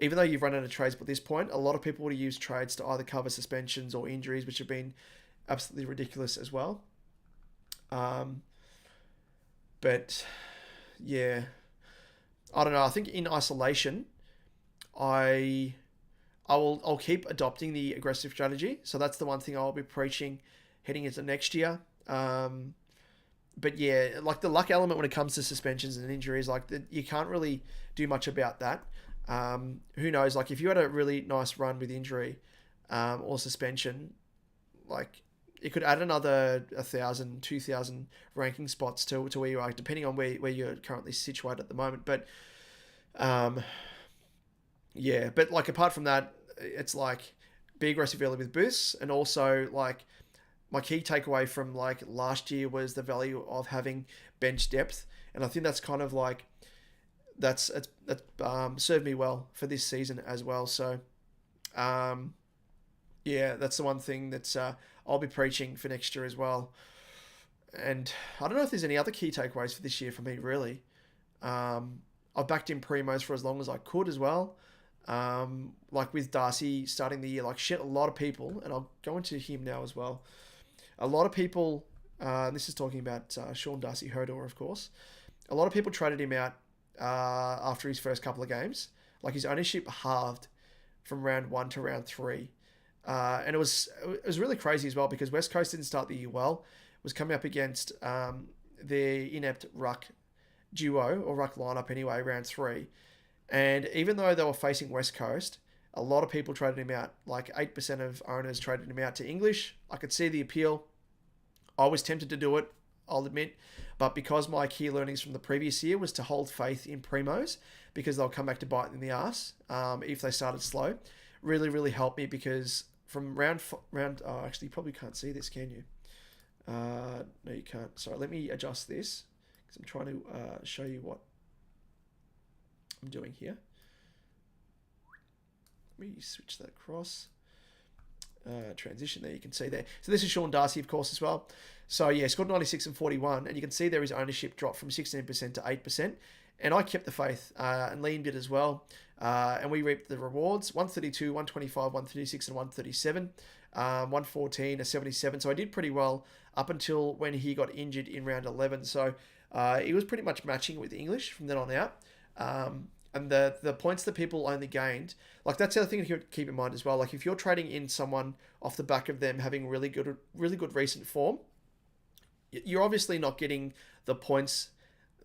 [SPEAKER 2] Even though you've run out of trades by this point, a lot of people would have used trades to either cover suspensions or injuries, which have been absolutely ridiculous as well. But yeah, I don't know. I think in isolation, I'll keep adopting the aggressive strategy. So that's the one thing I'll be preaching heading into next year. But yeah, like the luck element when it comes to suspensions and injuries, like you can't really do much about that. Who knows? Like if you had a really nice run with injury or suspension, like it could add another 1,000, 2,000 ranking spots to where you are, depending on where you're currently situated at the moment. But yeah, but like apart from that, it's like be aggressive early with boosts, and also like my key takeaway from like last year was the value of having bench depth, and I think that's kind of like that's served me well for this season as well. So yeah, that's the one thing that I'll be preaching for next year as well. And I don't know if there's any other key takeaways for this year for me, really. I've backed in primos for as long as I could as well. Like with Darcy starting the year, like shit, a lot of people, and I'll go into him now as well. A lot of people, this is talking about Sean Darcy Herdor, of course. A lot of people traded him out after his first couple of games. Like his ownership halved from round 1 to round 3. And it was really crazy as well because West Coast didn't start the year well. It was coming up against their inept ruck duo, or ruck lineup anyway, round 3. And even though they were facing West Coast, a lot of people traded him out. Like 8% of owners traded him out to English. I could see the appeal. I was tempted to do it, I'll admit. But because my key learnings from the previous year was to hold faith in primos, because they'll come back to bite in the ass if they started slow, really, really helped me because from round oh, actually, you probably can't see this, can you? No, you can't. Sorry, let me adjust this because I'm trying to show you what I'm doing here. Let me switch that across. Transition there, you can see there. So this is Sean Darcy, of course, as well. So yeah, scored 96 and 41, and you can see there his ownership dropped from 16% to 8%. And I kept the faith, and Lean did as well. And we reaped the rewards: 132, 125, 136, and 137. 114, a 77. So I did pretty well up until when he got injured in round 11. So he was pretty much matching with English from then on out. And the points that people only gained, like that's the other thing to keep in mind as well. Like if you're trading in someone off the back of them having really good recent form, you're obviously not getting the points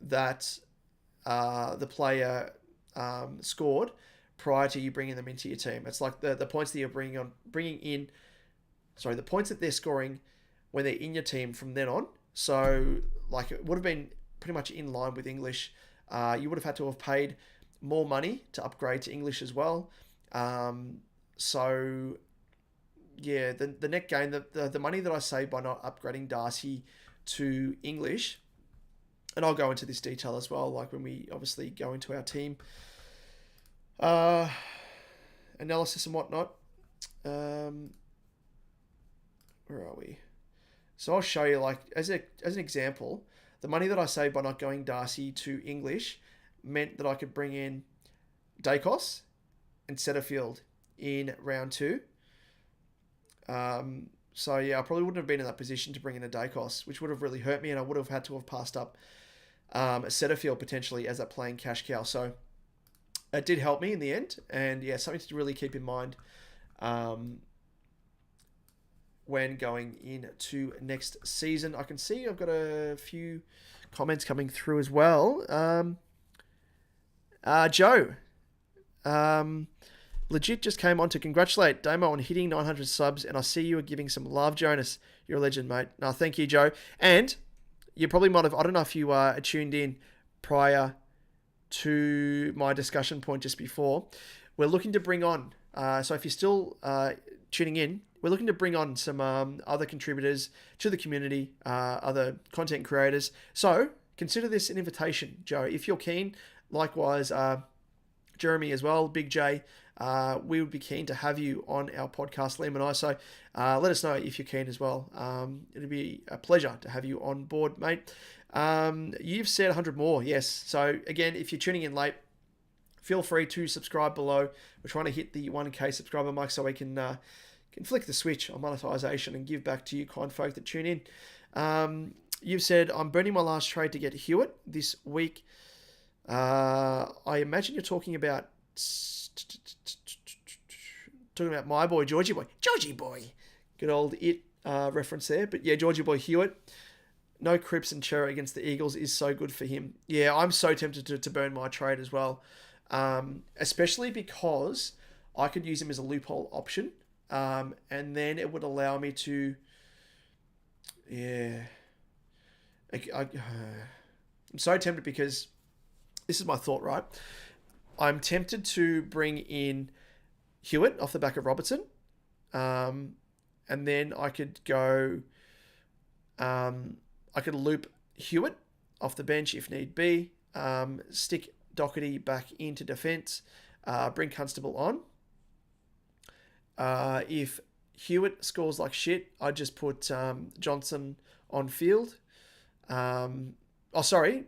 [SPEAKER 2] that the player scored prior to you bringing them into your team. It's like the points that you're the points that they're scoring when they're in your team from then on. So like it would have been pretty much in line with English. You would have had to have paid more money to upgrade to English as well. So yeah, the net gain, the money that I saved by not upgrading Darcy to English, and I'll go into this detail as well, like when we obviously go into our team analysis and whatnot. Where are we? So I'll show you, like as an example, the money that I saved by not going Darcy to English meant that I could bring in Dacos and Setterfield in round 2. So yeah, I probably wouldn't have been in that position to bring in a Dacos, which would have really hurt me, and I would have had to have passed up a Setterfield potentially as that playing cash cow. So it did help me in the end, and yeah, something to really keep in mind when going into next season. I can see I've got a few comments coming through as well. Joe, legit just came on to congratulate Damo on hitting 900 subs, and I see you are giving some love, Jonas. You're a legend, mate. No, thank you, Joe. And you probably might have, I don't know if you tuned in prior to my discussion point just before. We're looking to bring on, so if you're still tuning in, we're looking to bring on some other contributors to the community, other content creators. So consider this an invitation, Joe. If you're keen, likewise, Jeremy as well, Big J, we would be keen to have you on our podcast, Liam and I. So let us know if you're keen as well. It'd be a pleasure to have you on board, mate. You've said 100 more, yes. So again, if you're tuning in late, feel free to subscribe below. We're trying to hit the 1K subscriber mark so we can flick the switch on monetization and give back to you kind folk that tune in. You've said, I'm burning my last trade to get Hewitt this week. I imagine you're talking about my boy, Georgie boy. Good old reference there. But yeah, Georgie boy Hewitt. No Cripps and Chera against the Eagles is so good for him. Yeah, I'm so tempted to burn my trade as well. Especially because I could use him as a loophole option. And then it would allow me to, I'm so tempted because this is my thought, right? I'm tempted to bring in Hewitt off the back of Robertson. And then I could go... I could loop Hewitt off the bench if need be. Stick Doherty back into defence. Bring Constable on. If Hewitt scores like shit, I'd just put Johnson on field. Sorry.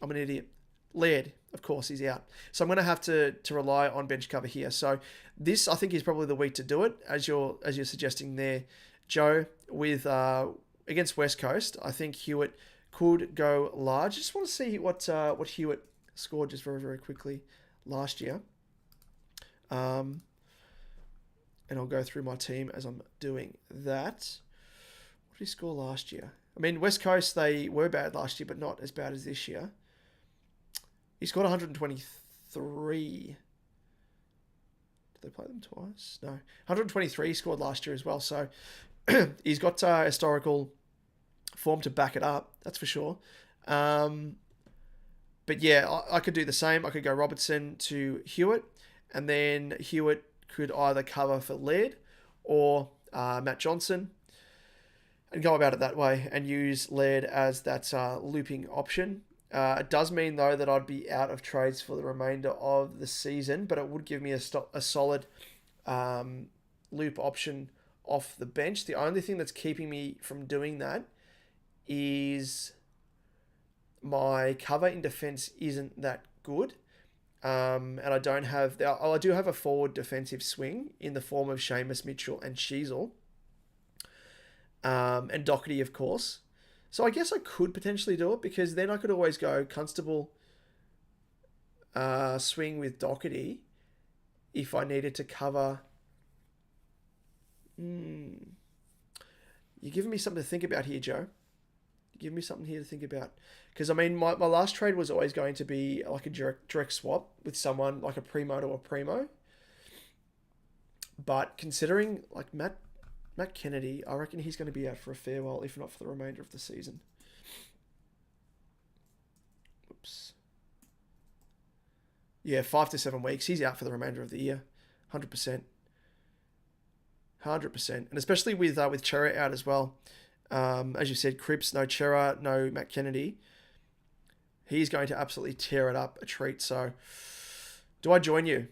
[SPEAKER 2] I'm an idiot. Laird, of course, he's out. So I'm going to have to rely on bench cover here. So this, I think, is probably the week to do it, as you're suggesting there, Joe. With against West Coast, I think Hewitt could go large. Just want to see what Hewitt scored just very, very quickly last year. And I'll go through my team as I'm doing that. What did he score last year? I mean, West Coast, they were bad last year, but not as bad as this year. He scored 123. Did they play them twice? No. 123 he scored last year as well. So he's got historical form to back it up. That's for sure. But yeah, I could do the same. I could go Robertson to Hewitt, and then Hewitt could either cover for Laird or Matt Johnson, and go about it that way and use Laird as that looping option. It does mean, though, that I'd be out of trades for the remainder of the season, but it would give me a solid loop option off the bench. The only thing that's keeping me from doing that is my cover in defence isn't that good. And I don't have... I do have a forward defensive swing in the form of Seamus, Mitchell and Sheasel. And Doherty, of course. So I guess I could potentially do it, because then I could always go Constable swing with Doherty if I needed to cover. You're giving me something to think about here, Joe. You're giving me something here to think about. Because, I mean, my last trade was always going to be like a direct swap with someone like a premo to a premo. But considering like Matt Kennedy, I reckon he's going to be out for a fair while, if not for the remainder of the season. Oops. Yeah, 5 to 7 weeks. He's out for the remainder of the year. 100%. 100%. And especially with Chera out as well. As you said, Cripps, no Chera, no Matt Kennedy. He's going to absolutely tear it up a treat. So, do I join you?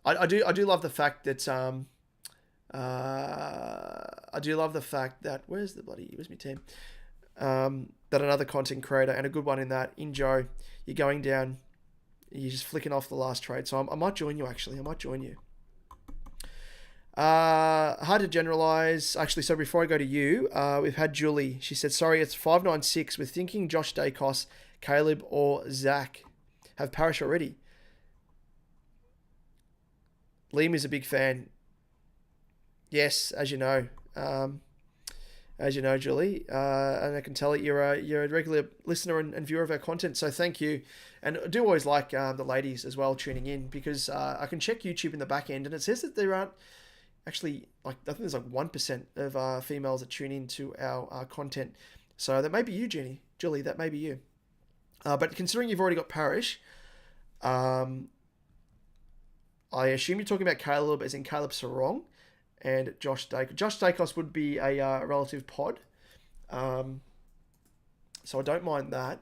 [SPEAKER 2] I do love the fact that... I do love the fact that where's my team? That another content creator, and a good one in Joe, you're going down, you're just flicking off the last trade. So I might join you, actually. I might join you. Hard to generalize. Actually, so before I go to you, we've had Julie. She said, sorry, it's 596. We're thinking Josh Dacos, Caleb, or Zach. Have Parrish already. Liam is a big fan. Yes, as you know, Julie, and I can tell that you're a regular listener and viewer of our content. So thank you, and I do always like the ladies as well tuning in, because I can check YouTube in the back end, and it says that there aren't actually, like, I think there's like 1% of females that tune into our content. So that may be you, Julie. That may be you. But considering you've already got Parrish, I assume you're talking about Caleb as in Caleb Sarong. And Josh Dacos. Josh Dacos would be a relative pod. So I don't mind that.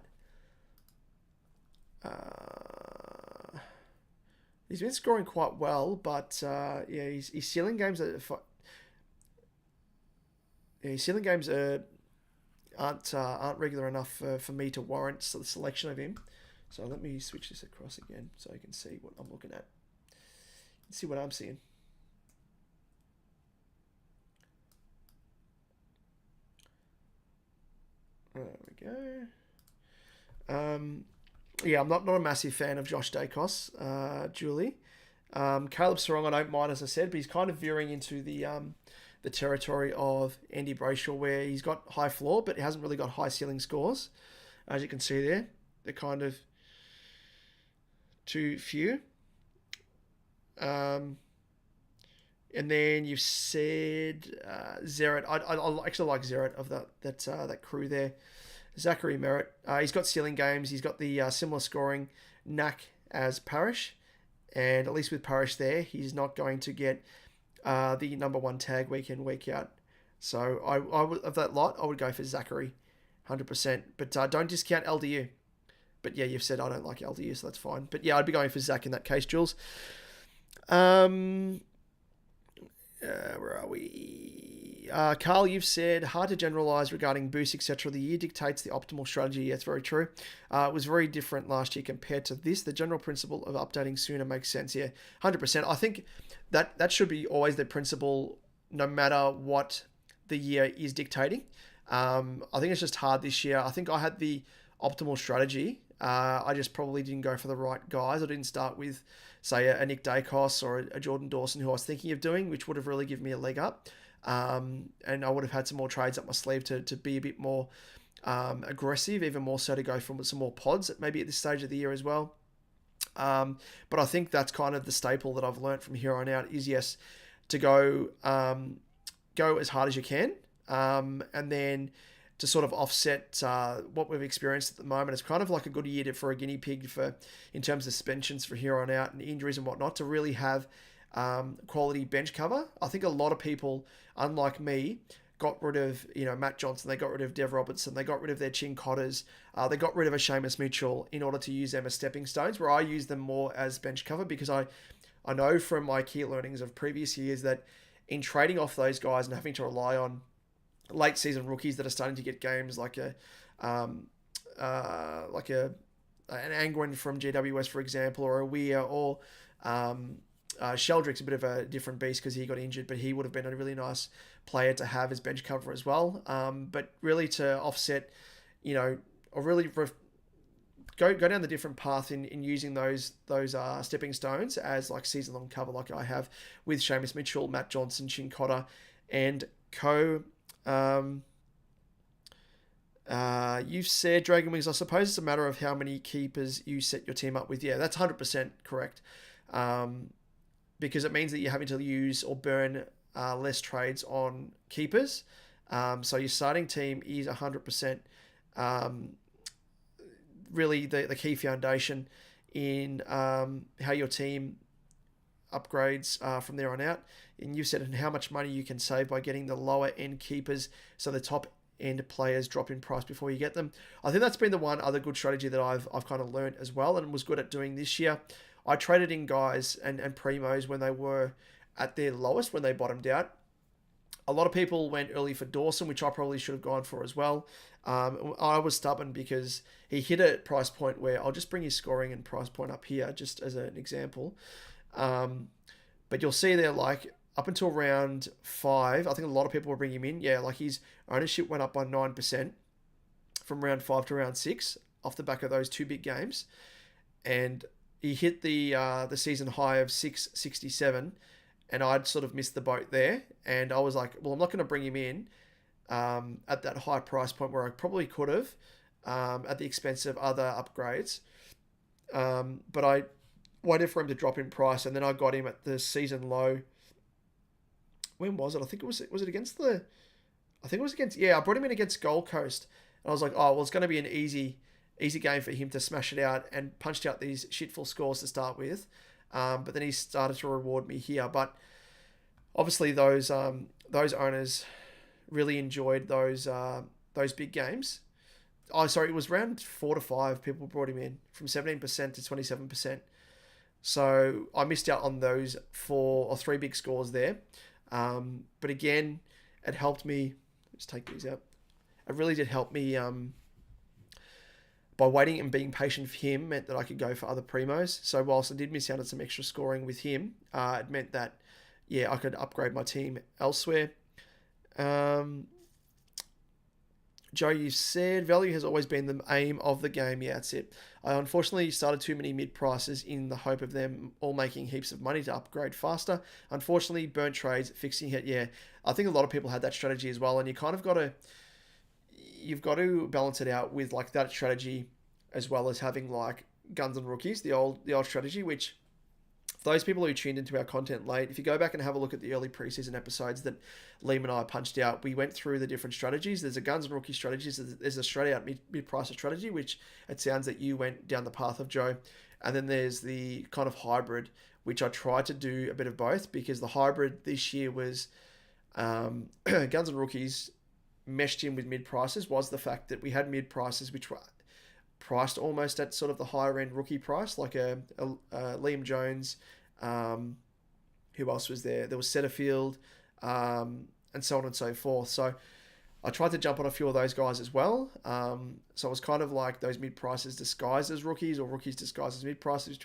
[SPEAKER 2] He's been scoring quite well, but yeah, his ceiling games aren't regular enough for me to warrant the selection of him. So let me switch this across again so you can see what I'm looking at. See what I'm seeing. There we go. Yeah, I'm not a massive fan of Josh Dacos, Julie. Caleb Sarong, I don't mind, as I said, but he's kind of veering into the territory of Andy Brayshaw, where he's got high floor, but he hasn't really got high ceiling scores. As you can see there, they're kind of too few. And then you've said Zeret. I actually like Zeret of that crew there. Zachary Merritt. He's got ceiling games. He's got the similar scoring knack as Parrish. And at least with Parish there, he's not going to get the number one tag week in, week out. So I would, of that lot, I would go for Zachary, 100%. But don't discount LDU. But yeah, you've said I don't like LDU, so that's fine. But yeah, I'd be going for Zach in that case, Jules. Where are we? Carl, you've said hard to generalize regarding boosts, etc. The year dictates the optimal strategy. Yeah, it's very true. It was very different last year compared to this. The general principle of updating sooner makes sense. Yeah, 100%. I think that should be always the principle, no matter what the year is dictating. I think it's just hard this year. I think I had the optimal strategy. I just probably didn't go for the right guys. I didn't start with, say, a Nick Dacos or a Jordan Dawson, who I was thinking of doing, which would have really given me a leg up. And I would have had some more trades up my sleeve to be a bit more aggressive, even more so to go for some more pods, maybe at this stage of the year as well. But I think that's kind of the staple that I've learned from here on out is, yes, to go as hard as you can, and then to sort of offset what we've experienced at the moment. It's kind of like a good year for a guinea pig in terms of suspensions for here on out and injuries and whatnot, to really have quality bench cover. I think a lot of people, unlike me, got rid of Matt Johnson, they got rid of Dev Robertson, they got rid of their Chin Cotters, they got rid of a Seamus Mitchell in order to use them as stepping stones, where I use them more as bench cover, because I know from my key learnings of previous years that in trading off those guys and having to rely on late season rookies that are starting to get games like an Angwin from GWS, for example, or a Weir, or Sheldrick's a bit of a different beast because he got injured, but he would have been a really nice player to have as bench cover as well. But really to offset, or really go down the different path in using those stepping stones as like season long cover, like I have with Seamus Mitchell, Matt Johnson, Chin Cotter, and co. You've said, Dragon Wings, I suppose it's a matter of how many keepers you set your team up with. Yeah, that's 100% correct. Because it means that you're having to use or burn less trades on keepers. So your starting team is 100% really the key foundation in how your team upgrades from there on out. And you said how much money you can save by getting the lower end keepers, so the top end players drop in price before you get them. I think that's been the one other good strategy that I've kind of learned as well and was good at doing this year. I traded in guys and primos when they were at their lowest, when they bottomed out. A lot of people went early for Dawson, which I probably should have gone for as well. I was stubborn because he hit a price point where I'll just bring his scoring and price point up here just as an example. But you'll see there, like up until round 5, I think a lot of people were bringing him in. Yeah, like his ownership went up by 9% from round 5 to round 6 off the back of those two big games. And he hit the season high of 667, and I'd sort of missed the boat there. And I was like, well, I'm not going to bring him in at that high price point where I probably could have at the expense of other upgrades. But I waited for him to drop in price, and then I got him at the season low. When was it? I think it was against I brought him in against Gold Coast. And I was like, oh, well, it's going to be an easy game for him to smash it out, and punched out these shitful scores to start with. But then he started to reward me here. But obviously those owners really enjoyed those big games. Oh, sorry, it was round 4 to 5. People brought him in from 17% to 27%. So I missed out on those 4 or 3 big scores there. But again, it helped me. Let's take these out. It really did help me. By waiting and being patient for him meant that I could go for other primos. So whilst I did miss out on some extra scoring with him, it meant that, I could upgrade my team elsewhere. Joe, you said value has always been the aim of the game. Yeah, that's it. I unfortunately started too many mid prices in the hope of them all making heaps of money to upgrade faster. Unfortunately, burnt trades, fixing it. Yeah, I think a lot of people had that strategy as well, and you kind of you've got to balance it out with like that strategy, as well as having like guns and rookies, the old strategy, which for those people who tuned into our content late, if you go back and have a look at the early preseason episodes that Liam and I punched out, we went through the different strategies. There's a guns and rookie strategies. There's a straight out mid-price strategy, which it sounds that you went down the path of, Joe. And then there's the kind of hybrid, which I tried to do a bit of both, because the hybrid this year was Guns and Rookies meshed in with mid prices, was the fact that we had mid prices which were priced almost at sort of the higher end rookie price, like a Liam Jones. Who else was there? There was Setterfield, and so on and so forth. So I tried to jump on a few of those guys as well. So it was kind of like those mid prices disguised as rookies, or rookies disguised as mid prices,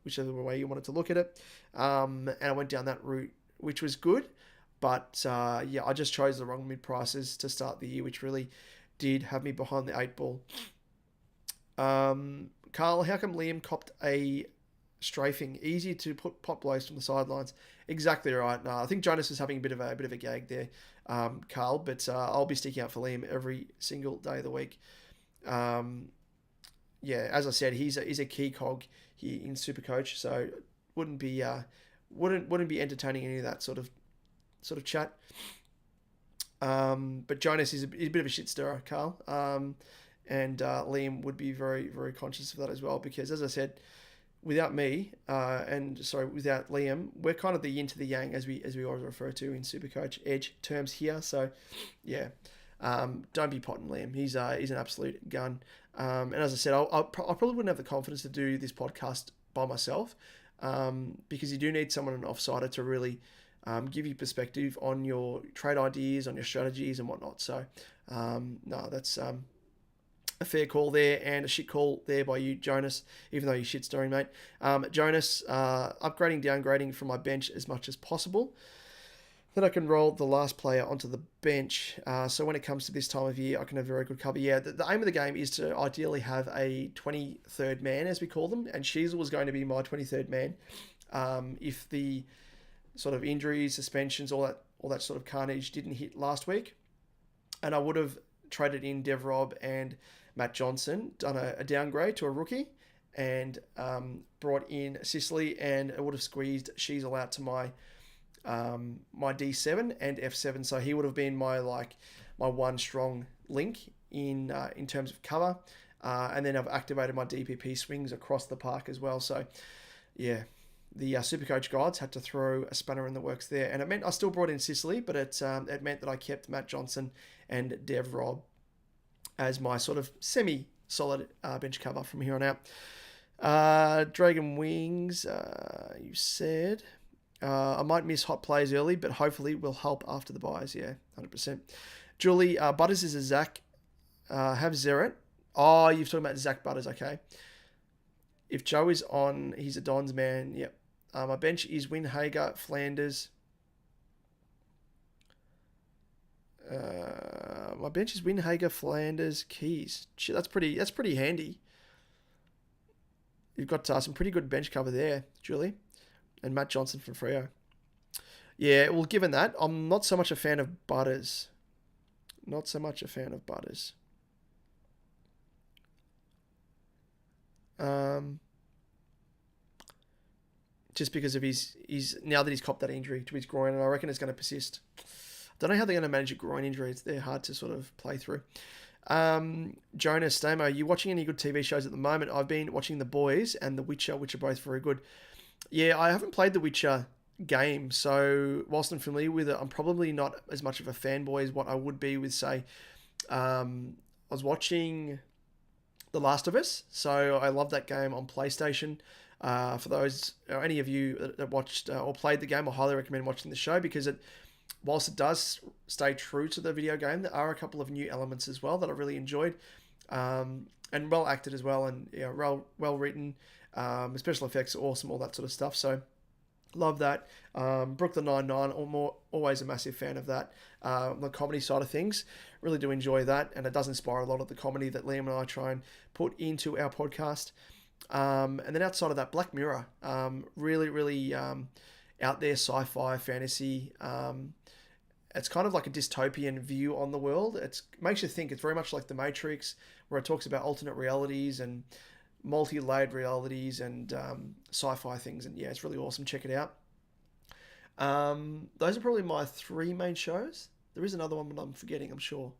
[SPEAKER 2] whichever way you wanted to look at it. And I went down that route, which was good. But yeah, I just chose the wrong mid prices to start the year, which really did have me behind the 8 ball. Carl, how come Liam copped a strafing? Easy to pop blows from the sidelines. Exactly right. No, I think Jonas is having a bit of a gag there, Carl. But I'll be sticking out for Liam every single day of the week. Yeah, as I said, he's a key cog here in SuperCoach, so wouldn't be entertaining any of that sort of chat. But Jonas is a bit of a shit stirrer, Carl. And Liam would be very, very conscious of that as well, because, as I said, without me, without Liam, we're kind of the yin to the yang, as we always refer to in SuperCoach edge terms here. So, yeah, don't be potting Liam. He's an absolute gun. And as I said, I probably wouldn't have the confidence to do this podcast by myself, because you do need someone, an offsider, to really give you perspective on your trade ideas, on your strategies and whatnot. So, no, that's a fair call there, and a shit call there by you, Jonas, even though you shit stirring, mate. Jonas, upgrading, downgrading from my bench as much as possible. Then I can roll the last player onto the bench. So when it comes to this time of year, I can have very good cover. Yeah, the aim of the game is to ideally have a 23rd man, as we call them, and Sheasel was going to be my 23rd man. If the sort of injuries, suspensions, all that sort of carnage didn't hit last week, and I would have traded in Dev Rob and Matt Johnson, done a downgrade to a rookie, and brought in Sicily, and it would have squeezed Sheasel out to my D7 and F7. So he would have been my one strong link in terms of cover, and then I've activated my DPP swings across the park as well. So yeah, the SuperCoach guides had to throw a spanner in the works there, and it meant I still brought in Sicily, but it meant that I kept Matt Johnson and Dev Rob as my sort of semi-solid bench cover from here on out. Dragon Wings, you said. I might miss hot plays early, but hopefully will help after the buys. Yeah, 100%. Julie, Butters is a Zach. Have Zeret. Oh, you're talking about Zach Butters, okay. If Joe is on, he's a Dons man. Yep. My bench is Winhager, Flanders. My bench is Winhager, Flanders, Keys. Shit, that's pretty handy. You've got some pretty good bench cover there, Julie. And Matt Johnson from Freo. Yeah, well, given that, I'm not so much a fan of Butters. Just because of his now that he's copped that injury to his groin, and I reckon it's going to persist. Don't know how they're going to manage a groin injury. They're hard to sort of play through. Jonas, Stamo, are you watching any good TV shows at the moment? I've been watching The Boys and The Witcher, which are both very good. Yeah, I haven't played The Witcher game, so whilst I'm familiar with it, I'm probably not as much of a fanboy as what I would be with, say, I was watching The Last of Us, so I love that game on PlayStation. For those, or any of you that watched or played the game, I highly recommend watching the show, because whilst it does stay true to the video game, there are a couple of new elements as well that I really enjoyed, and well acted as well, and well written. Special effects are awesome, all that sort of stuff. So love that. Brooklyn Nine-Nine, always a massive fan of that. The comedy side of things, really do enjoy that, and it does inspire a lot of the comedy that Liam and I try and put into our podcast. And then outside of that, Black Mirror, really out there sci-fi fantasy. It's kind of like a dystopian view on the world. It makes you think. It's very much like The Matrix, where it talks about alternate realities and multi-layered realities and sci-fi things. And yeah, it's really awesome. Check it out. Those are probably my 3 main shows. There is another one, but I'm forgetting, I'm sure.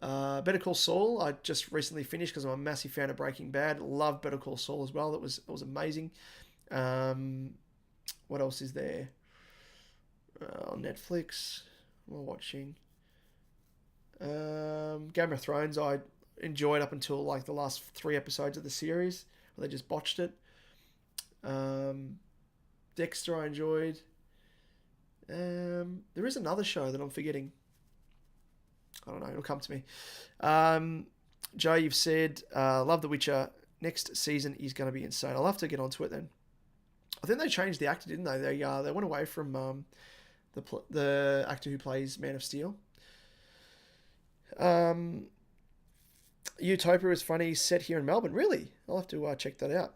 [SPEAKER 2] Better Call Saul, I just recently finished because I'm a massive fan of Breaking Bad. Love Better Call Saul as well. It was amazing. What else is there? On Netflix, we're watching. Game of Thrones, I enjoyed up until like the last 3 episodes of the series, where they just botched it. Dexter, I enjoyed. There is another show that I'm forgetting. I don't know, it'll come to me. Joe, you've said, love The Witcher. Next season is going to be insane. I'll have to get onto it then. I think they changed the actor, didn't they? They went away from the actor who plays Man of Steel. Utopia is funny, set here in Melbourne. Really? I'll have to check that out.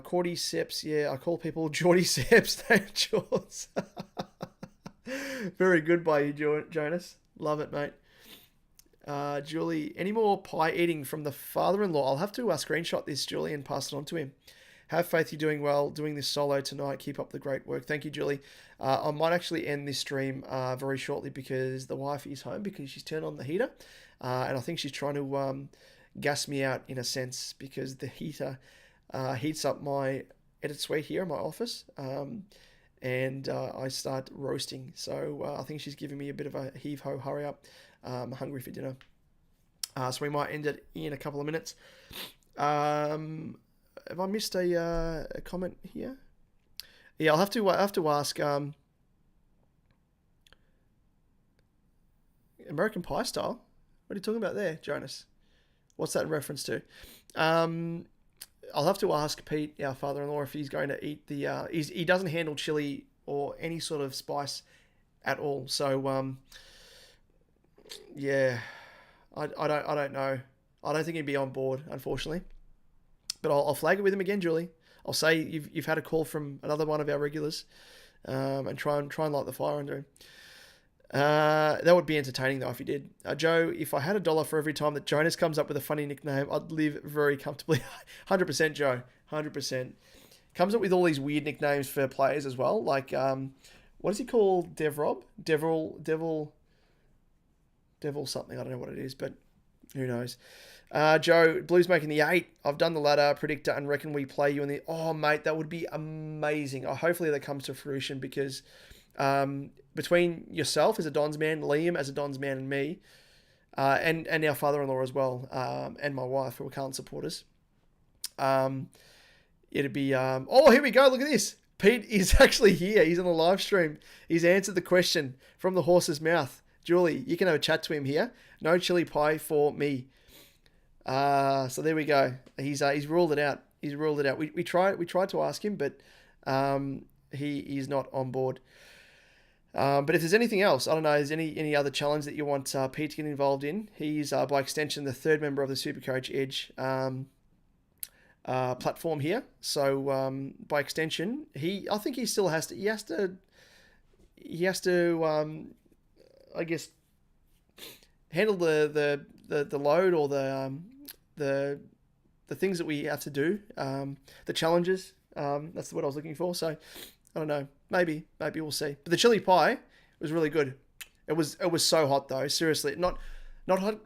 [SPEAKER 2] Cordy Seps, yeah, I call people Geordie Seps. Thank yours. Very good by you, Jonas. Love it, mate. Julie, any more pie eating from the father-in-law? I'll have to screenshot this, Julie, and pass it on to him. Have faith you're doing well, doing this solo tonight. Keep up the great work. Thank you, Julie. I might actually end this stream very shortly because the wife is home because she's turned on the heater. And I think she's trying to gas me out in a sense because the heater heats up my edit suite here in my office. And I start roasting. So I think she's giving me a bit of a heave-ho, hurry up. I'm hungry for dinner. So we might end it in a couple of minutes. Have I missed a comment here? Yeah, I'll have to ask American Pie style. What are you talking about there, Jonas? What's that in reference to? I'll have to ask Pete, our father-in-law, if he's going to eat the. He doesn't handle chili or any sort of spice at all. So yeah, I don't know. I don't think he'd be on board, unfortunately. But I'll flag it with him again, Julie. I'll say you've had a call from another one of our regulars, and try and light the fire under him. That would be entertaining though if you did. Joe, if I had $1 for every time that Jonas comes up with a funny nickname, I'd live very comfortably. 100%, Joe. 100%. Comes up with all these weird nicknames for players as well. Like, what is he called? Devrob? Devil something. I don't know what it is, but who knows. Joe, Blues making the 8. I've done the ladder predictor and reckon we play you in the... Oh, mate, that would be amazing. Hopefully that comes to fruition because between yourself as a Dons man, Liam as a Dons man, and me, and our father-in-law as well, and my wife, who are Carlton supporters, it'd be... oh, here we go. Look at this. Pete is actually here. He's on the live stream. He's answered the question from the horse's mouth. Julie, you can have a chat to him here. No chili pie for me. So there we go. He's ruled it out. He's ruled it out. We tried to ask him, but he is not on board. But if there's anything else, I don't know, is any other challenge that you want Pete to get involved in? He's by extension the third member of the SuperCoach Edge platform here. So by extension, I think he still has to. He has to. I guess handle the load or the things that we have to do, the challenges. That's the word I was looking for. So I don't know. Maybe we'll see. But the chili pie was really good. It was so hot though. Seriously, not hot.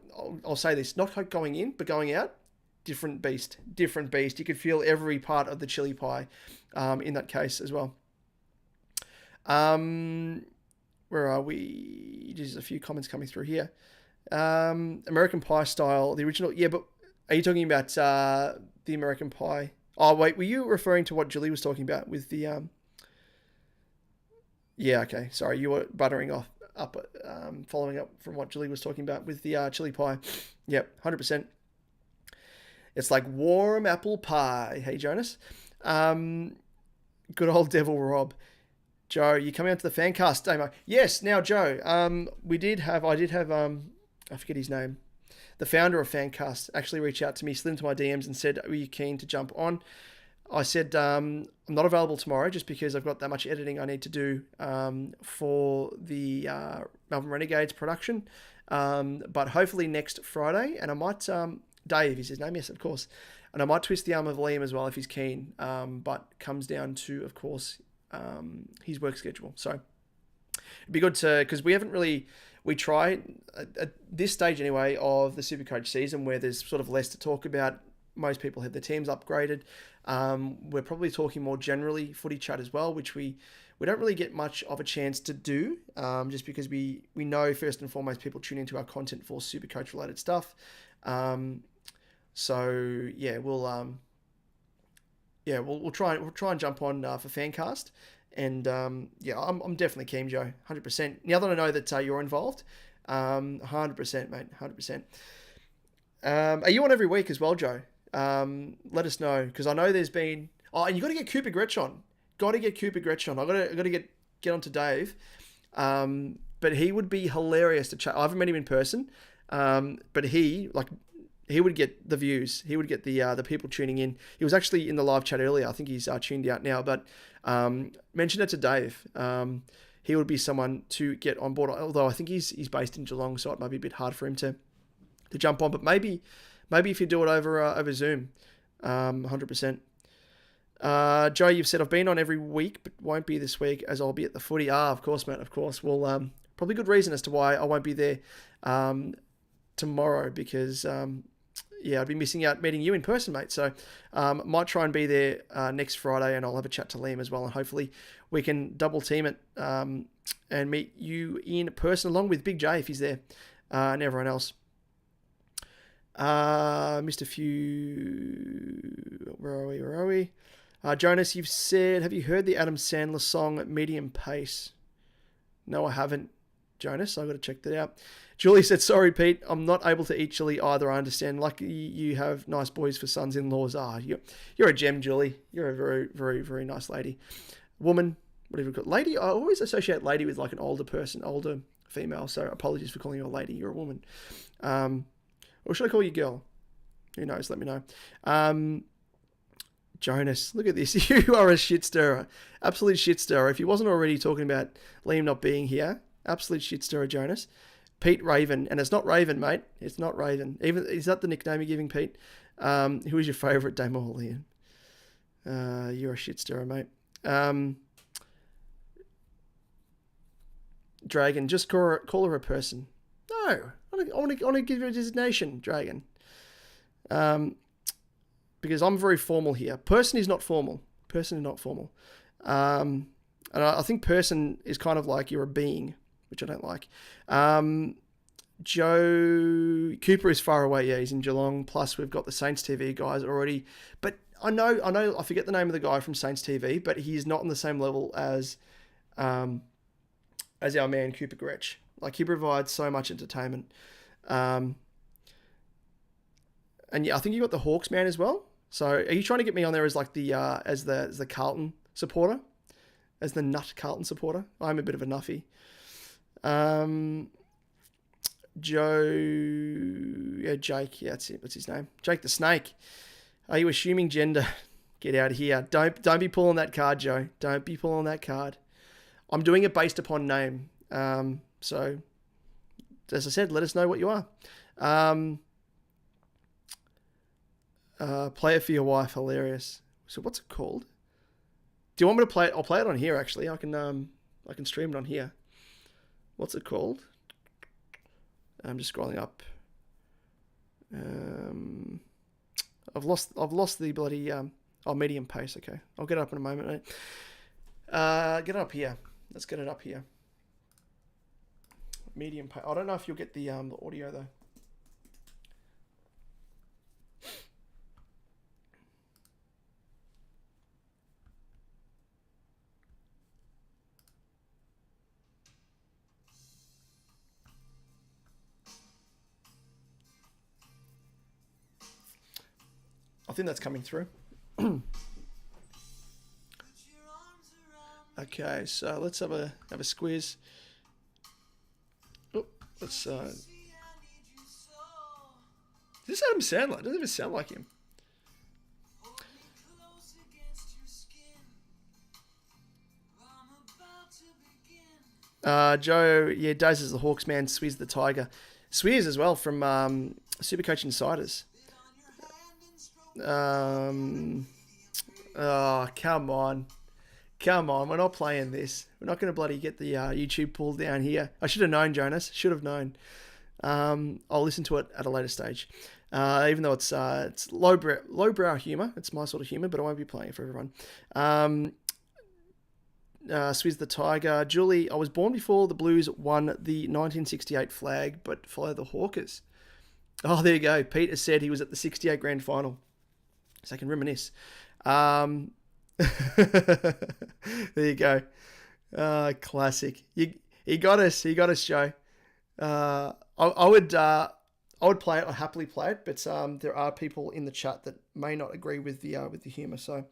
[SPEAKER 2] I'll say this: not hot going in, but going out, different beast. You could feel every part of the chili pie in that case as well. Where are we? There's a few comments coming through here. American Pie style, the original. Yeah, but are you talking about the American Pie? Oh, wait, were you referring to what Julie was talking about with the... Yeah, okay. Sorry, you were buttering up, following up from what Julie was talking about with the chili pie. Yep, 100%. It's like warm apple pie. Hey, Jonas. Good old Devil Rob. Joe, you coming out to the Fancast demo? Yes. Now, Joe, I did have, I forget his name, the founder of Fancast actually reached out to me, slid into my DMs and said, are you keen to jump on? I said, I'm not available tomorrow just because I've got that much editing I need to do for the Melbourne Renegades production. But hopefully next Friday, and I might, Dave is his name, yes, of course. And I might twist the arm of Liam as well if he's keen, but comes down to, of course, his work schedule. So it'd be good to, because we we try at this stage anyway of the SuperCoach season, where there's sort of less to talk about. Most people have their teams upgraded. We're probably talking more generally footy chat as well, which we don't really get much of a chance to do, just because we know first and foremost people tune into our content for SuperCoach related stuff. So yeah, we'll try and jump on for Fancast, and yeah, I'm definitely keen, Joe, 100%. Now that I know that you're involved, 100%, mate, 100%. Are you on every week as well, Joe? Let us know, because I know there's been. Oh, and you got to get Cooper Gretsch on. Got to get Cooper Gretsch on. I got to get on to Dave. But he would be hilarious to chat. I haven't met him in person. But he would get the views. He would get the people tuning in. He was actually in the live chat earlier. I think he's tuned out now. But mention it to Dave. He would be someone to get on board. Although I think he's based in Geelong, so it might be a bit hard for him to jump on. But maybe if you do it over Zoom, 100%. Joe, you've said I've been on every week, but won't be this week as I'll be at the footy. Of course, mate. Of course. Well, probably good reason as to why I won't be there tomorrow, because I'd be missing out meeting you in person, mate. So might try and be there next Friday, and I'll have a chat to Liam as well, and hopefully we can double team it and meet you in person along with Big J if he's there, and everyone else. Missed a few. Where are we? Jonas, you've said, have you heard the Adam Sandler song Medium Pace? No, I haven't, Jonas. I've got to check that out. Julie said, sorry, Pete, I'm not able to eat chili either. I understand. Lucky you have nice boys for sons-in-laws. You're a gem, Julie. You're a very, very, very nice lady. Woman, whatever you call it. Lady, I always associate lady with like an older person, older female. So apologies for calling you a lady. You're a woman. Or should I call you girl? Who knows? Let me know. Jonas, look at this. You are a shit stirrer. Absolute shit stirrer. If he wasn't already talking about Liam not being here, absolute shit stirrer, Jonas. Pete Raven. And it's not Raven, mate. It's not Raven. Even is that the nickname you're giving Pete? Who is your favourite Damo Liam? You're a shit stirrer, mate. Dragon, just call her a person. No. I want to give her a designation, Dragon. Because I'm very formal here. Person is not formal. And I think person is kind of like you're a being, which I don't like. Joe Cooper is far away. Yeah, he's in Geelong. Plus, we've got the Saints TV guys already. But I know. I forget the name of the guy from Saints TV, but he's not on the same level as our man Cooper Gretsch. Like, he provides so much entertainment. And yeah, I think you got the Hawks man as well. So are you trying to get me on there as like the as the Carlton supporter, as the nut Carlton supporter? I'm a bit of a nuffy. Jake, yeah, that's it. What's his name? Jake the Snake. Are you assuming gender? Get out of here. Don't be pulling that card, Joe. Don't be pulling that card. I'm doing it based upon name. So as I said, let us know what you are. Play it for your wife. Hilarious. So what's it called? Do you want me to play it? I'll play it on here, actually. I can stream it on here. What's it called? I'm just scrolling up. I've lost the bloody medium pace. Okay, I'll get it up in a moment, mate. Get it up here. Let's get it up here. Medium pace. I don't know if you'll get the audio though. I think that's coming through. Okay, so let's have a squeeze. Oh, let's. Is this Adam Sandler? It doesn't even sound like him. Joe, yeah, Daz is the Hawks man. Swizz the Tiger. Swizz as well from SuperCoach Insiders. Oh, come on. Come on, we're not playing this. We're not going to bloody get the YouTube pulled down here. I should have known, Jonas. Should have known. I'll listen to it at a later stage. Even though it's lowbrow humour. It's my sort of humour, but I won't be playing it for everyone. Swizz the Tiger. Julie, I was born before the Blues won the 1968 flag, but follow the Hawkers. Oh, there you go. Peter said he was at the 68 grand final. So I can reminisce. There you go. Classic. He got us. He got us, Joe. I would play it. I'd happily play it, but there are people in the chat that may not agree with the humour. So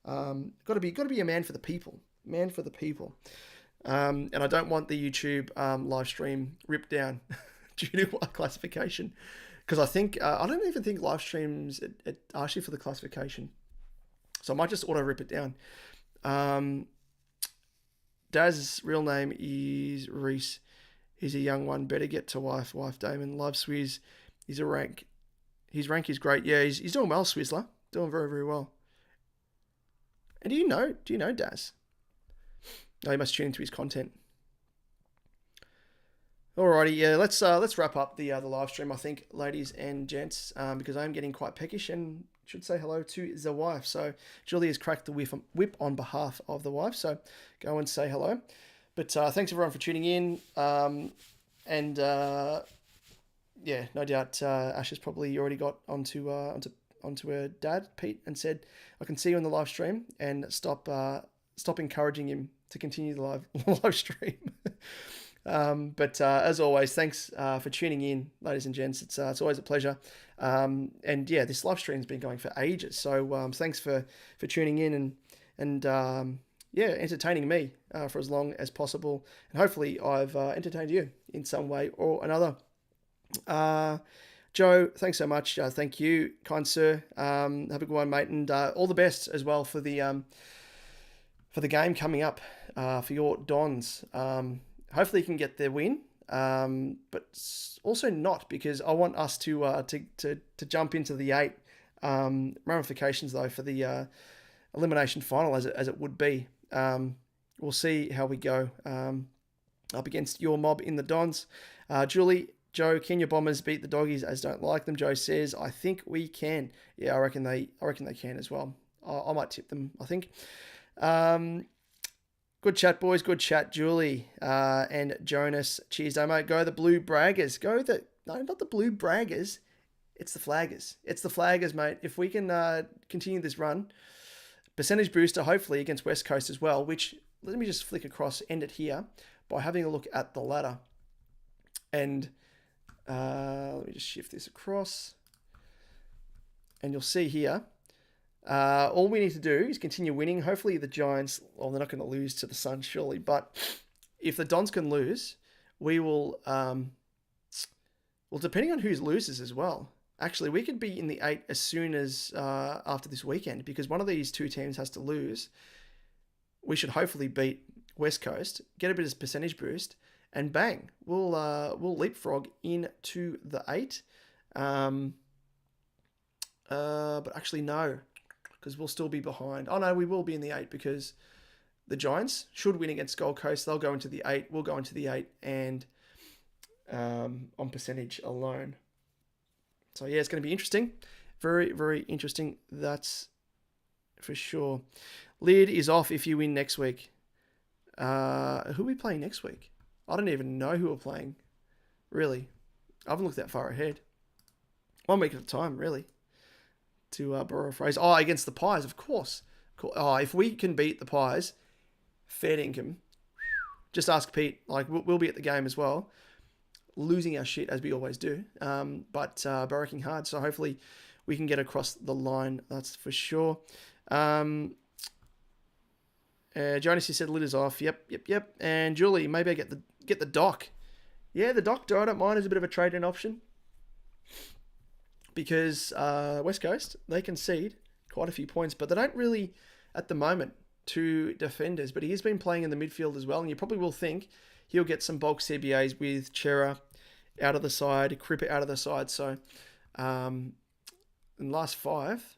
[SPEAKER 2] got to be a man for the people. Man for the people. And I don't want the YouTube live stream ripped down due to our classification, because I think I don't even think live streams it ask you for the classification. So I might just auto rip it down. Daz's real name is Reese. He's a young one. Better get to wife. Wife Damon. Love Swizz. He's a rank. His rank is great. Yeah, he's doing well, Swizzler. Doing very, very well. And do you know Daz? No, you must tune into his content. Alrighty, yeah, let's wrap up the live stream, I think, ladies and gents, because I'm getting quite peckish and should say hello to the wife. So Julie has cracked the whip on behalf of the wife, so go and say hello. But thanks everyone for tuning in, and yeah, no doubt Ash has probably already got onto her dad Pete and said, "I can see you in the live stream," and stop encouraging him to continue the live stream. But as always, thanks for tuning in, ladies and gents. It's always a pleasure. And yeah, this live stream's been going for ages. So thanks for tuning in and yeah, entertaining me for as long as possible. And hopefully I've entertained you in some way or another. Joe, thanks so much. Thank you, kind sir. Have a good one, mate. And all the best as well for the game coming up for your Dons. Hopefully you can get their win, but also not, because I want us to jump into the 8 ramifications though for the elimination final as it would be. We'll see how we go up against your mob in the Dons. Julie, Joe, can your Bombers beat the Doggies as don't like them? Joe says, I think we can. Yeah, I reckon they can as well. I might tip them, I think. Good chat, boys. Good chat, Julie and Jonas. Cheers, mate. Go the Blue Braggers. No, not the Blue Braggers. It's the Flaggers. It's the Flaggers, mate. If we can continue this run, percentage booster, hopefully, against West Coast as well, which, let me just flick across, end it here, by having a look at the ladder. And let me just shift this across. And you'll see here, all we need to do is continue winning. Hopefully the Giants, well, they're not going to lose to the Suns, surely. But if the Dons can lose, we will, well, depending on who loses as well. Actually, we could be in the 8 as soon as after this weekend, because one of these two teams has to lose. We should hopefully beat West Coast, get a bit of percentage boost, and bang, we'll leapfrog into the 8. But actually, no, because we'll still be behind. Oh, no, we will be in the 8 because the Giants should win against Gold Coast. They'll go into the 8. We'll go into the 8 and on percentage alone. So, yeah, it's going to be interesting. Very, very interesting. That's for sure. Lid is off if you win next week. Who are we playing next week? I don't even know who we're playing. Really. I haven't looked that far ahead. 1 week at a time, really. To borrow a phrase. Oh, against the Pies, of course. Oh, if we can beat the Pies, fair income. Just ask Pete. Like, we'll be at the game as well. Losing our shit, as we always do. But barracking hard. So hopefully we can get across the line. That's for sure. Jonas, you said lid is off. Yep. And Julie, maybe I get the doc. Yeah, the doc, I don't mind, is a bit of a trade-in option. Because West Coast, they concede quite a few points, but they don't really, at the moment, to defenders. But he has been playing in the midfield as well, and you probably will think he'll get some bulk CBAs with Chera out of the side, Cripper out of the side. So, in the last 5,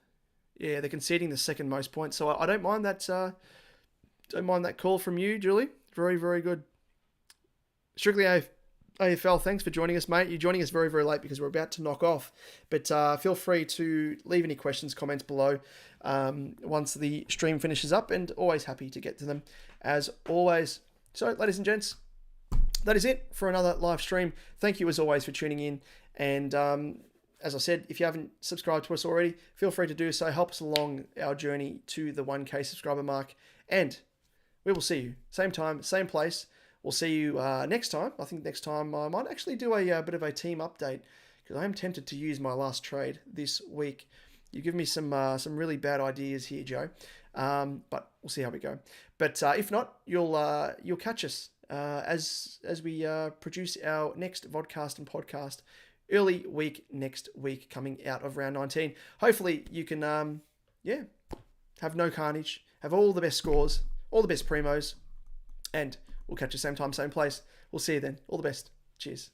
[SPEAKER 2] yeah, they're conceding the second most points. So I don't mind that Don't mind that call from you, Julie. Very, very good. Strictly AFL, thanks for joining us, mate. You're joining us very, very late because we're about to knock off. But feel free to leave any questions, comments below once the stream finishes up, and always happy to get to them as always. So, ladies and gents, that is it for another live stream. Thank you as always for tuning in. And as I said, if you haven't subscribed to us already, feel free to do so. Help us along our journey to the 1K subscriber mark. And we will see you same time, same place. We'll see you next time. I think next time I might actually do a bit of a team update because I am tempted to use my last trade this week. You give me some really bad ideas here, Joe. But we'll see how we go. But if not, you'll catch us as we produce our next vodcast and podcast early week next week coming out of round 19. Hopefully you can have no carnage, have all the best scores, all the best primos, and we'll catch you same time, same place. We'll see you then. All the best. Cheers.